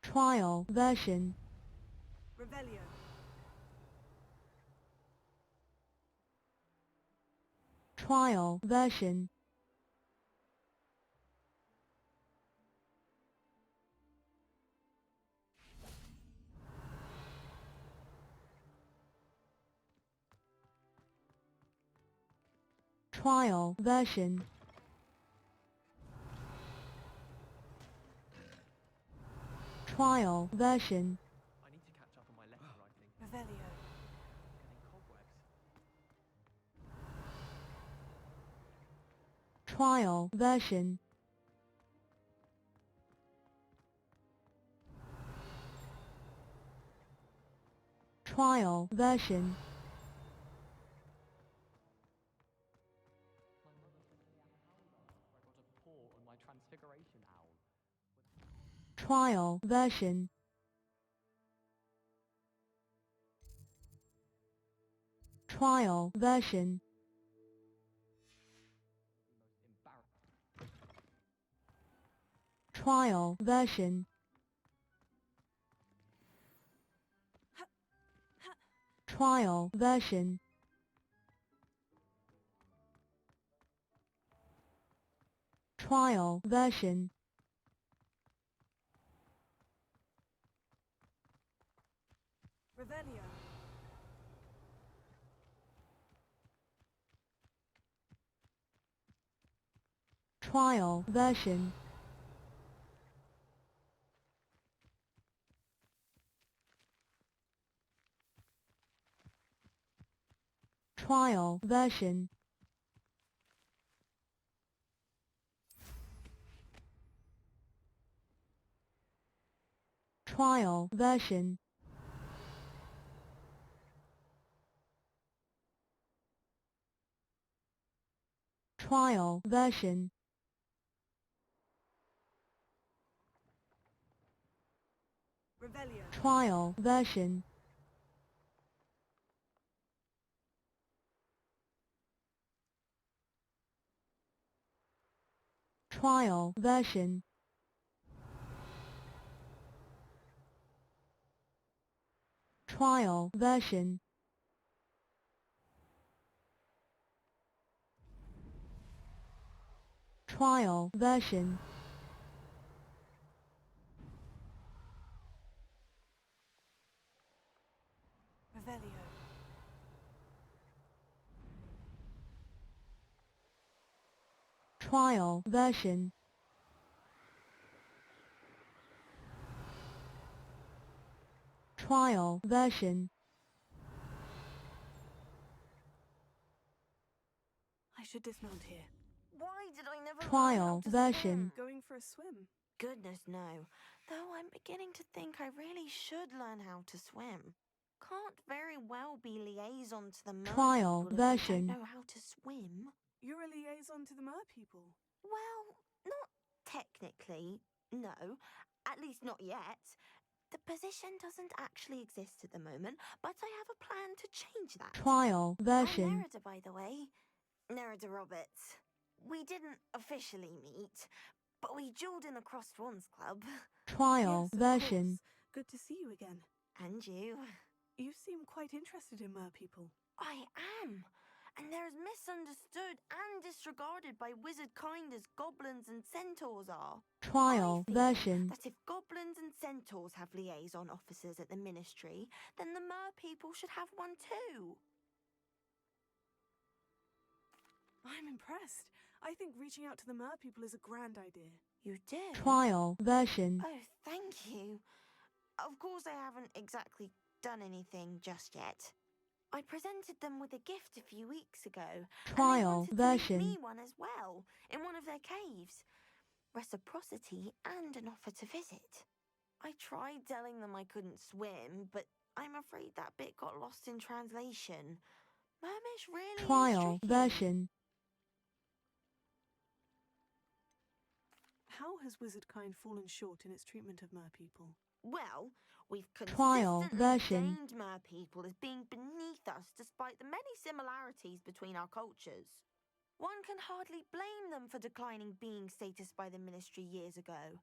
A: Trial version.
I: Revelio.
A: Trial version. Trial version. Trial version.
J: I need to catch up on my letter writing.
I: Revelio.
J: Getting cobwebs.
A: Trial version. Trial version.
J: My mother said to me at Hogwarts where I got a paw on my transfiguration owl.
A: Trial version. Trial version. Trial version. Trial version. Trial version.
I: Revelio.
A: Trial version. Trial version. Trial version. Trial version.
I: Revelio.
A: Trial version. Trial version. Trial version. Trial version.
I: Revelio.
A: Trial version. Trial version.
I: I should dismount here.
T: Why did never learned how
A: Trial
T: to
A: version.
T: swim.
I: Going for a swim?
T: Goodness, no. Though I'm beginning to think I really should learn how to swim. Can't very well be liaison to the mer
A: Trial
T: people if I don't
A: version.
T: know how to swim.
I: You're a liaison to the mer people.
T: Well, not technically, no. At least not yet. The position doesn't actually exist at the moment, but I have a plan to change that.
A: Trial
T: I'm
A: version.
T: Nerida, by the way. Nerida Roberts. We didn't officially meet, but we duelled in the Crossed Swans Club.
A: Trial
I: Yes, of
A: version.
I: course. Good to see you again.
T: And you.
I: You seem quite interested in mer people.
T: I am. And they're as misunderstood and disregarded by wizard kind as goblins and centaurs are.
A: Trial
T: I feel
A: version.
T: that if goblins and centaurs have liaison officers at the ministry, then the mer people should have one too.
I: I'm impressed. I think reaching out to the mer people is a grand idea.
T: You do?
A: Trial version.
T: Oh, thank you. Of course I haven't exactly done anything just yet. I presented them with a gift a few weeks ago.
A: Trial
T: and they wanted to
A: version.
T: leave me one as well, in one of their caves. Reciprocity and an offer to visit. I tried telling them I couldn't swim, but I'm afraid that bit got lost in translation. Mermish really
A: Trial
T: is tricky.
A: version.
I: How has wizardkind fallen short in its treatment of mer people?
T: Well, we've
A: Trial
T: consistently
A: version.
T: named mer people as being beneath us despite the many similarities between our cultures. One can hardly blame them for declining being status by the ministry years ago.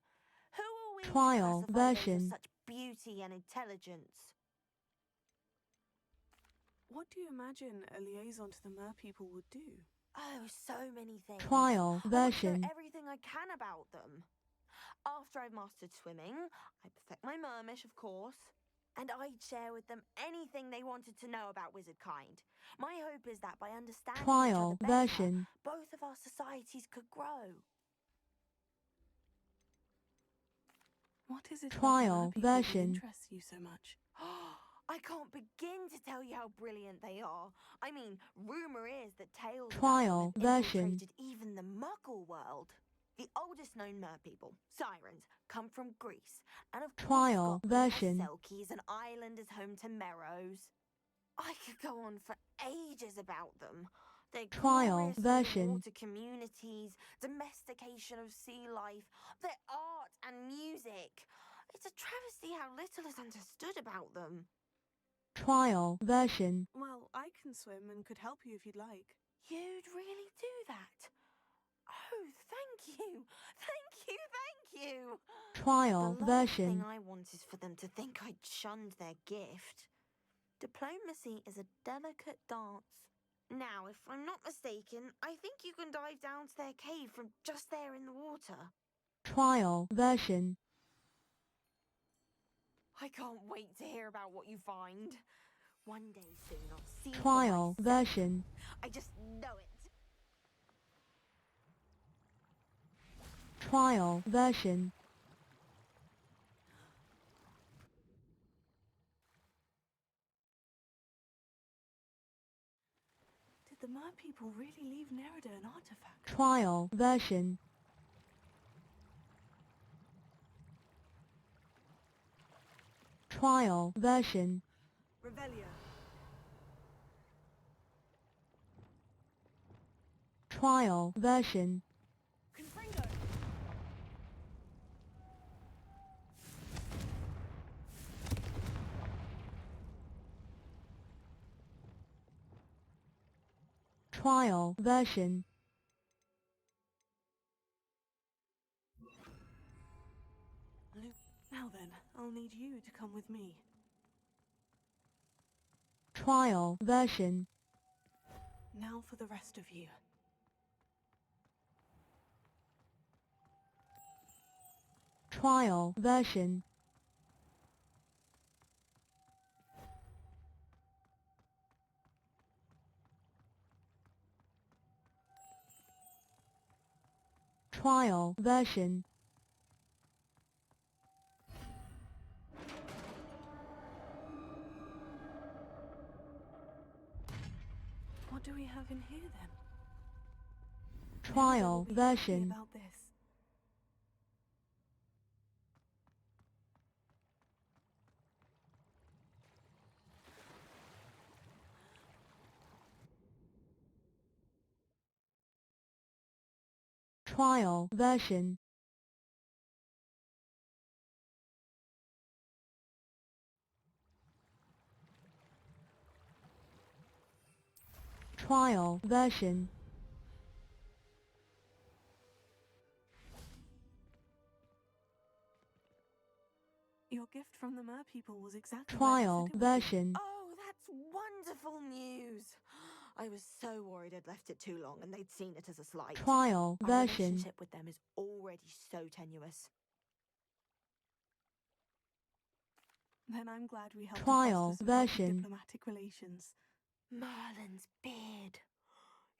T: Who are we
A: Trial
T: to classify those
A: version.
T: of such beauty and intelligence?
I: What do you imagine a liaison to the mer people would do?
T: Oh, so many things.
A: Trial
T: I would
A: version.
T: know everything I can about them. After I've mastered swimming, I perfect my mermish, of course, and I'd share with them anything they wanted to know about wizardkind. My hope is that by understanding
A: Trial
T: each other better,
A: version.
T: both of our societies could grow.
I: What is it about
A: Trial
I: mer people that
A: version.
I: interests you so much?
T: I can't begin to tell you how brilliant they are. I mean, rumor is that tales
A: Trial
T: about them have
A: version.
T: infiltrated even the Muggle world. The oldest known mer people, sirens, come from Greece, and of course
A: Trial
T: Scotland
A: version.
T: has Selkies and Ireland is home to Merrows. I could go on for ages about them. Their
A: Trial
T: glorious
A: version.
T: water communities, domestication of sea life, their art and music. It's a travesty how little is understood about them.
A: Trial version.
I: Well, I can swim and could help you if you'd like.
T: You'd really do that? Oh, thank you! Thank you, thank you!
A: Trial
T: The last
A: version.
T: thing I want is for them to think I'd shunned their gift. Diplomacy is a delicate dance. Now, if I'm not mistaken, I think you can dive down to their cave from just there in the water.
A: Trial version.
T: I can't wait to hear about what you find. One day soon I'll see for
A: Trial
T: myself.
A: version.
T: I just know it.
A: Trial version.
I: Did the mer people really leave Nerida an artifact?
A: Trial version. Trial version.
I: Revelio.
A: Trial version.
I: Confringo.
A: Trial version.
I: Now then, I'll need you to come with me.
A: Trial version.
I: Now for the rest of you.
A: Trial version. Trial version.
I: What do we have in here then?
A: Trial
I: Elder will be happy
A: version.
I: about this.
A: Trial version. Trial version.
I: Your gift from the Mer people was exactly
A: Trial
I: where I said it would be.
A: version.
T: Oh, that's wonderful news! I was so worried I'd left it too long and they'd seen it as a slight.
A: Trial
T: Our
A: version.
T: relationship with them is already so tenuous.
I: Then I'm glad we helped
A: Trial
I: foster some healthy
A: version.
I: diplomatic relations.
T: Merlin's beard.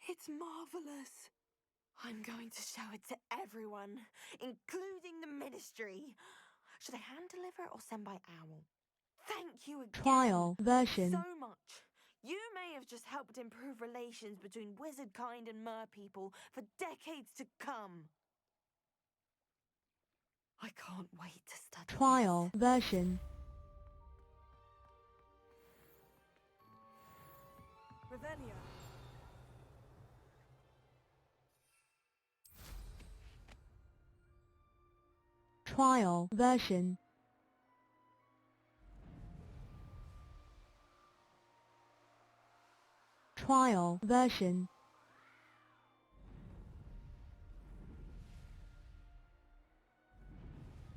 T: It's marvelous. I'm going to show it to everyone, including the Ministry. Should I hand deliver it or send by owl? Thank you again.
A: Trial version.
T: So much. You may have just helped improve relations between wizard kind and mer people for decades to come. I can't wait to study
A: Trial version.
I: Revelio.
A: Trial version. Trial version.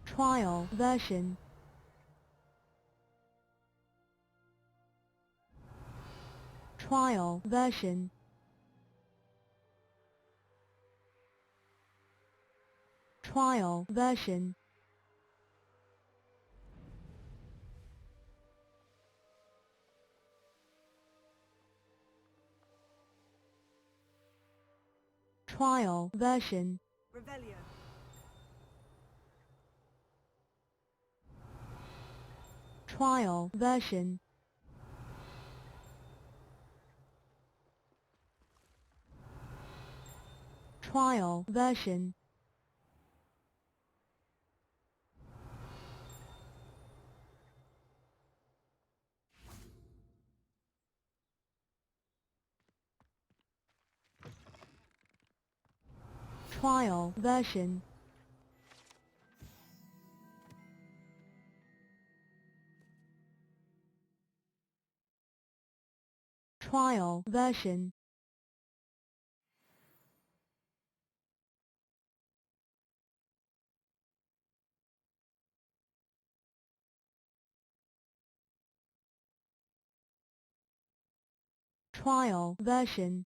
A: Trial version. Trial version. Trial version. Trial version.
I: Revelio.
A: Trial version. Trial version. Trial version. Trial version. Trial version.